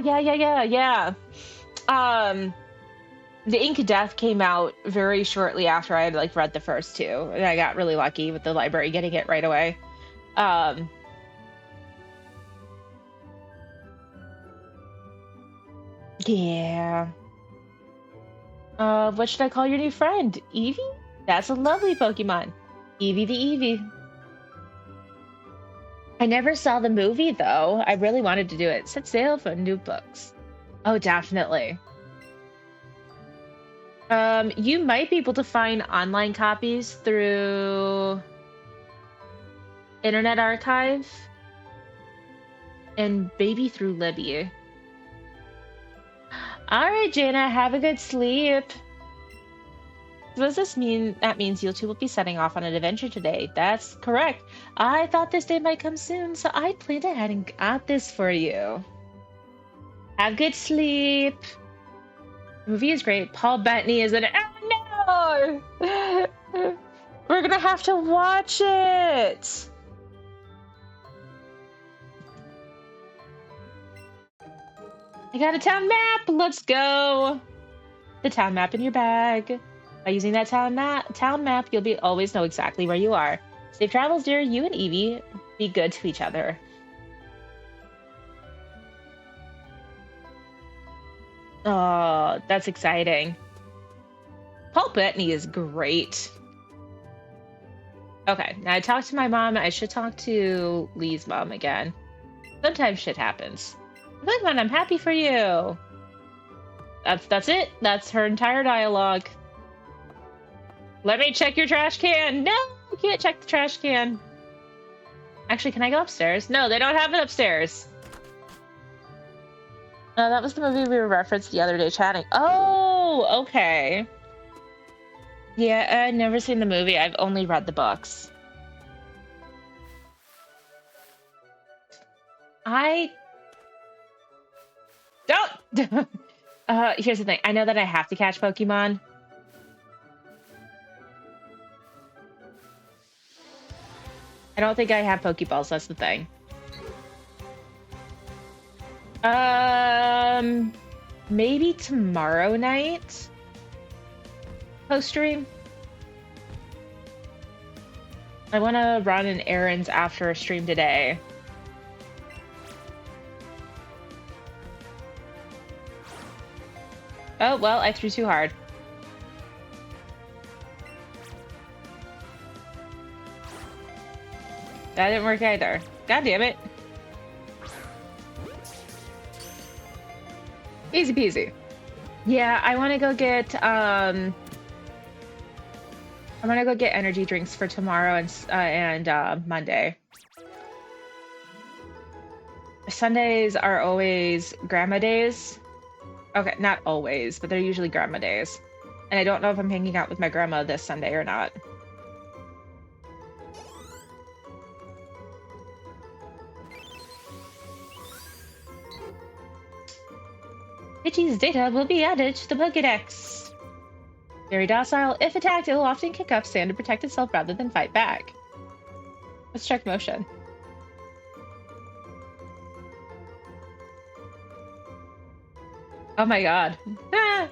The Ink Death came out very shortly after I had read the first 2, and I got really lucky with the library getting it right away. Yeah. What should I call your new friend? Eevee? That's a lovely Pokemon. Eevee the Eevee. I never saw the movie, though. I really wanted to do it. Set sail for new books. Oh, definitely. You might be able to find online copies through Internet Archive and maybe through Libby. All right, Jaina, have a good sleep. Does this mean that means you two will be setting off on an adventure today? That's correct. I thought this day might come soon, so I planned ahead and got this for you. Have good sleep. The movie is great. Paul Bettany is in it. Oh no! We're gonna have to watch it. I got a town map. Let's go. The town map in your bag. By using that town map, you'll always know exactly where you are. Safe travels, dear. You and Eevee, be good to each other. Oh, that's exciting. Paul Bettany is great. Okay, now I talked to my mom. I should talk to Lee's mom again. Sometimes shit happens. Pokemon, I'm happy for you. That's it. That's her entire dialogue. Let me check your trash can. No, you can't check the trash can. Actually, can I go upstairs? No, they don't have it upstairs. That was the movie we referenced the other day chatting. Oh, okay. Yeah, I've never seen the movie. I've only read the books. I don't. Here's the thing. I know that I have to catch Pokemon. I don't think I have Pokeballs. That's the thing. Maybe tomorrow night. Post stream. I want to run an errands after a stream today. Oh, well, I threw too hard. That didn't work either. God damn it. Easy peasy. Yeah, I want to go get, I want to go get energy drinks for tomorrow and Monday. Sundays are always grandma days. Okay, not always, but they're usually grandma days. And I don't know if I'm hanging out with my grandma this Sunday or not. Pidgey's data will be added to the Pokédex. Very docile. If attacked, it will often kick up sand to protect itself rather than fight back. Let's check motion. Oh my god. Ah!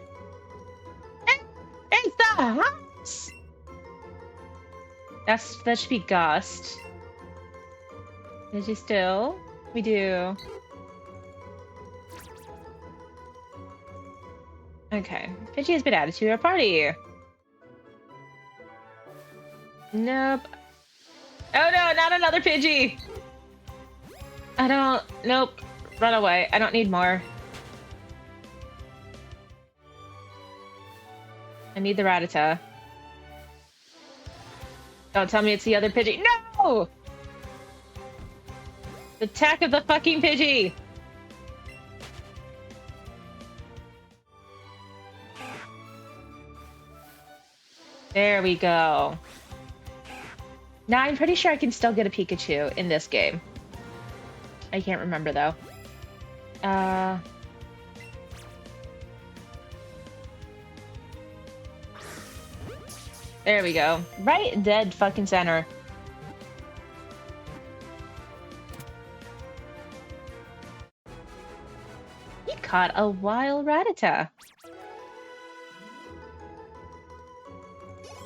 It's the house! That should be Gust. Did you still? We do. Okay. Pidgey has been added to our party. Nope. Oh no, not another Pidgey! Nope. Run away. I don't need more. I need the Rattata. Don't tell me it's the other Pidgey. No! The attack of the fucking Pidgey! There we go. Now I'm pretty sure I can still get a Pikachu in this game. I can't remember though. There we go. Right dead fucking center. He caught a wild Rattata.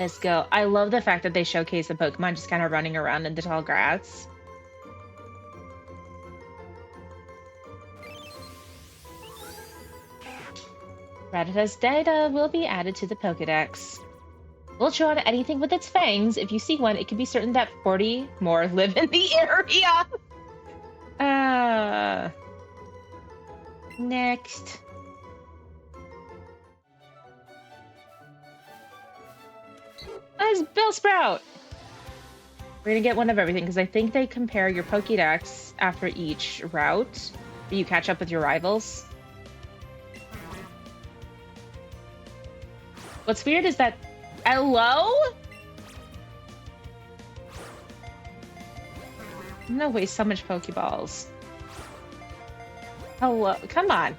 Let's go. I love the fact that they showcase the Pokemon just kind of running around in the tall grass. Rattata's data will be added to the Pokédex. We'll show on anything with its fangs. If you see one, it can be certain that 40 more live in the area. Next. That's Bellsprout! We're gonna get one of everything, because I think they compare your Pokédex after each route. You catch up with your rivals. What's weird is that... Hello? I'm gonna waste so much Pokeballs. Hello? Come on.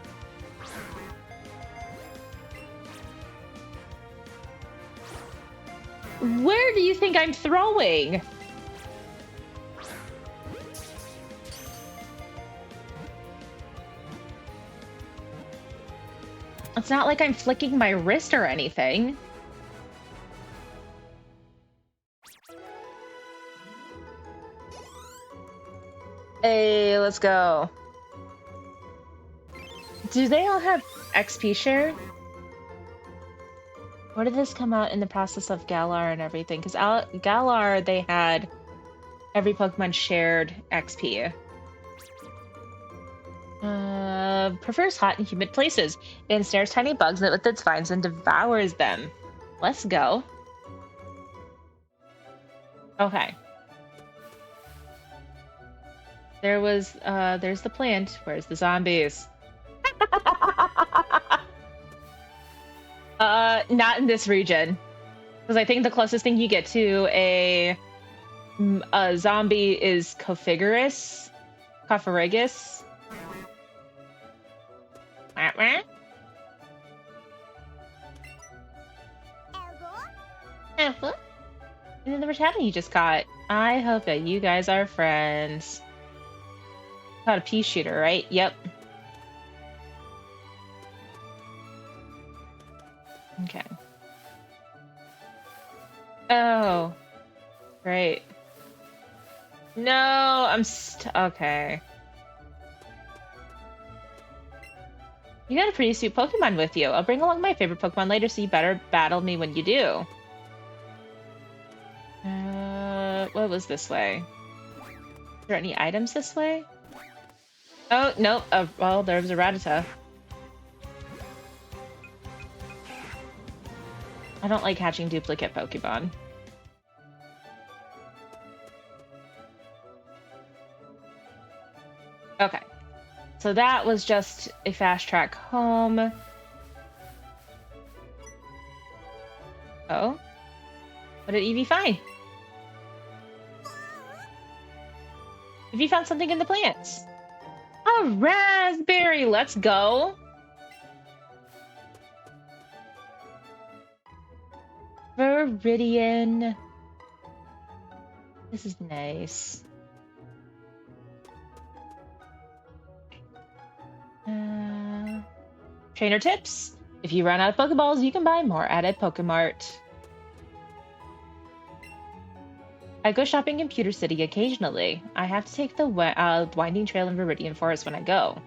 Where do you think I'm throwing? It's not like I'm flicking my wrist or anything. Hey, let's go. Do they all have XP share? Or did this come out in the process of Galar and everything? Because Galar, they had every Pokemon shared XP. Prefers hot and humid places. It ensnares tiny bugs with its vines and devours them. Let's go. Okay. There's the plant. Where's the zombies? Not in this region. Because I think the closest thing you get to a zombie is Cophigarus. Cophigarus. And then the battalion you just caught. I hope that you guys are friends. Caught a pea shooter, right? Yep. Okay. Oh. Great. No, okay. You got a pretty sweet Pokemon with you. I'll bring along my favorite Pokemon later, so you better battle me when you do. What was this way? Is there any items this way? Oh, nope. Well, there's a Rattata. I don't like catching duplicate Pokemon. Okay. So that was just a fast track home. Oh? What did Eevee find? Eevee found something in the plants. A raspberry! Let's go! Viridian. This is nice. Trainer tips. If you run out of Pokeballs, you can buy more at a Pokemart. I go shopping in Pewter City occasionally. I have to take the winding trail in Viridian Forest when I go.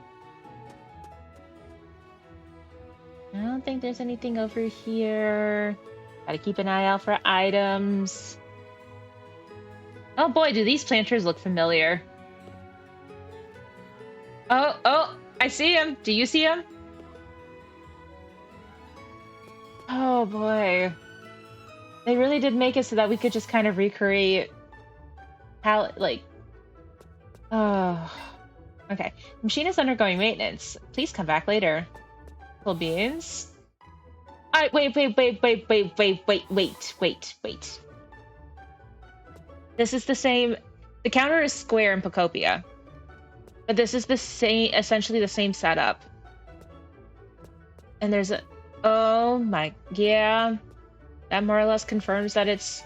I don't think there's anything over here. Gotta keep an eye out for items. Oh boy, do these planters look familiar. Oh, I see him. Do you see him? Oh boy. They really did make it so that we could just kind of recreate how, like... Oh. Okay. The machine is undergoing maintenance. Please come back later. Cool beans. Alright, wait. This is the same... The counter is square in Pokopia. But this is the same, essentially the same setup. And there's a... Oh my... Yeah. That more or less confirms that it's...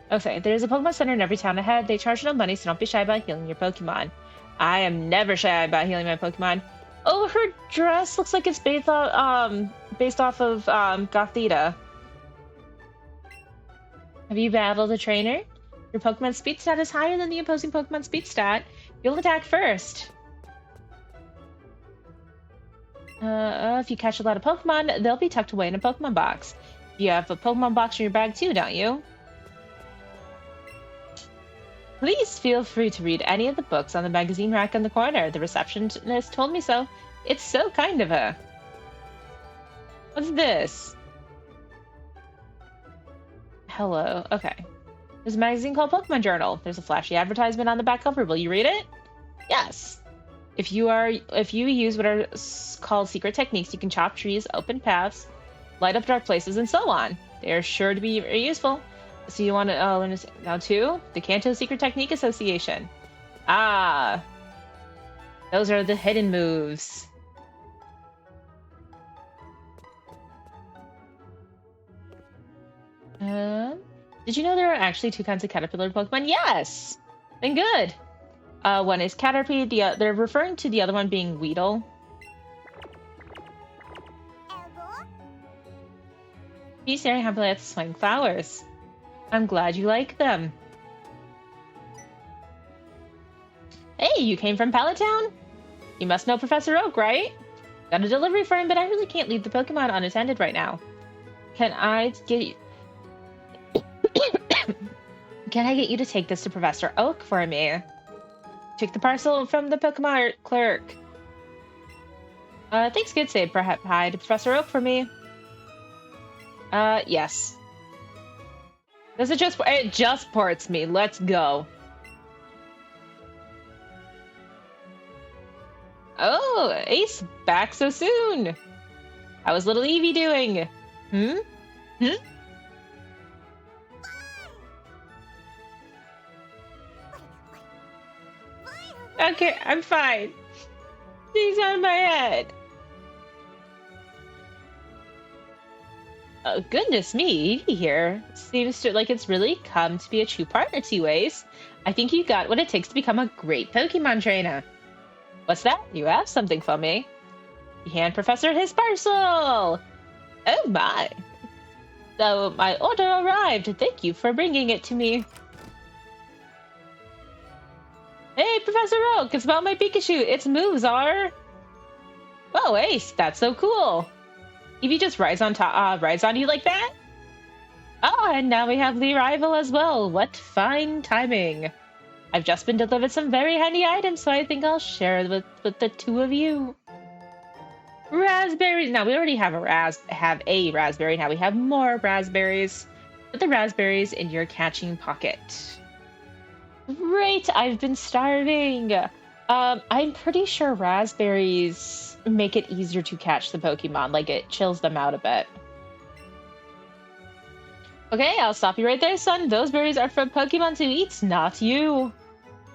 Okay, there's a Pokemon Center in every town ahead. They charge no money, so don't be shy about healing your Pokemon. I am never shy about healing my Pokemon. Oh, her dress looks like it's based off of Gothita. Have you battled a trainer? Your Pokemon speed stat is higher than the opposing Pokemon speed stat. You'll attack first. If you catch a lot of Pokemon, they'll be tucked away in a Pokemon box. You have a Pokemon box in your bag too, don't you? Please feel free to read any of the books on the magazine rack in the corner. The receptionist told me so. It's so kind of her. What's this? Hello. Okay. There's a magazine called Pokemon Journal. There's a flashy advertisement on the back cover. Will you read it? Yes. If you use what are called secret techniques, you can chop trees, open paths, light up dark places, and so on. They are sure to be very useful. So you want to learn now too? The Kanto Secret Technique Association. Ah, those are the hidden moves. Did you know there are actually two kinds of caterpillar Pokemon? Yes! Then good. One is Caterpie, they're referring to the other one being Weedle. Be staring happily at the swaying flowers. I'm glad you like them. Hey, you came from Pallet Town? You must know Professor Oak, right? Got a delivery for him, but I really can't leave the Pokemon unattended right now. Can I get you... Can I get you to take this to Professor Oak for me? Take the parcel from the Pokemon clerk. Thanks, kid. Say perhaps hi to Professor Oak for me. Yes. Does it just... It just ports me. Let's go. Oh, Ace, back so soon. How was little Eevee doing? Hmm? Hmm? Okay, I'm fine. She's on my head. Oh, goodness me, Eevee here. Seems to like it's really come to be a true partner to you, Ace. I think you got what it takes to become a great Pokemon trainer. What's that? You have something for me. You hand Professor his parcel! Oh my! So, my order arrived. Thank you for bringing it to me. Hey, Professor Oak, it's about my Pikachu. Its moves are... Whoa, Ace, that's so cool. Eevee just rides on you like that? Oh, and now we have the arrival as well. What fine timing. I've just been delivered some very handy items, so I think I'll share with the two of you. Raspberries. Now we already have a raspberry. Now we have more raspberries. Put the raspberries in your catching pocket. Great. I've been starving. I'm pretty sure raspberries make it easier to catch the Pokemon. Like it chills them out a bit. Okay, I'll stop you right there, son. Those berries are for Pokemon to eat, not you.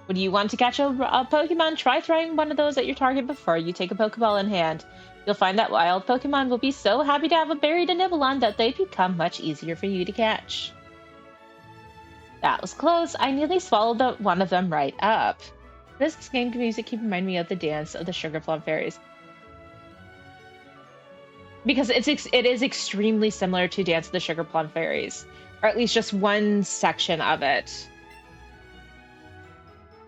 Would you want to catch a Pokemon? Try throwing one of those at your target before you take a Pokeball in hand. You'll find that wild Pokemon will be so happy to have a berry to nibble on that they become much easier for you to catch. That was close. I nearly swallowed one of them right up. This game music keep remind me of the dance of the Sugar Plum Fairies. Because it is extremely similar to Dance of the Sugar Plum Fairies. Or at least just one section of it.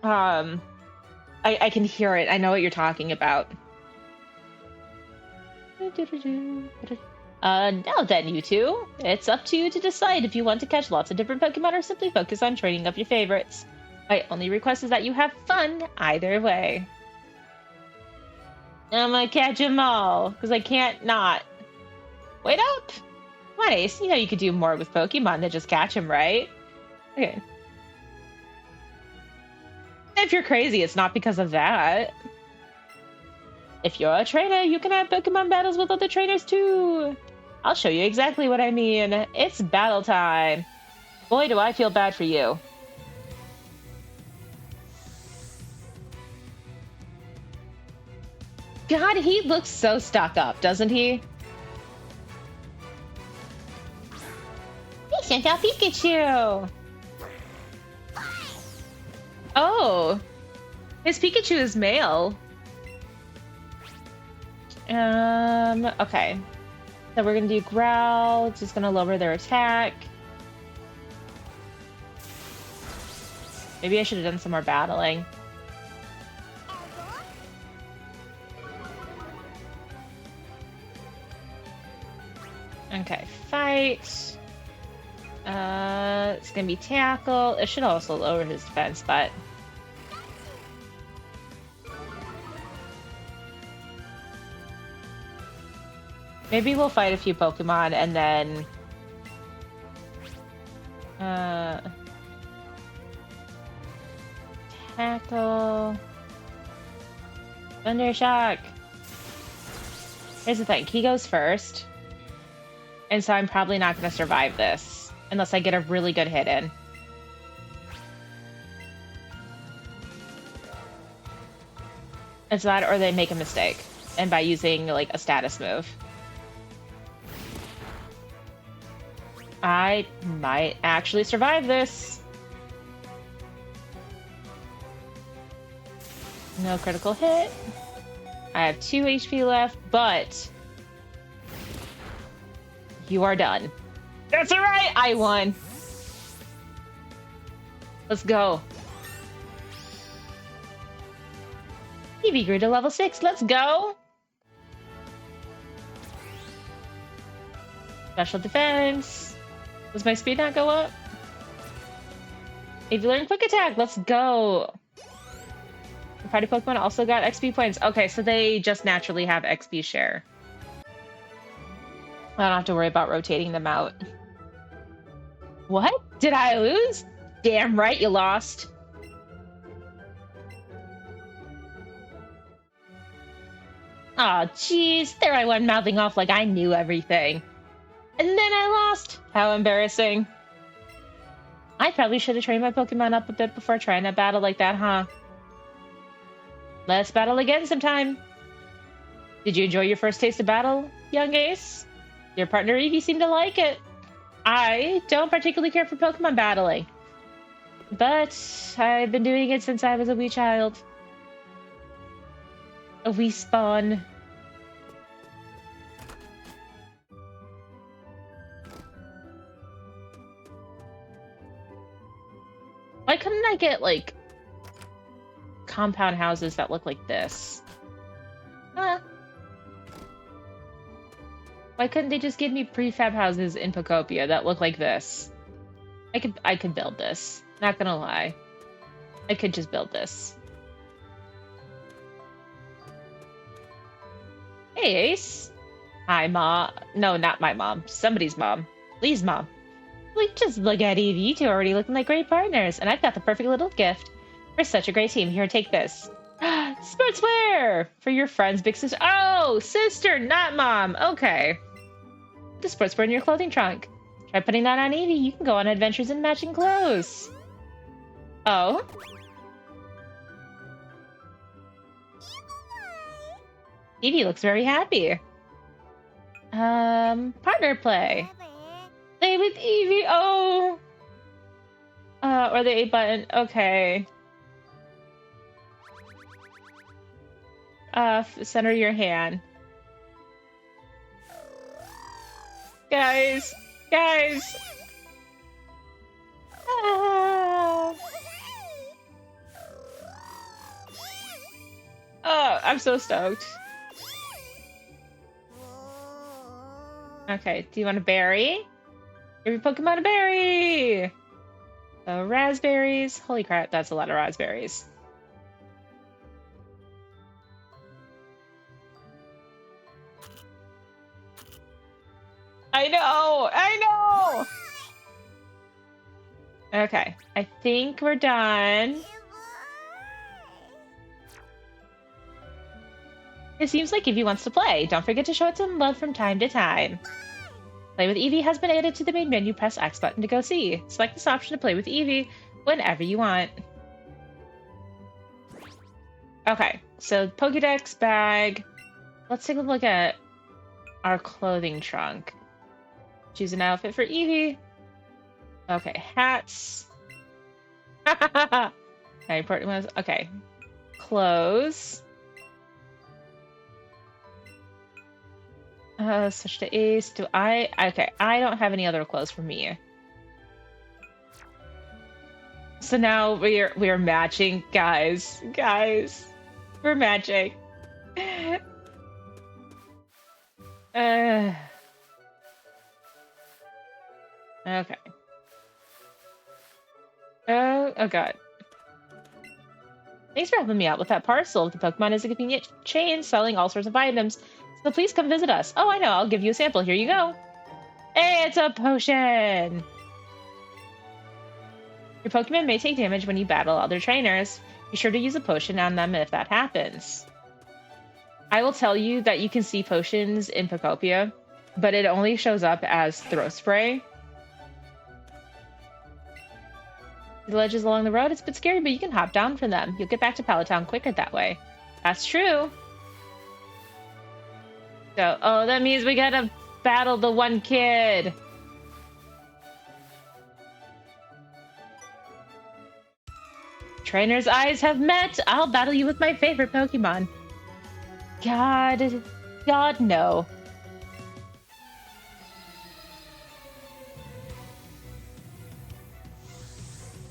I can hear it. I know what you're talking about. Now then, you two. It's up to you to decide if you want to catch lots of different Pokemon or simply focus on training up your favorites. My only request is that you have fun either way. I'm gonna catch them all, because I can't not. Wait up! Come on, Ace. You know you could do more with Pokemon than just catch them, right? Okay. If you're crazy, it's not because of that. If you're a trainer, you can have Pokemon battles with other trainers too. I'll show you exactly what I mean. It's battle time. Boy, do I feel bad for you. God, he looks so stuck up, doesn't he? He sent out Pikachu! Oh! His Pikachu is male. Okay. So we're gonna do Growl, it's just gonna lower their attack. Maybe I should have done some more battling. Okay, fight. It's gonna be tackle. It should also lower his defense, but maybe we'll fight a few Pokemon and then tackle. Thunder Shock. Here's the thing, he goes first. And so I'm probably not going to survive this unless I get a really good hit in. It's that or they make a mistake. And by using like a status move. I might actually survive this. No critical hit. I have 2 HP left, but you are done. That's alright! I won. Let's go. Eevee grew to level 6. Let's go! Special defense. Does my speed not go up? Eevee learned quick attack. Let's go. The party Pokemon also got XP points. Okay, so they just naturally have XP share. I don't have to worry about rotating them out. What Did I lose? Damn right you lost. Aw, jeez. There I went mouthing off like I knew everything. And then I lost. How embarrassing. I probably should have trained my Pokemon up a bit before trying to battle like that, huh? Let's battle again sometime. Did you enjoy your first taste of battle, young Ace? Your partner Eevee seemed to like it. I don't particularly care for Pokemon battling, but I've been doing it since I was a wee child. A wee spawn. Why couldn't I get, like, compound houses that look like this? Huh? Why couldn't they just give me prefab houses in Pokopia that look like this? I could build this. Not gonna lie. I could just build this. Hey, Ace. Hi, Mom. No, not my mom. Somebody's mom. Lee's mom. Just look at Eevee. You two are already looking like great partners, and I've got the perfect little gift. We're such a great team. Here, take this. Sportswear! For your friend's big sister. Oh, sister, not mom. Okay. The sportswear in your clothing trunk. Try putting that on Eevee. You can go on adventures in matching clothes. Oh? Eevee looks very happy. Partner play. Play with Eevee. Oh. Or the A button. Okay. Center your hand. Guys. Guys. Ah. Oh, I'm so stoked. Okay, do you want a berry? Give your Pokemon a berry! So, raspberries. Holy crap, that's a lot of raspberries. I know! I know! Okay, I think we're done. It seems like Eevee wants to play. Don't forget to show it some love from time to time. Play with Eevee has been added to the main menu. Press X button to go see. Select this option to play with Eevee whenever you want. Okay, so Pokédex bag. Let's take a look at our clothing trunk. Choose an outfit for Eevee. Okay, hats. Okay, important ones. Okay, clothes. Switch to Ace. Do I? Okay, I don't have any other clothes for me. So now we're matching, guys. Guys, we're matching. Okay. Oh god. Thanks for helping me out with that parcel. The Pokemon is a convenient chain selling all sorts of items. So please come visit us. Oh, I know. I'll give you a sample. Here you go. Hey, it's a potion. Your Pokemon may take damage when you battle other trainers. Be sure to use a potion on them if that happens. I will tell you that you can see potions in Pokopia, but it only shows up as throw spray. The ledges along the road, it's a bit scary, but you can hop down from them. You'll get back to Pallet Town quicker that way. That's true. So, oh, that means we gotta battle the one kid. Trainer's eyes have met. I'll battle you with my favorite Pokemon. God, no.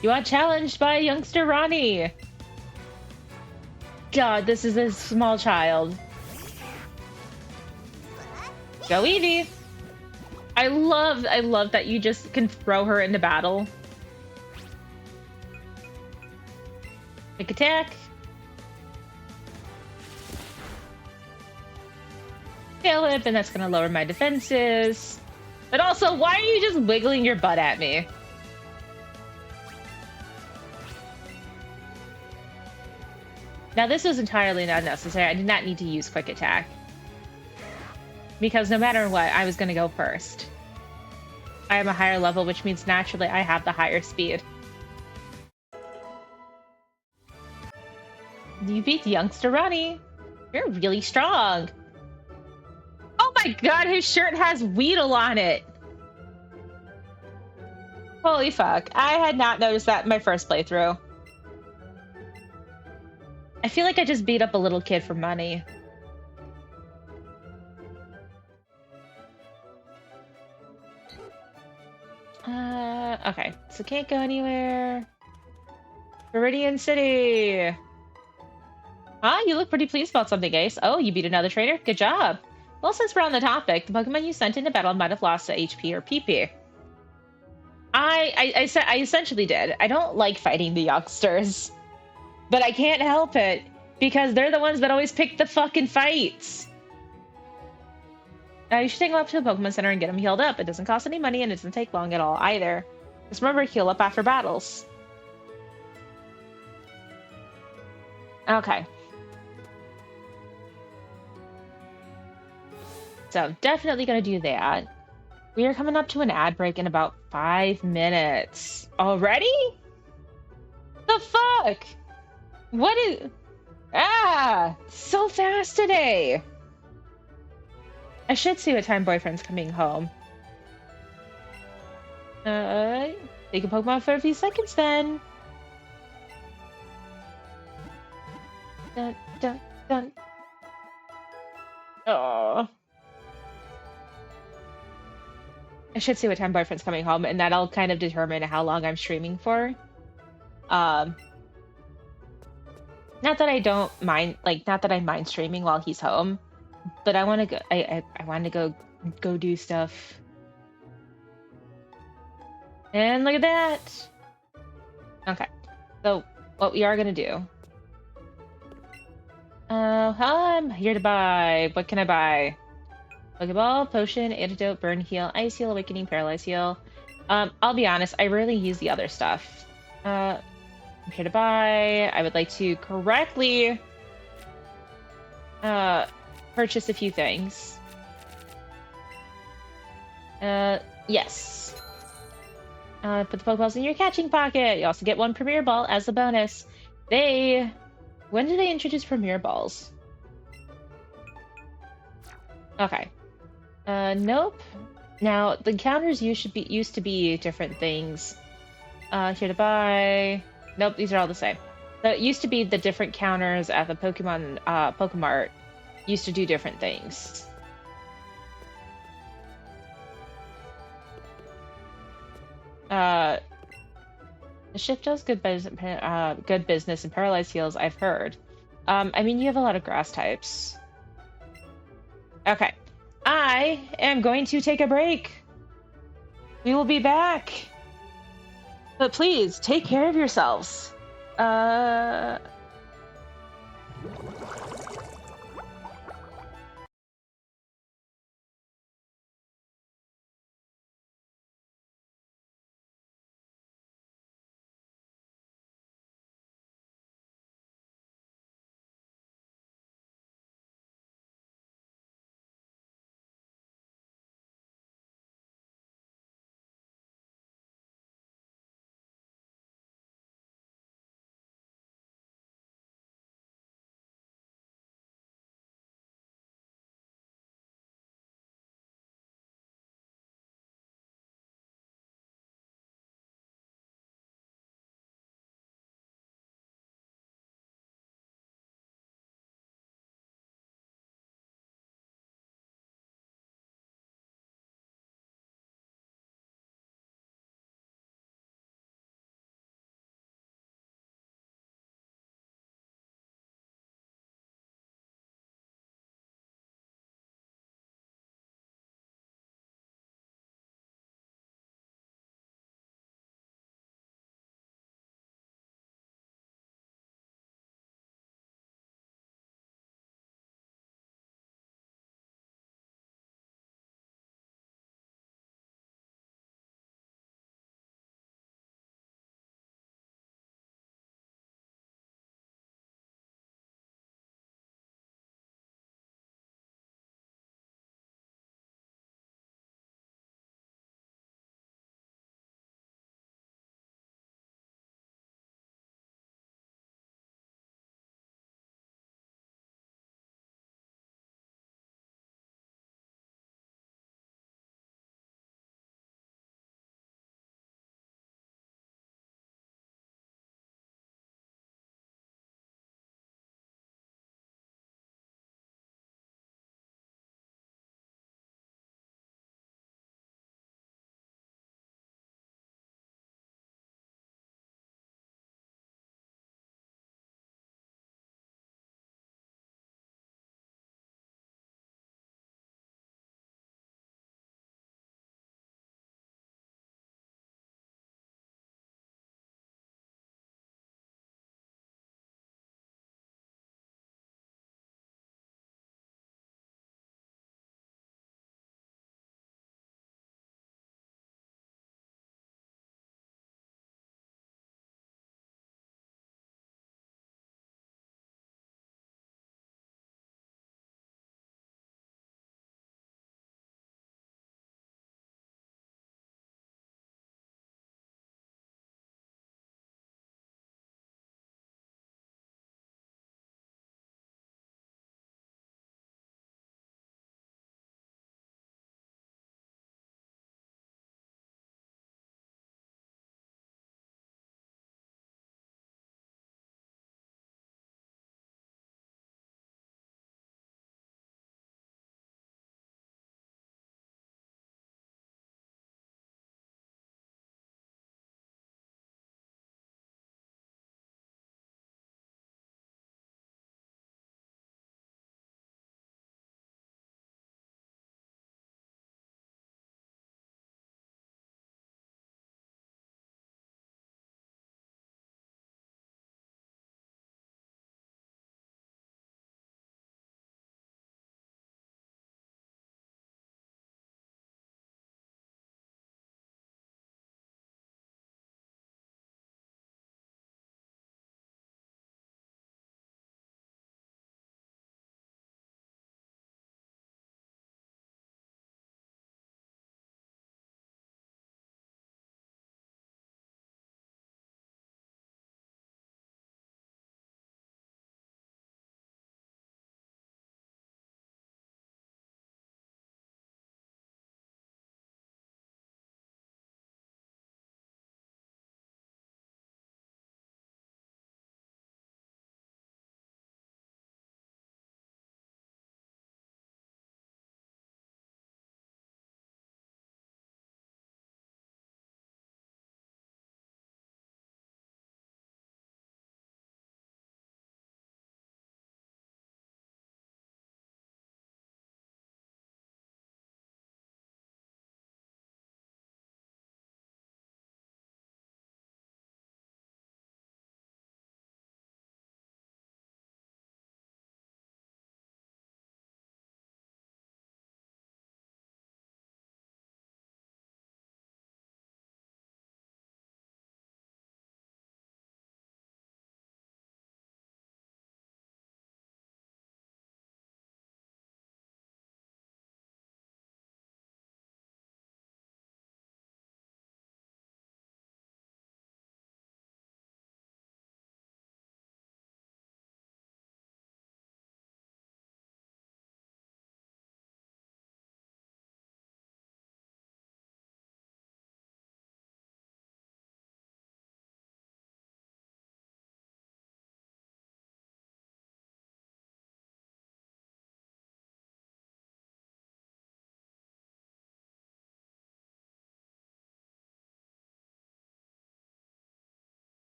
You are challenged by youngster Ronnie. God, this is a small child. Go Eevee! I love that you just can throw her into battle. Quick attack. Tail whip, and that's gonna lower my defenses. But also, why are you just wiggling your butt at me? Now, this was entirely not necessary. I did not need to use quick attack. Because no matter what, I was going to go first. I am a higher level, which means naturally I have the higher speed. You beat youngster Ronnie. You're really strong. Oh my god, his shirt has Weedle on it. Holy fuck. I had not noticed that in my first playthrough. I feel like I just beat up a little kid for money. Okay. So can't go anywhere. Viridian City. Ah, you look pretty pleased about something, Ace. Oh, you beat another trainer? Good job. Well, since we're on the topic, the Pokemon you sent into battle might have lost a HP or PP. I essentially did. I don't like fighting the youngsters. But I can't help it. Because they're the ones that always pick the fucking fights. You should take them up to the Pokemon Center and get them healed up. It doesn't cost any money and it doesn't take long at all either. Just remember, heal up after battles. Okay. So, definitely gonna do that. We are coming up to an ad break in about 5 minutes. Already? The fuck? What is... Ah! So fast today! I should see what time boyfriend's coming home. Take a Pokemon for a few seconds then. Dun, dun, dun. Oh. I should see what time boyfriend's coming home, and that'll kind of determine how long I'm streaming for. Not that I don't mind, like, not that I mind streaming while he's home, but I want to go. I want to go do stuff. And look at that. Okay, so what we are gonna do. I'm here to buy. What can I buy? Pokeball, potion, antidote, burn heal, ice heal, awakening, paralyze heal. I'll be honest, I rarely use the other stuff. I'm here to buy. I would like to correctly purchase a few things. Yes. Put the Pokeballs in your catching pocket. You also get one Premier Ball as a bonus. When did they introduce Premier Balls? Okay. Nope. Now, the counters used to be different things. Here to buy. Nope, these are all the same. So it used to be the different counters at the Pokemart used to do different things. The ship does good business in paralyzed heals, I've heard. I mean, you have a lot of grass types. Okay. I am going to take a break. We will be back. But please, take care of yourselves.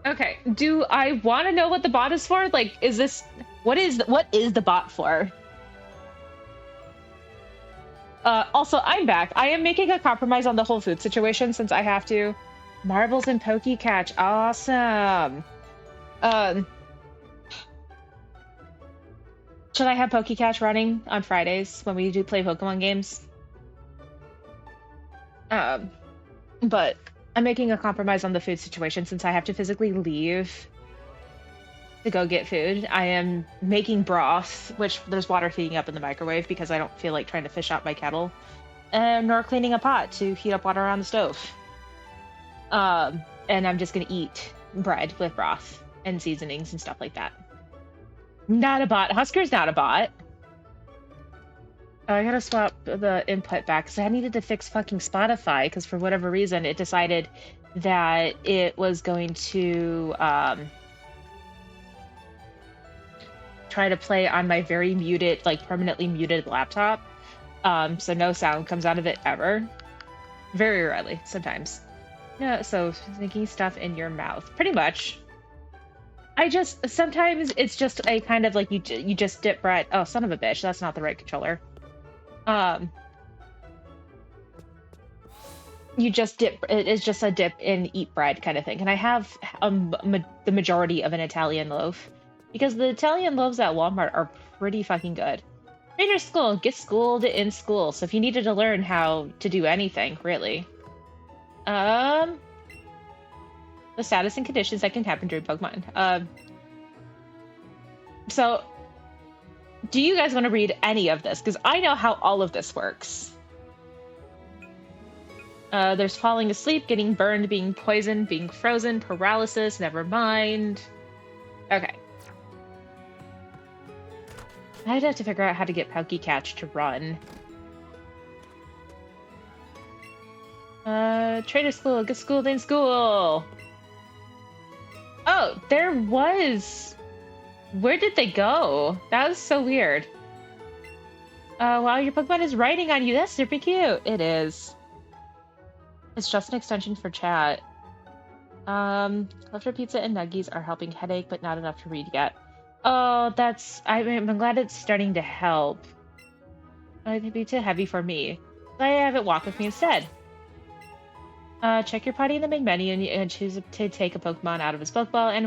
Okay, do I want to know what the bot is for? Like, is this... what is the bot for? Also, I'm back. I am making a compromise on the whole food situation since I have to. Marbles and Poke Catch. Awesome. Should I have Poke Catch running on Fridays when we do play Pokemon games? But I'm making a compromise on the food situation since I have to physically leave to go get food. I am making broth, which there's water heating up in the microwave because I don't feel like trying to fish out my kettle, nor cleaning a pot to heat up water on the stove. And I'm just gonna eat bread with broth and seasonings and stuff like that. Not a bot. Husker's not a bot. I gotta swap the input back because I needed to fix fucking Spotify because for whatever reason it decided that it was going to try to play on my very muted, like permanently muted laptop. So no sound comes out of it ever. Very rarely, sometimes. Yeah, so thinking stuff in your mouth. Pretty much. Sometimes it's just a kind of like you just dip bread. Oh, son of a bitch, that's not the right controller. You just dip, it's just a dip and eat bread kind of thing. And I have the majority of an Italian loaf because the Italian loaves at Walmart are pretty fucking good. Trader school, get schooled in school. So if you needed to learn how to do anything, really. The status and conditions that can happen during Pokemon. So do you guys want to read any of this? Because I know how all of this works. There's falling asleep, getting burned, being poisoned, being frozen, paralysis, never mind. Okay. I'd have to figure out how to get Poke Catch to run. Trader school, get schooled in school! Oh, there was... Where did they go? That was so weird. Wow, your Pokemon is writing on you. That's super cute. It is. It's just an extension for chat. Leftover pizza and nuggies are helping headache, but not enough to read yet. Oh, I'm glad it's starting to help. It'd be too heavy for me. I have it walk with me instead. Check your party in the main menu and choose to take a Pokemon out of its Pokeball, and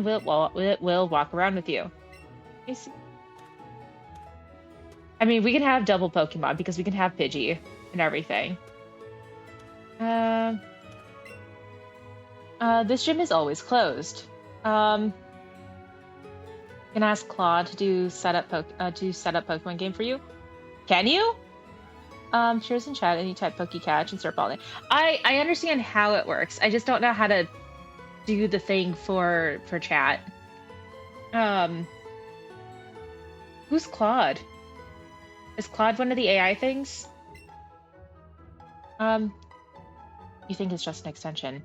it will walk around with you. I mean, we can have double Pokemon because we can have Pidgey and everything. This gym is always closed. You can ask Claude to set up Pokemon game for you. Can you? Shares in chat, any type Poke Catch and start balling. I understand how it works. I just don't know how to do the thing for chat. Who's Claude? Is Claude one of the AI things? You think it's just an extension?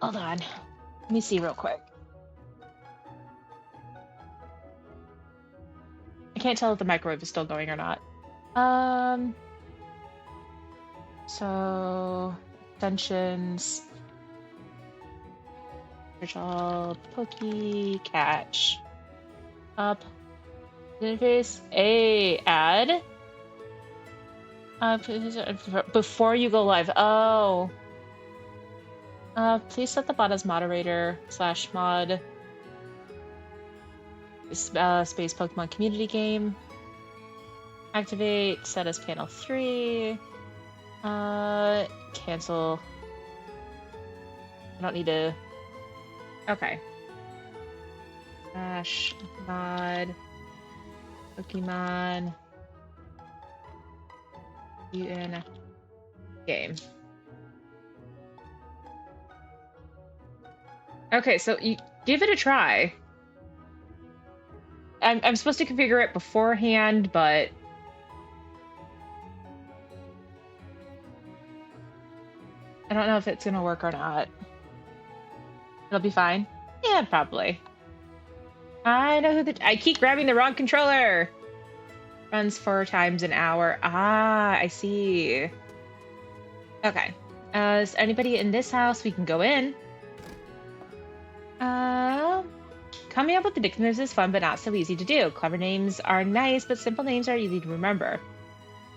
Hold on. Let me see real quick. I can't tell if the microwave is still going or not. So extensions. Virtual Poke Catch. Up. Interface. Add. Before you go live. Oh. Please set the bot as moderator / mod. Space Pokemon community game. Activate, set as panel 3. Cancel. I don't need to... Okay. / mod. Pokemon. UN game. Okay, so you give it a try. I'm supposed to configure it beforehand, but I don't know if it's gonna work or not. It'll be fine. Yeah, probably. I know who I keep grabbing the wrong controller. Runs 4 times an hour. Ah, I see. Okay. Is anybody in this house? We can go in. Coming up with the nicknames is fun, but not so easy to do. Clever names are nice, but simple names are easy to remember.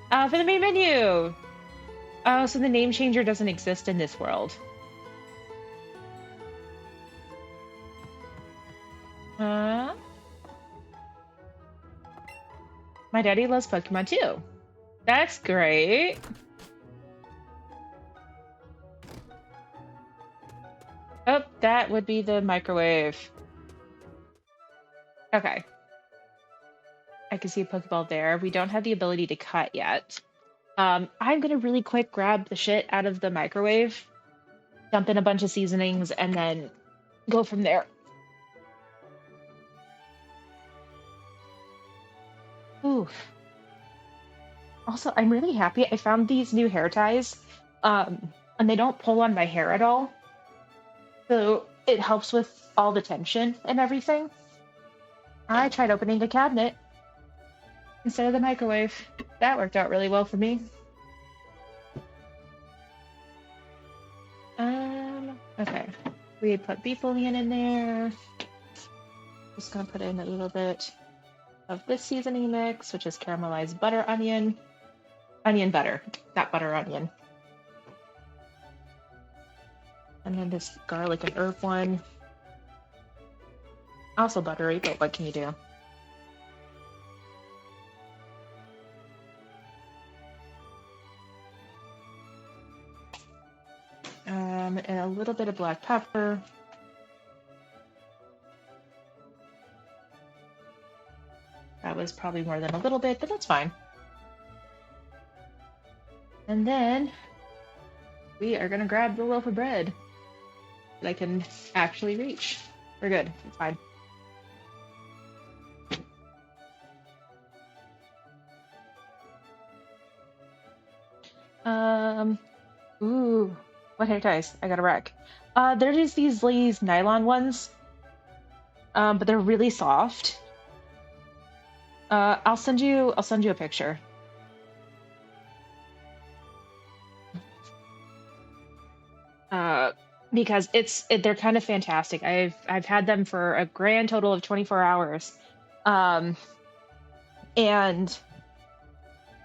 For the main menu. Oh, so the name changer doesn't exist in this world. My daddy loves Pokemon too. That's great. Oh, that would be the microwave. Okay. I can see a Pokeball there. We don't have the ability to cut yet. I'm gonna really quick grab the shit out of the microwave, dump in a bunch of seasonings, and then go from there. Oof. Also, I'm really happy I found these new hair ties, and they don't pull on my hair at all. So it helps with all the tension and everything. I tried opening a cabinet instead of the microwave. That worked out really well for me. Okay. We put beef bouillon in there. Just gonna put in a little bit of this seasoning mix, which is caramelized butter onion. Onion butter, not butter onion. And then this garlic and herb one. Also buttery, but what can you do? And a little bit of black pepper. That was probably more than a little bit, but that's fine. And then we are gonna grab the loaf of bread that I can actually reach. We're good. It's fine. Ooh, what hair ties? I got a wreck. They're just these nylon ones. But they're really soft. I'll send you a picture. Because they're kind of fantastic. I've had them for a grand total of 24 hours. And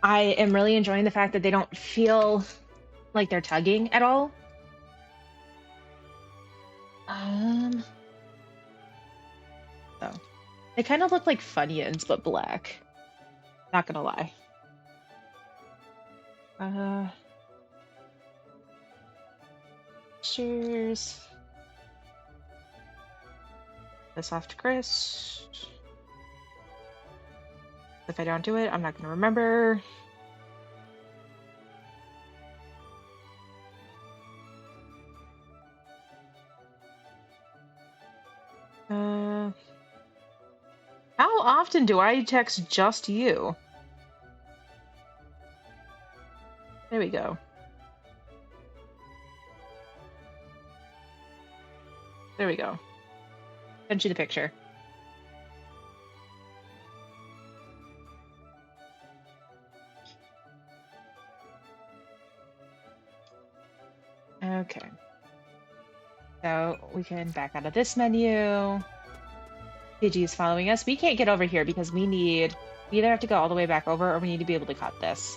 I am really enjoying the fact that they don't feel like they're tugging at all. So they kind of look like Funyuns, but black. Not gonna lie. Cheers. The soft crisp. If I don't do it, I'm not gonna remember. How often do I text just you? There we go. There we go. Send you the picture. Okay. So we can back out of this menu. Pidgey's following us. We can't get over here because we either have to go all the way back over or we need to be able to cut this.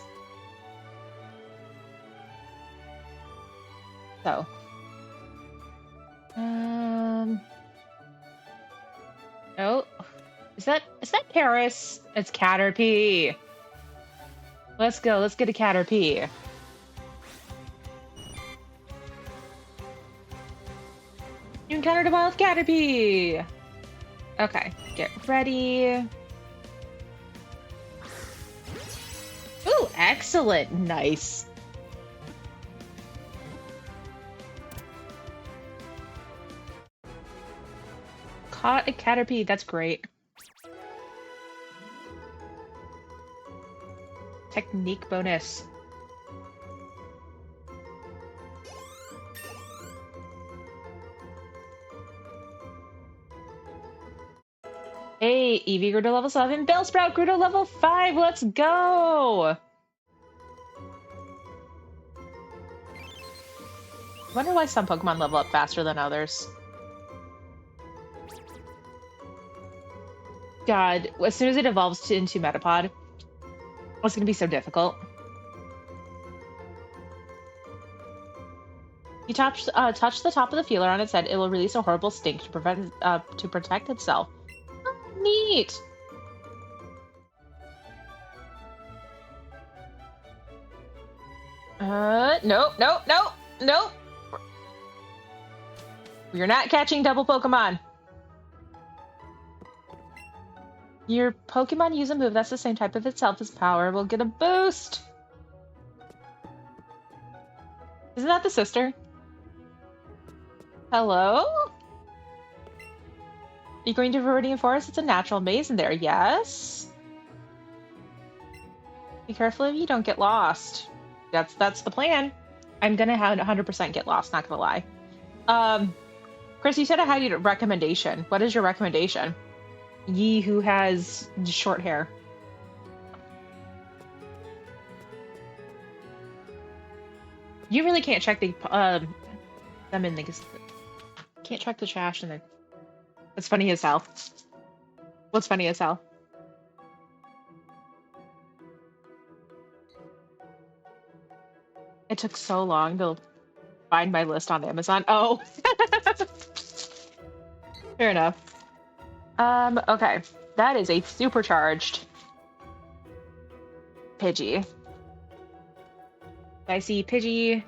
So. Oh. Is that Paris? It's Caterpie. Let's go. Let's get a Caterpie. You encountered a wild Caterpie. Okay, get ready. Ooh, excellent. Nice. Caught a Caterpie. That's great. Technique bonus. Hey, Eevee grew to level 7. Bellsprout grew to level 5. Let's go! Wonder why some Pokemon level up faster than others. God, as soon as it evolves into Metapod, it's gonna be so difficult. You touch the top of the feeler on its head, it will release a horrible stink to protect itself. Oh, neat. Nope, nope, nope, nope. You're not catching double Pokemon. Your Pokemon use a move that's the same type of itself as power will get a boost. Isn't that the sister? Hello? You going to Viridian Forest? It's a natural maze in there, yes? Be careful if you don't get lost. That's the plan. I'm gonna have 100% get lost, not gonna lie. Chris, you said I had a recommendation. What is your recommendation? Ye who has short hair. You really can't check the them in the can't check the trash in there. It's funny as hell. What's funny as hell? It took so long to find my list on Amazon. Oh. Fair enough. Okay. That is a supercharged Pidgey. I see Pidgey.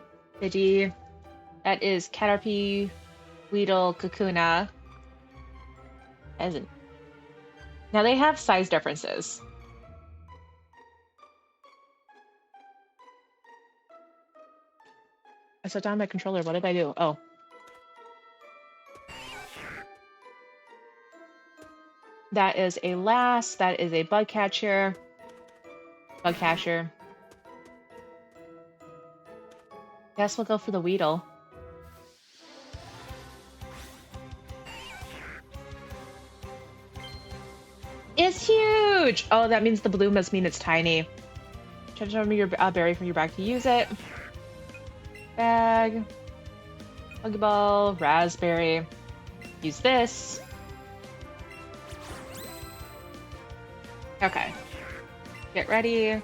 That is Caterpie, Weedle, Kakuna. Now they have size differences. I set down my controller. What did I do? Oh. That is a Lass. That is a Bugcatcher. Guess we'll go for the Weedle. It's huge! Oh, that means the blue must mean it's tiny. Try to show me your berry from your bag to use it. Bag. Pokeball. Raspberry. Use this. Okay. Get ready.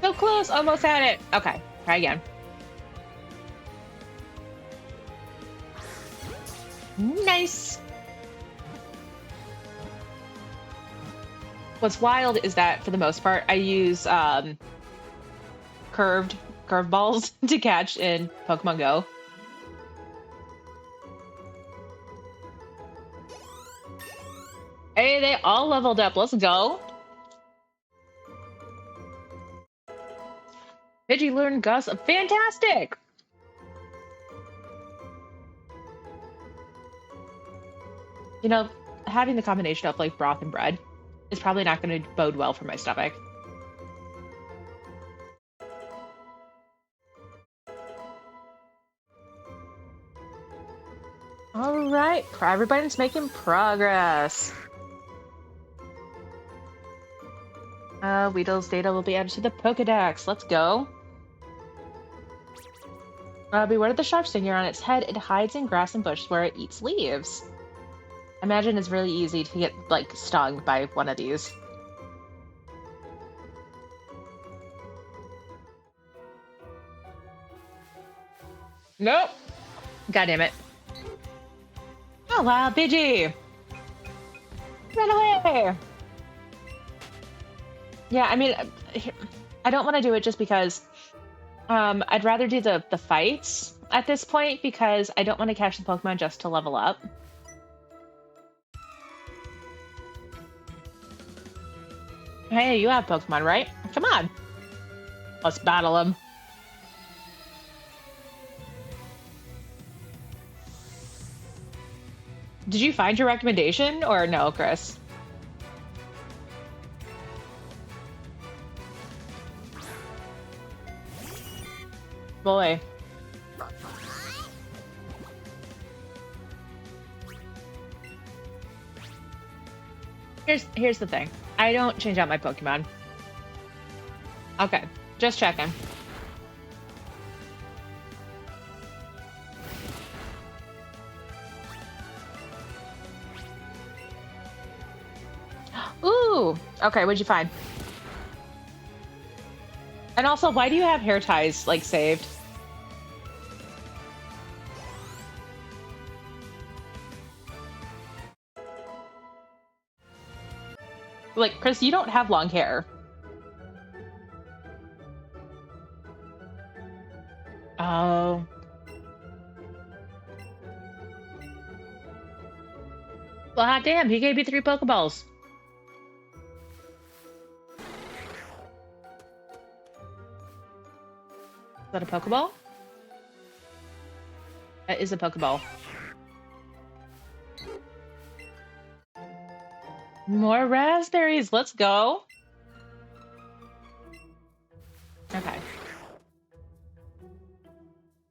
So close! Almost had it! Okay. Try again. Nice! What's wild is that, for the most part, I use curved balls to catch in Pokemon Go. Hey, they all leveled up. Let's go. Pidgey learned Gus. Fantastic! You know, having the combination of like broth and bread is probably not going to bode well for my stomach. All right, everybody's making progress. Weedle's data will be added to the Pokedex. Let's go. Beware of the sharp stinger on its head. It hides in grass and bushes where it eats leaves. Imagine it's really easy to get, like, stung by one of these. Nope. God damn it. Oh, wow, Pidgey! Run away! Yeah, I mean, I don't want to do it just because I'd rather do the fights at this point because I don't want to catch the Pokemon just to level up. Hey, you have Pokemon, right? Come on. Let's battle them. Did you find your recommendation or no, Chris? Boy. Here's the thing. I don't change out my Pokemon. Okay, just checking. Okay, what'd you find? And also, why do you have hair ties, like, saved? Like, Chris, you don't have long hair. Oh. Well, hot damn, he gave you 3 Pokeballs. Is that a Pokeball? That is a Pokeball. More raspberries. Let's go. Okay.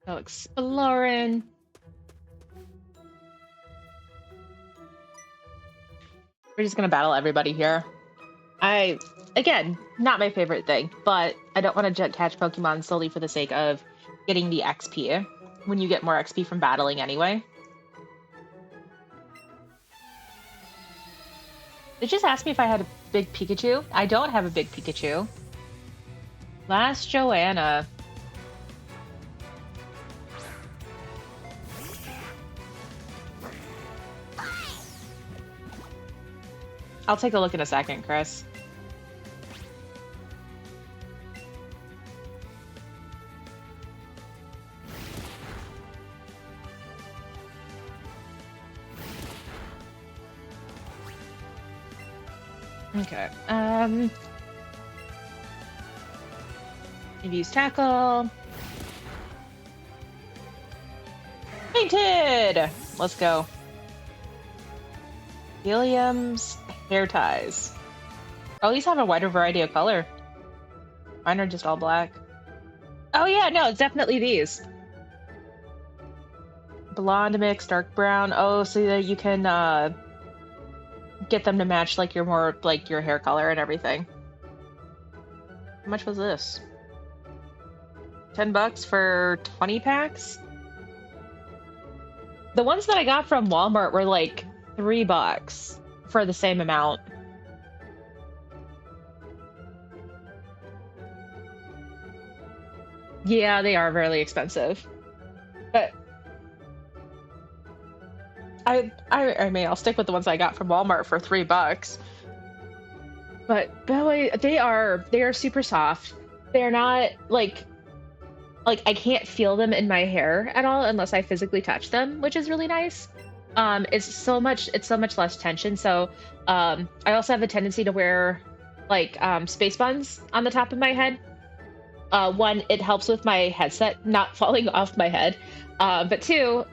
Go exploring. We're just gonna battle everybody here. Again, not my favorite thing, but I don't want to catch Pokemon solely for the sake of getting the XP, when you get more XP from battling anyway. They just asked me if I had a big Pikachu. I don't have a big Pikachu. Last Joanna. I'll take a look in a second, Chris. Okay. Maybe use tackle. Painted! Let's go. Helium's hair ties. Oh, these have a wider variety of color. Mine are just all black. Oh yeah, no, it's definitely these. Blonde mix, dark brown. Oh, so that you can get them to match like your your hair color and everything. How much was this? $10 for 20 packs? The ones that I got from Walmart were like $3 for the same amount. Yeah, they are really expensive. But I mean, I'll stick with the ones I got from Walmart for $3. But boy, they are super soft. They're not like I can't feel them in my hair at all unless I physically touch them, which is really nice. It's so much less tension. So I also have a tendency to wear like space buns on the top of my head. One, it helps with my headset not falling off my head. But two,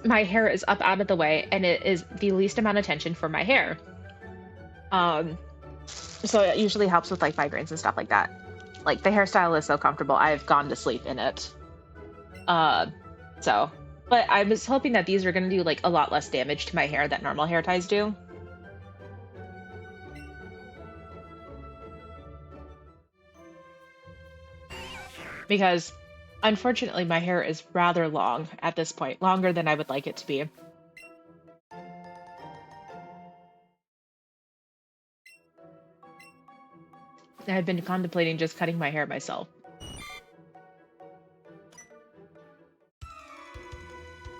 my hair is up out of the way and it is the least amount of tension for my hair. So it usually helps with like migraines and stuff like that. Like the hairstyle is so comfortable, I've gone to sleep in it. But I was hoping that these are going to do like a lot less damage to my hair than normal hair ties do. Because unfortunately my hair is rather long at this point, longer than I would like it to be. I've been contemplating just cutting my hair myself.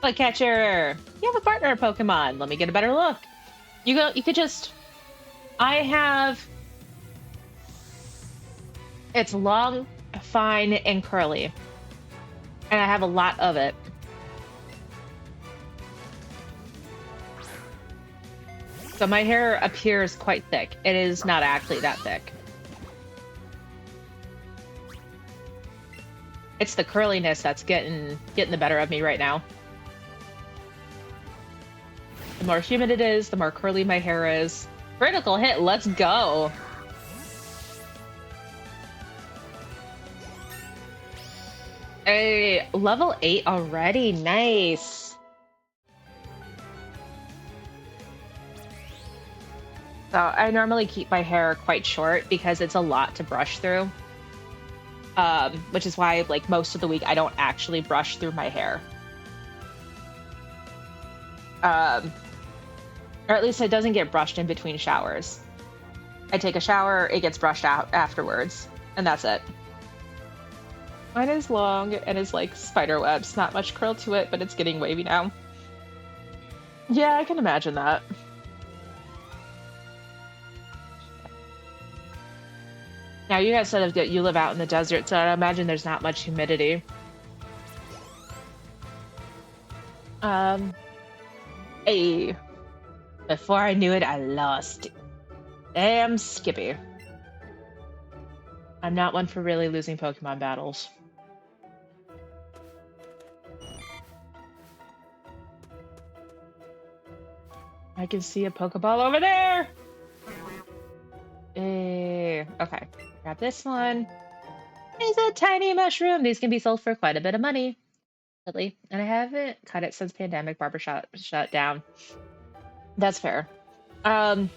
Look, catcher! You have a partner Pokemon. Let me get a better look. You could just... It's long, fine, and curly. And I have a lot of it. So my hair appears quite thick. It is not actually that thick. It's the curliness that's getting the better of me right now. The more humid it is, the more curly my hair is. Critical hit, let's go! Hey, level 8 already, nice! So I normally keep my hair quite short because it's a lot to brush through. Which is why, like, most of the week I don't actually brush through my hair. Or at least it doesn't get brushed in between showers. I take a shower, it gets brushed out afterwards, and that's it. Mine is long and is like spider webs. Not much curl to it, but it's getting wavy now. Yeah, I can imagine that. Now, you guys said that you live out in the desert, so I imagine there's not much humidity. Hey. Before I knew it, I lost. Damn Skippy. I'm not one for really losing Pokemon battles. I can see a Pokeball over there! Okay. Grab this one. It's a tiny mushroom. These can be sold for quite a bit of money. And I haven't cut it since pandemic barbershop shut down. That's fair. I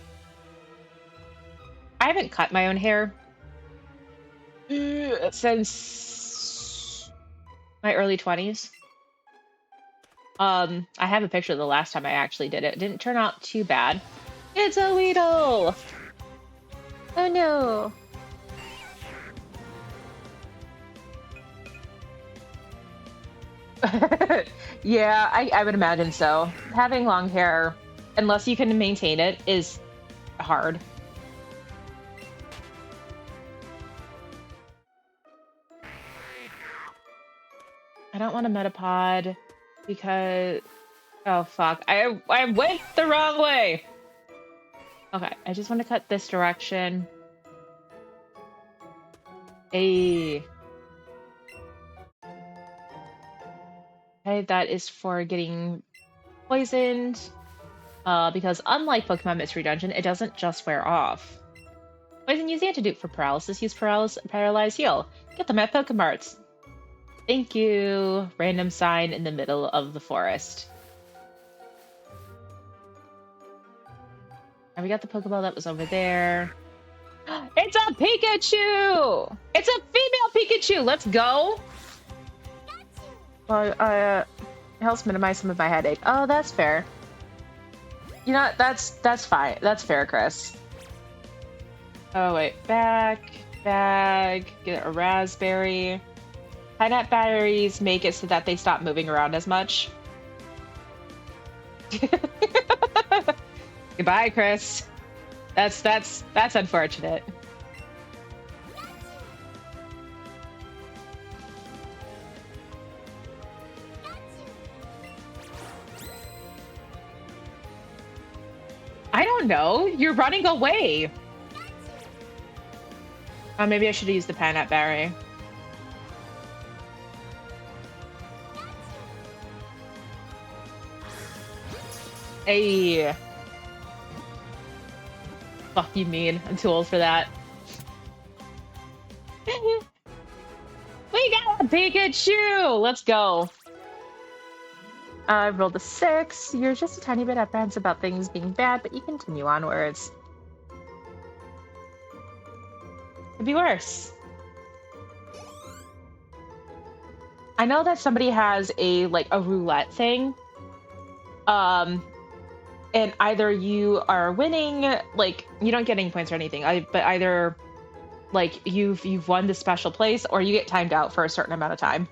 haven't cut my own hair since my early 20s. I have a picture of the last time I actually did it. It didn't turn out too bad. It's a Weedle! Oh no! Yeah, I would imagine so. Having long hair, unless you can maintain it, is hard. I don't want a Metapod because... Oh, fuck. I went the wrong way! Okay, I just want to cut this direction. Okay, that is for getting poisoned. Because unlike Pokemon Mystery Dungeon, it doesn't just wear off. Poison, use the antidote for paralysis. Use Paralyze Heal. Get them at Pokemarts. Thank you. Random sign in the middle of the forest. And we got the Pokeball that was over there. It's a Pikachu! It's a female Pikachu! Let's go! Well, it helps minimize some of my headache. Oh, that's fair. You know, that's fine. That's fair, Chris. Oh, wait. Bag. Get a raspberry. Pineapple batteries make it so that they stop moving around as much. Goodbye, Chris. That's unfortunate. I don't know. You're running away. Oh, maybe I should have used the pineapple berry. Hey. Fuck you mean. I'm too old for that. We got a Pikachu! Let's go. I rolled a 6. You're just a tiny bit apprehensive about things being bad, but you continue onwards. Could be worse. I know that somebody has a roulette thing. And either you are winning, you don't get any points or anything, but either you've won the special place or you get timed out for a certain amount of time.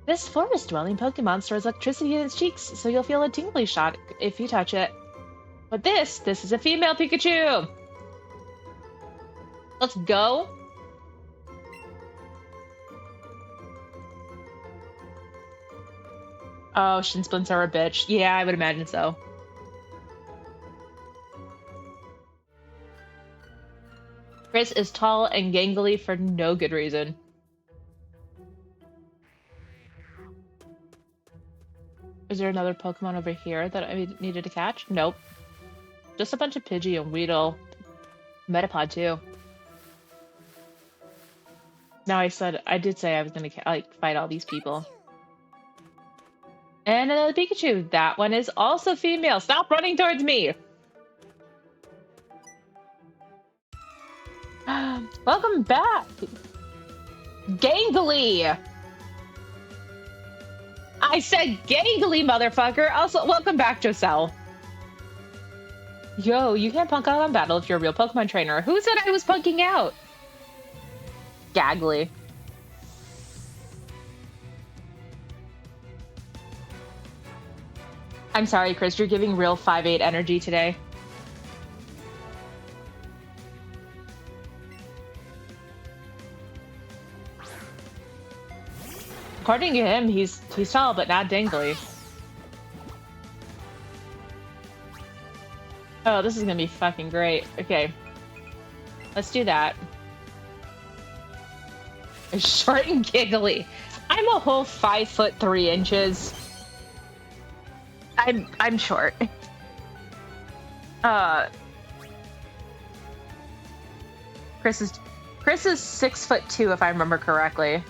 This forest-dwelling Pokemon stores electricity in its cheeks, so you'll feel a tingly shot if you touch it. But this is a female Pikachu! Let's go! Oh, shin splints are a bitch. Yeah, I would imagine so. Chris is tall and gangly for no good reason. Is there another Pokemon over here that I needed to catch? Nope. Just a bunch of Pidgey and Weedle. Metapod, too. Now I did say I was gonna fight all these people. And another Pikachu. That one is also female. Stop running towards me! Welcome back! Gangly! I said gangly, motherfucker! Also, welcome back, Joselle. Yo, you can't punk out on battle if you're a real Pokemon trainer. Who said I was punking out? Gaggly. I'm sorry, Chris, you're giving real 5'8" energy today. According to him, he's tall but not dangly. Oh, this is gonna be fucking great. Okay. Let's do that. Short and giggly. I'm a whole 5'3". I'm short. Chris is 6'2" if I remember correctly.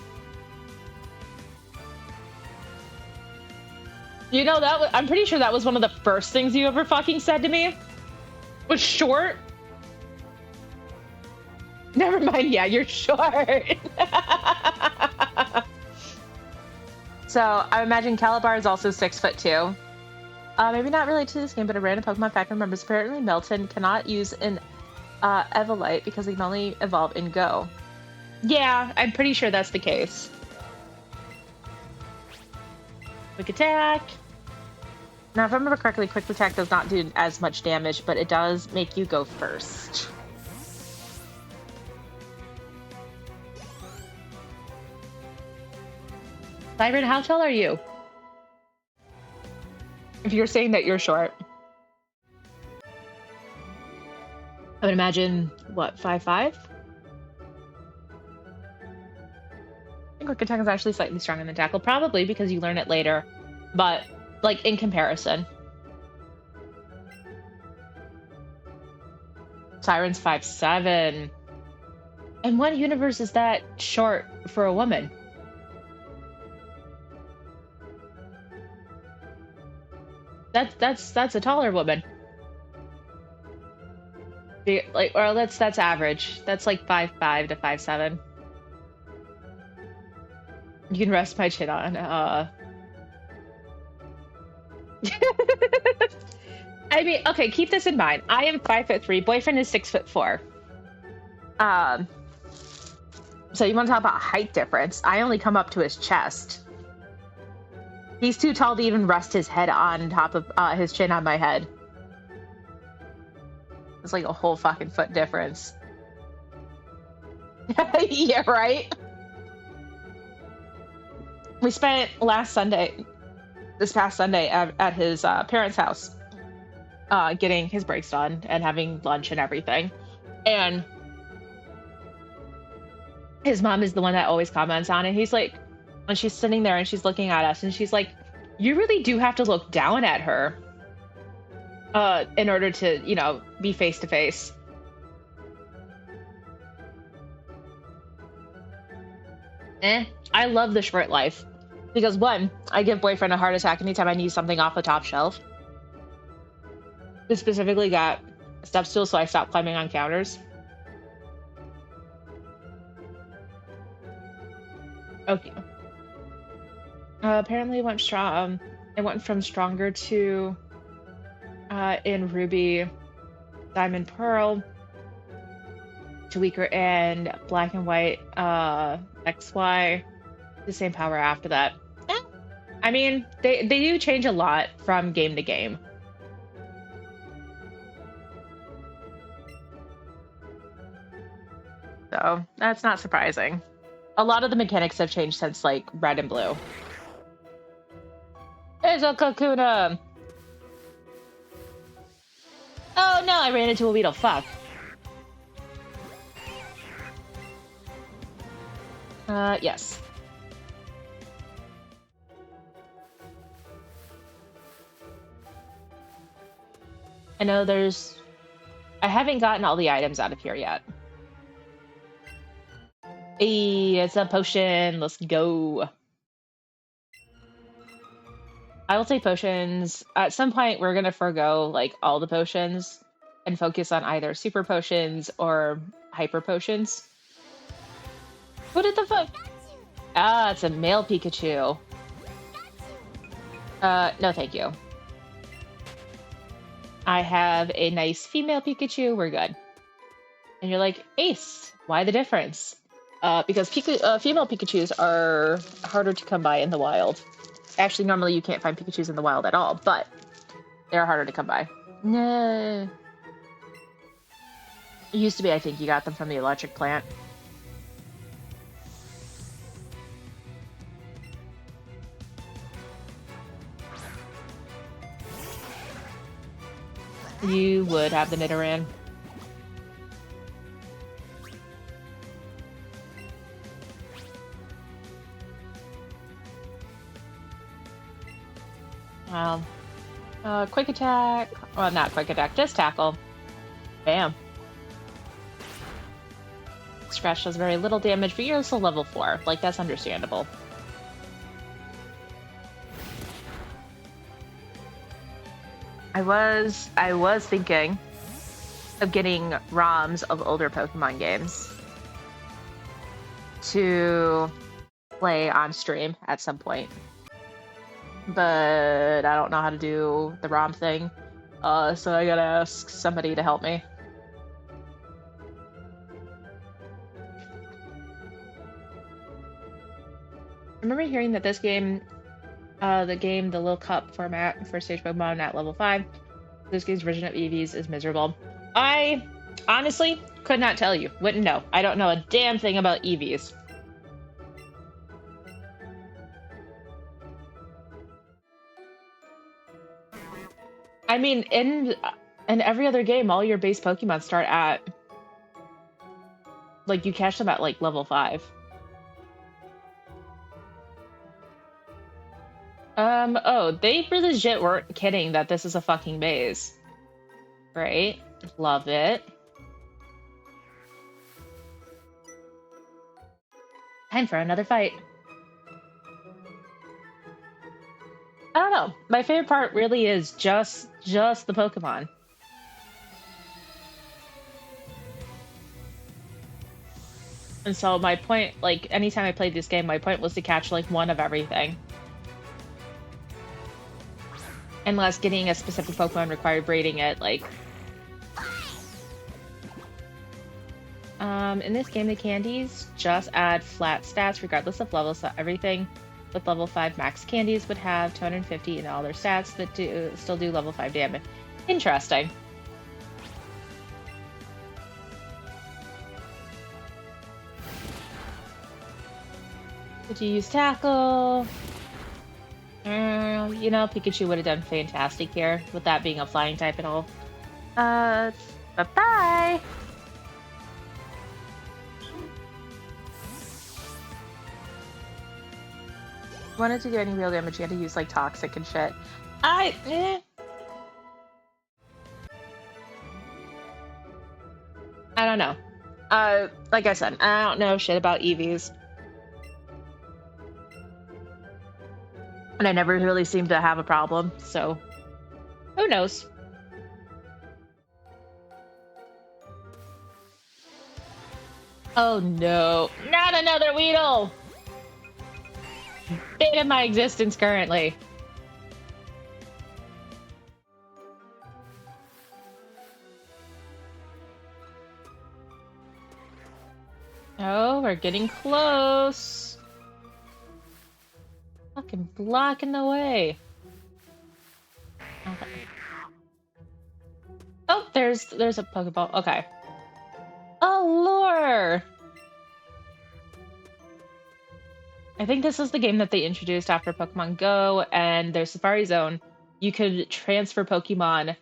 You know that I'm pretty sure that was one of the first things you ever fucking said to me. Was short. Never mind. Yeah, you're short. So I imagine Calabar is also 6'2". Maybe not related to this game, but a random Pokemon fact remembers. Apparently, Melton cannot use an Evolite because they can only evolve in Go. Yeah, I'm pretty sure that's the case. Quick attack. Now, if I remember correctly, quick attack does not do as much damage, but it does make you go first. Byron, how tall are you? If you're saying that you're short. I would imagine, what, 5'5"? I think quick attack is actually slightly stronger than tackle, probably because you learn it later, but like in comparison. Siren's 5'7". In what universe is that short for a woman? That's a taller woman. Like, or that's average. That's like 5'5" to 5'7". You can rest my chin on. I mean, okay, keep this in mind. I am 5'3". Boyfriend is 6'4". So you want to talk about height difference? I only come up to his chest. He's too tall to even rest his head on top of his chin on my head. It's like a whole fucking foot difference. Yeah, right? We spent this past Sunday at his parents' house, getting his brakes done and having lunch and everything. And his mom is the one that always comments on it. He's like, when she's sitting there and she's looking at us and she's like, you really do have to look down at her in order to, you know, be face to face. I love the short life because one, I give boyfriend a heart attack anytime I need something off the top shelf. I specifically got a step stool, so I stopped climbing on counters. Okay. Apparently, it went strong. It went from stronger to in Ruby, Diamond, Pearl to weaker and Black and White XY. The same power after that. I mean, they do change a lot from game to game. So that's not surprising. A lot of the mechanics have changed since like Red and Blue. There's a Kakuna! Oh no, I ran into a Weedle, fuck. Yes. I know I haven't gotten all the items out of here yet. Hey, it's a potion. Let's go. I will take potions. At some point, we're going to forgo, like, all the potions and focus on either super potions or hyper potions. What the fuck? Ah, it's a male Pikachu. No thank you. I have a nice female Pikachu, we're good. And you're like, Ace, why the difference? Because female Pikachus are harder to come by in the wild. Actually, normally you can't find Pikachus in the wild at all, but they're harder to come by. No. It used to be, I think, you got them from the electric plant. You would have the Nidoran. Quick attack. Well, not quick attack, just tackle. Bam. Scratch does very little damage, but you're also level 4. Like, that's understandable. I was thinking of getting ROMs of older Pokemon games to play on stream at some point. But I don't know how to do the ROM thing, so I gotta ask somebody to help me. I remember hearing that this game, the Little Cup format for Stage Pokemon at level 5, this game's version of Eevees is miserable. I honestly could not tell you. Wouldn't know. I don't know a damn thing about Eevees. I mean, in every other game, all your base Pokemon start at, like, you catch them at, like, level 5. Oh, they legit weren't kidding that this is a fucking maze. Great. Love it. Time for another fight. I don't know. My favorite part really is just the Pokemon. And so my point, like, anytime I played this game, my point was to catch, like, one of everything. Unless getting a specific Pokemon required breeding it, like... in this game, the candies just add flat stats regardless of level, so everything with level 5 max candies would have 250 in all their stats that still do level 5 damage. Interesting. Did you use tackle? You know, Pikachu would have done fantastic here, with that being a flying type and all. Bye-bye! Wanted to do any real damage, you had to use, like, toxic and shit. I don't know. Like I said, I don't know shit about Eevees. And I never really seem to have a problem, so who knows? Oh no, not another Weedle! Bane of my existence currently. Oh, we're getting close. Fucking blocking the way. Okay. Oh, there's a Pokeball. Okay. Oh, lure! I think this is the game that they introduced after Pokemon Go and their Safari Zone. You could transfer Pokemon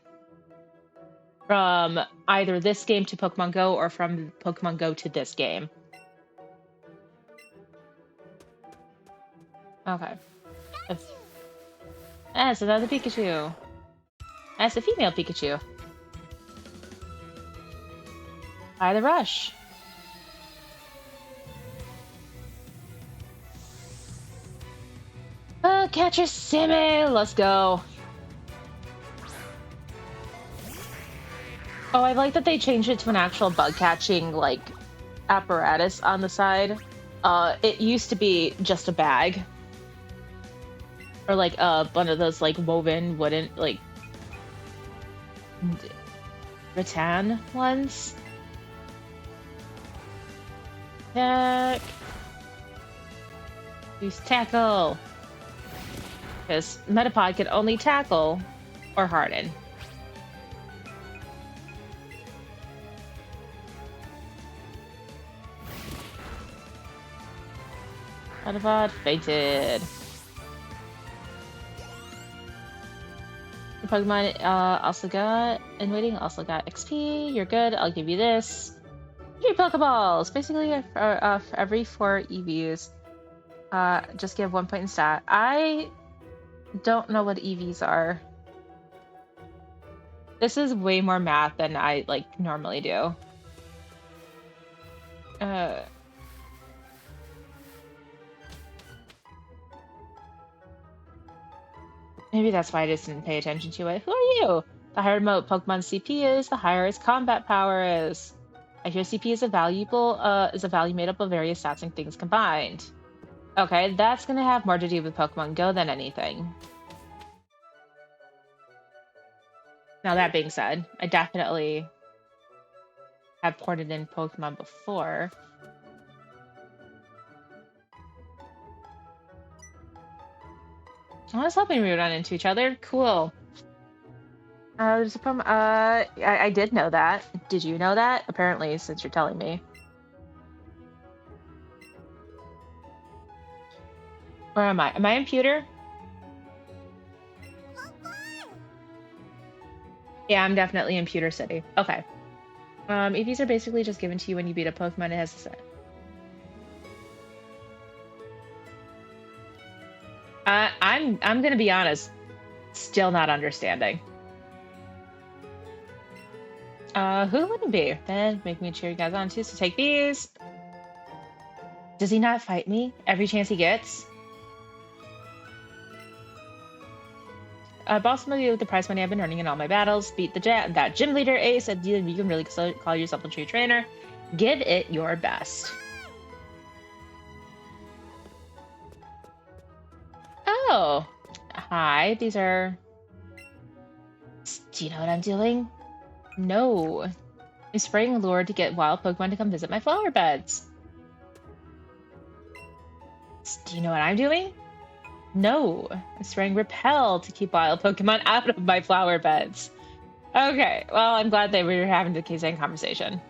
from either this game to Pokemon Go or from Pokemon Go to this game. Okay. That's another Pikachu. That's a female Pikachu. By the rush. Catch a Simi! Let's go. Oh, I like that they changed it to an actual bug catching, like, apparatus on the side It used to be just a bag. Or like one of those like woven wooden like rattan ones. Attack. Use tackle. Because Metapod can only tackle or harden. Metapod fainted. The Pokemon also got in waiting also got XP. You're good. I'll give you this. 3 Pokeballs. Basically, for every 4 EVs, just give 1 point in stat. I don't know what EVs are. This is way more math than I like normally do. Maybe that's why I just didn't pay attention to it. Who are you? The higher remote Pokemon CP is, the higher its combat power is. I hear CP is a value made up of various stats and things combined. Okay, that's gonna have more to do with Pokemon Go than anything. Now that being said, I definitely have ported in Pokemon before. I was hoping we would run into each other. Cool. There's a Pokemon. I did know that. Did you know that? Apparently, since you're telling me. Where am I? Am I in Pewter? Yeah, I'm definitely in Pewter City. Okay. EVs are basically just given to you when you beat a Pokemon. It has a set. I'm gonna be honest. Still not understanding. Who would it be? Then make me cheer you guys on too. So take these. Does he not fight me every chance he gets? Boss me with the prize money I've been earning in all my battles. Beat that gym leader Ace, and you can really call yourself a true trainer. Give it your best. Oh, hi. These are. Do you know what I'm doing? No. I'm spraying lure to get wild Pokemon to come visit my flower beds. Do you know what I'm doing? No. I'm spraying repel to keep wild Pokemon out of my flower beds. Okay, well, I'm glad that we were having the same conversation.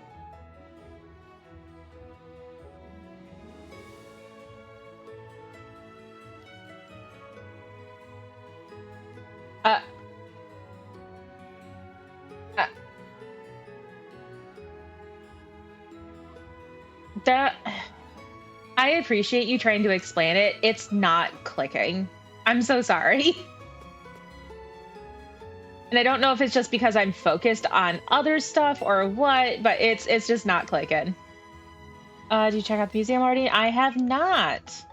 That I appreciate you trying to explain it. It's not clicking. I'm so sorry. And I don't know if it's just because I'm focused on other stuff or what, but it's just not clicking. Did you check out the museum already? I have not.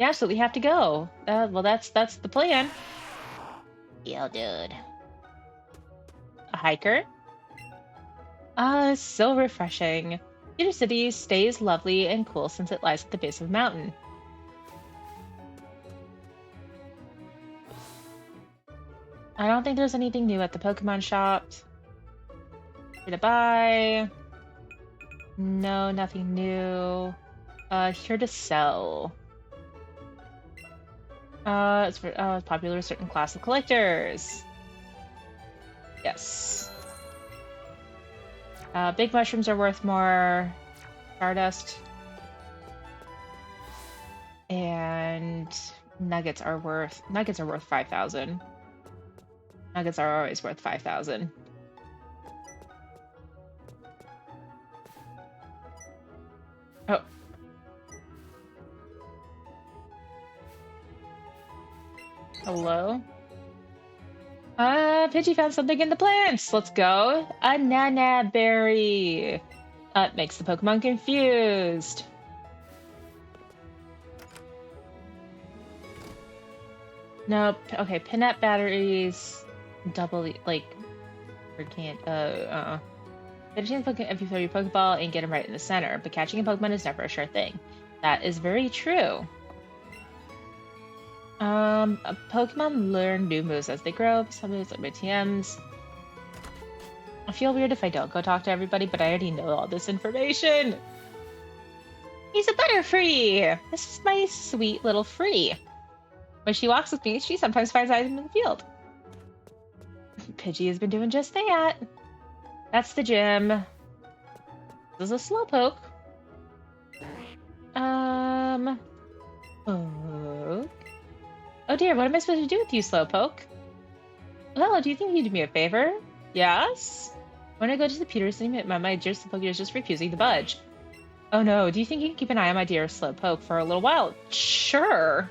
Yeah, so we have to go. Well, that's the plan. Yo, dude. A hiker? So refreshing. Pewter City stays lovely and cool since it lies at the base of the mountain. I don't think there's anything new at the Pokemon shop. Here to buy. No, nothing new. Here to sell. It's popular with certain class of collectors. Yes. Big mushrooms are worth more. Stardust. And nuggets are worth 5,000. Nuggets are always worth 5,000. Oh. Hello? Pidgey found something in the plants. Let's go. A nana berry. It makes the Pokemon confused. Nope. Okay, pinap batteries. Double, like, or can't, Get a chance if you throw your Pokeball and get him right in the center, but catching a Pokemon is never a sure thing. That is very true. Pokemon learn new moves as they grow. Some moves like my TMs. I feel weird if I don't go talk to everybody, but I already know all this information. He's a Butterfree! This is my sweet little free. When she walks with me, she sometimes finds items in the field. Pidgey has been doing just that. That's the gym. This is a Slowpoke. Oh dear, what am I supposed to do with you, Slowpoke? Well, do you think you'd do me a favor? Yes? When I go to the Peters and my dear Slowpoke is just refusing to budge. Oh no, do you think you can keep an eye on my dear Slowpoke for a little while? Sure.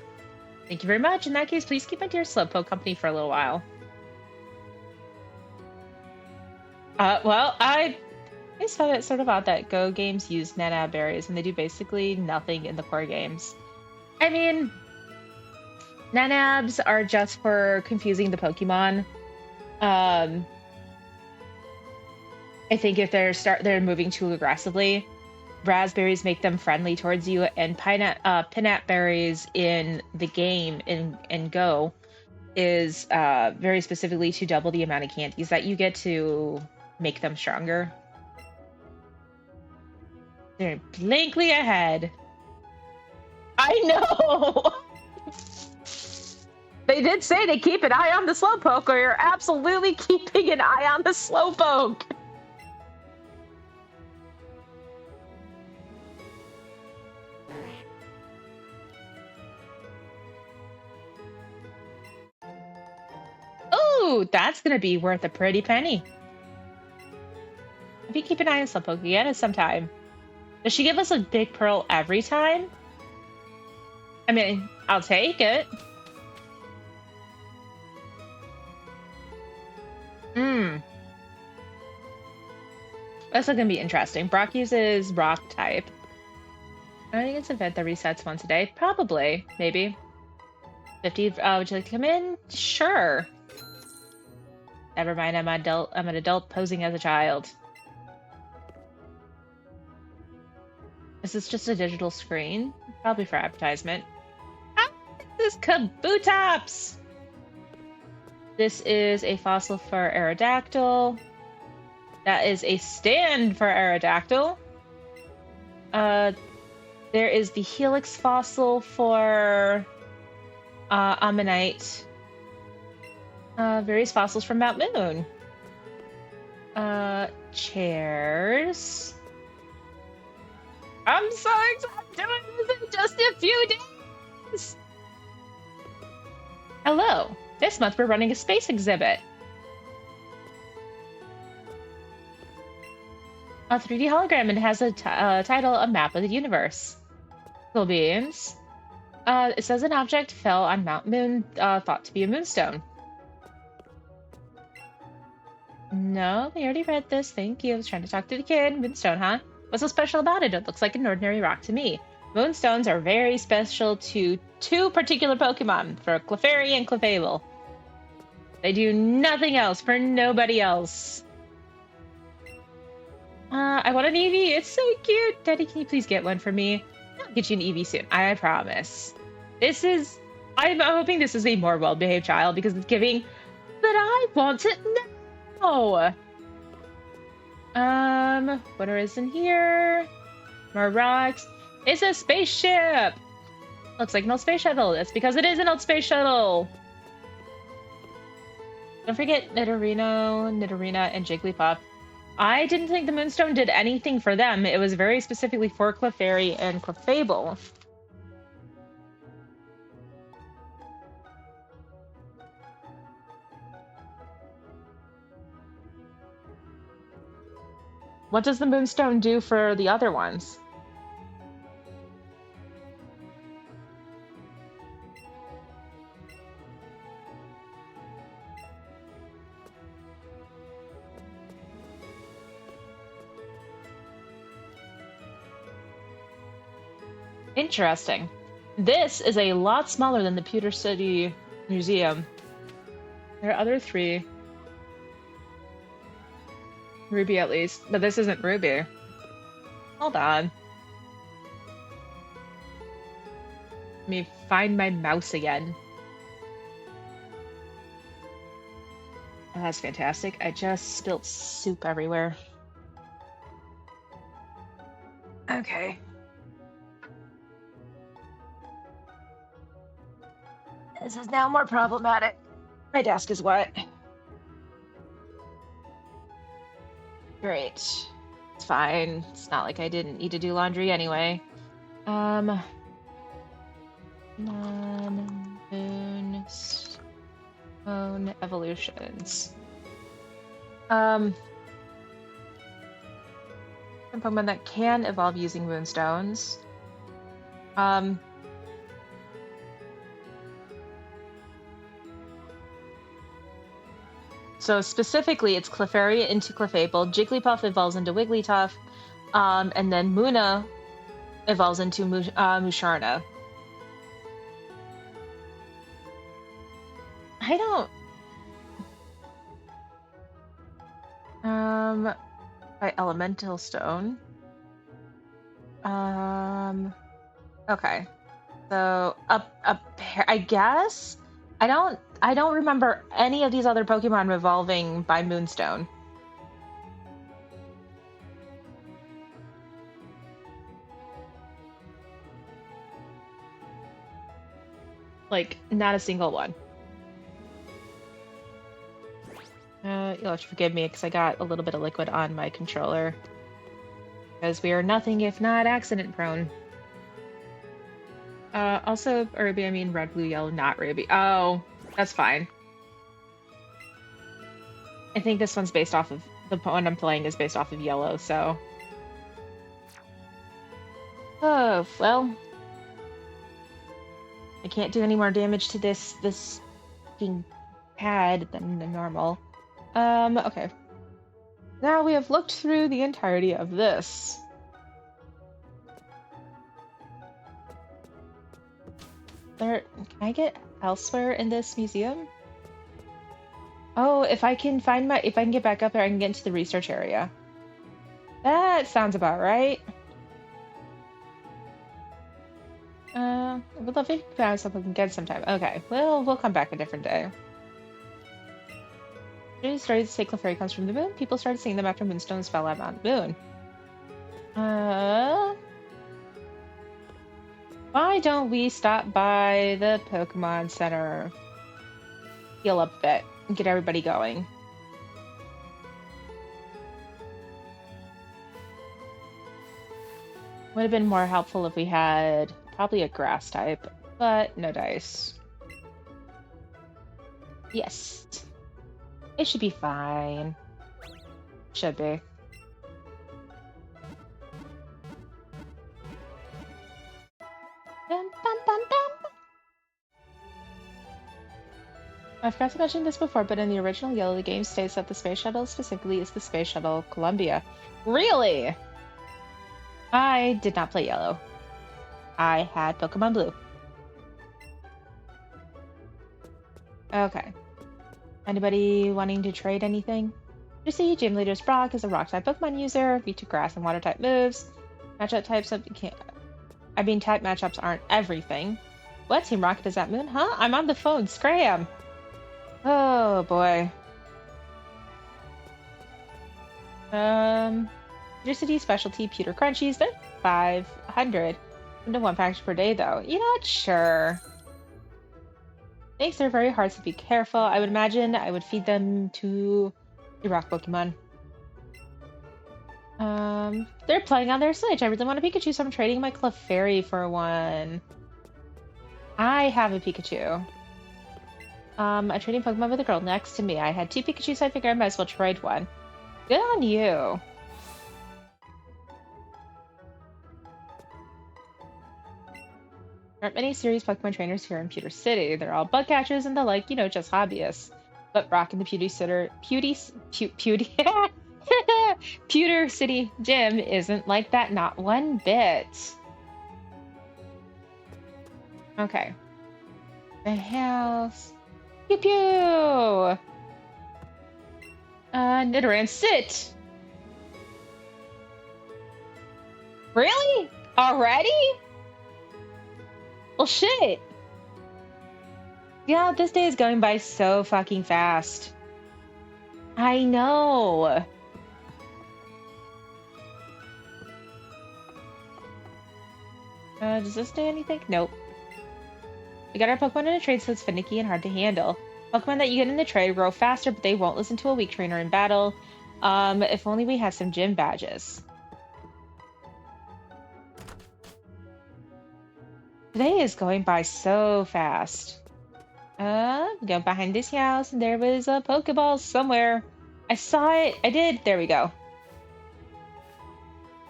Thank you very much. In that case, please keep my dear Slowpoke company for a little while. Well, I just found it sort of odd that Go games use Nanab berries and they do basically nothing in the core games. I mean, Nanabs are just for confusing the Pokemon. I think if they're moving too aggressively, raspberries make them friendly towards you, and pinap berries in the game in Go is very specifically to double the amount of candies that you get to make them stronger. They're blankly ahead. I know! They did say to keep an eye on the Slowpoke, or you're absolutely keeping an eye on the Slowpoke! Ooh, that's gonna be worth a pretty penny. If you keep an eye on Slowpoke, you get it sometime. Does she give us a big pearl every time? I mean, I'll take it. That's gonna be interesting. Brock uses rock type. I think it's an event that resets once a day. Probably. Maybe. 50, would you like to come in? Sure. Never mind, I'm an adult posing as a child. Is this just a digital screen? Probably for advertisement. Ah, this is Kabutops! This is a fossil for Aerodactyl. That is a stand for Aerodactyl. There is the Helix fossil for Ammonite. Various fossils from Mount Moon. Chairs. I'm so excited doing this in just a few days! Hello. This month we're running a space exhibit. A 3D hologram, and it has a title, A Map of the Universe. Cool beans. It says an object fell on Mount Moon, thought to be a moonstone. No, I already read this. Thank you. I was trying to talk to the kid. Moonstone, huh? What's so special about it? It looks like an ordinary rock to me. Moonstones are very special to two particular Pokemon, for Clefairy and Clefable. They do nothing else for nobody else. I want an Eevee. It's so cute. Daddy, can you please get one for me? I'll get you an Eevee soon. I promise. I'm hoping this is a more well-behaved child because it's giving, but I want it now. What is in here? More rocks. It's a spaceship. Looks like an old space shuttle. That's because it is an old space shuttle. Don't forget Nidorino, and Jigglypuff. I didn't think the Moonstone did anything for them. It was very specifically for Clefairy and Clefable. What does the Moonstone do for the other ones? Interesting. This is a lot smaller than the Pewter City Museum. There are other three. Ruby at least, but this isn't Ruby. Hold on. me find my mouse again. Oh, that's fantastic. I just spilled soup everywhere. Okay. This is now more problematic. My desk is wet. Great. It's fine. It's not like I didn't need to do laundry anyway. Non-moon stone evolutions. Some Pokemon that can evolve using moonstones. So specifically, it's Clefairy into Clefable, Jigglypuff evolves into Wigglytuff, and then Munna evolves into Musharna. I don't... by Elemental Stone. Okay. So, I guess? I don't remember any of these other Pokemon evolving by Moonstone. Like, not a single one. You'll have to forgive me because I got a little bit of liquid on my controller. Because we are nothing if not accident prone. Also, Ruby, I mean red, blue, yellow, not Ruby. Oh, that's fine. I think this one's based off of, the one I'm playing is based off of yellow, so. Oh, well. I can't do any more damage to this fucking pad than the normal. Okay. Now we have looked through the entirety of this. Can I get elsewhere in this museum? Oh, if I can get back up there, I can get into the research area. That sounds about right. I would love to find something again sometime. Okay, well, we'll come back a different day. Started to say Clefairy comes from the moon. People started seeing them after moonstones fell at Mount Moon. Why don't we stop by the Pokemon Center? Heal up a bit and get everybody going. Would have been more helpful if we had probably a grass type, but no dice. Yes. It should be fine. Should be. Dum, dum, dum, dum. I forgot to mention this before, but in the original Yellow, the game states that the space shuttle specifically is the Space Shuttle Columbia. Really? I did not play Yellow. I had Pokemon Blue. Okay. Anybody wanting to trade anything? You see, Gym Leader's Brock is a Rock-type Pokemon user. We took Grass and Water-type moves. Matchup types of... type matchups aren't everything. What? Team Rocket is at Moon? Huh? I'm on the phone. Scram! Oh, boy. City specialty pewter crunchies. They're 500. Into one package per day, though. You're not sure. Snakes are very hard, so be careful. I would imagine I would feed them to the rock Pokemon. They're playing on their Switch. I really want a Pikachu, so I'm trading my Clefairy for one. I have a Pikachu. I'm trading Pokemon with a girl next to me. I had 2 Pikachu, so I figured I might as well trade one. Good on you. There aren't many serious Pokemon trainers here in Pewter City. They're all bug catchers and the like, you know, just hobbyists. But Rock in the Pewter City Gym isn't like that, not one bit. Okay. The house. Pew pew! Nidoran, sit! Really? Already? Well, shit. Yeah, this day is going by so fucking fast. I know. Does this do anything? Nope. We got our Pokemon in a trade, so it's finicky and hard to handle. Pokemon that you get in the trade grow faster, but they won't listen to a weak trainer in battle. If only we had some gym badges. Today is going by so fast. Go behind this house, and there was a Pokeball somewhere. I saw it. I did. There we go.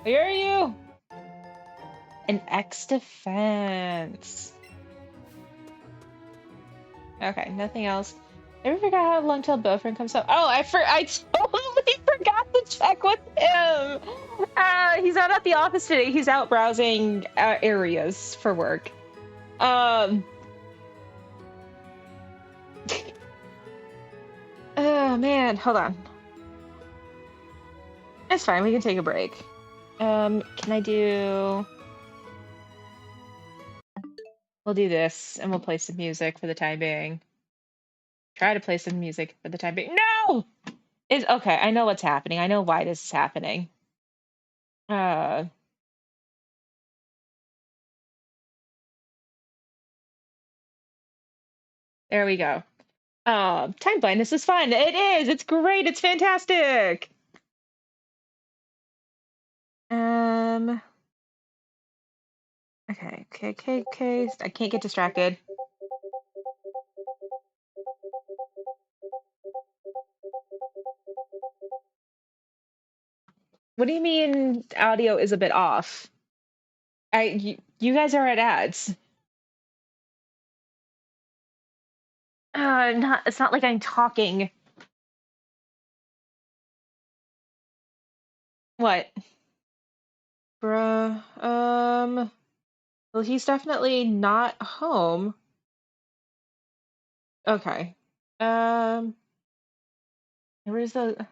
Where are you? An X defense. Okay, nothing else. Never forgot how long-tailed Bowfriend comes up. Oh, I totally forgot to check with him. He's not at the office today. He's out browsing areas for work. Oh man, hold on. It's fine. We can take a break. Can I do? We'll do this, and we'll play some music for the time being. Try to play some music for the time being. No! It's okay. I know what's happening. I know why this is happening. Uh, there we go. Time blindness is fun. It is. It's great. It's fantastic. Um. Okay. I can't get distracted. What do you mean audio is a bit off? You guys are at ads. Not. It's not like I'm talking. What? Bruh. Well, he's definitely not home. Okay. Um. Where's the?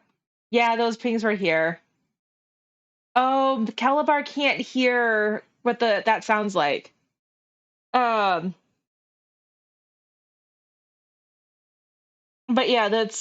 Yeah, those pings were here. Oh, the Calabar can't hear what that sounds like. Um. But yeah, that's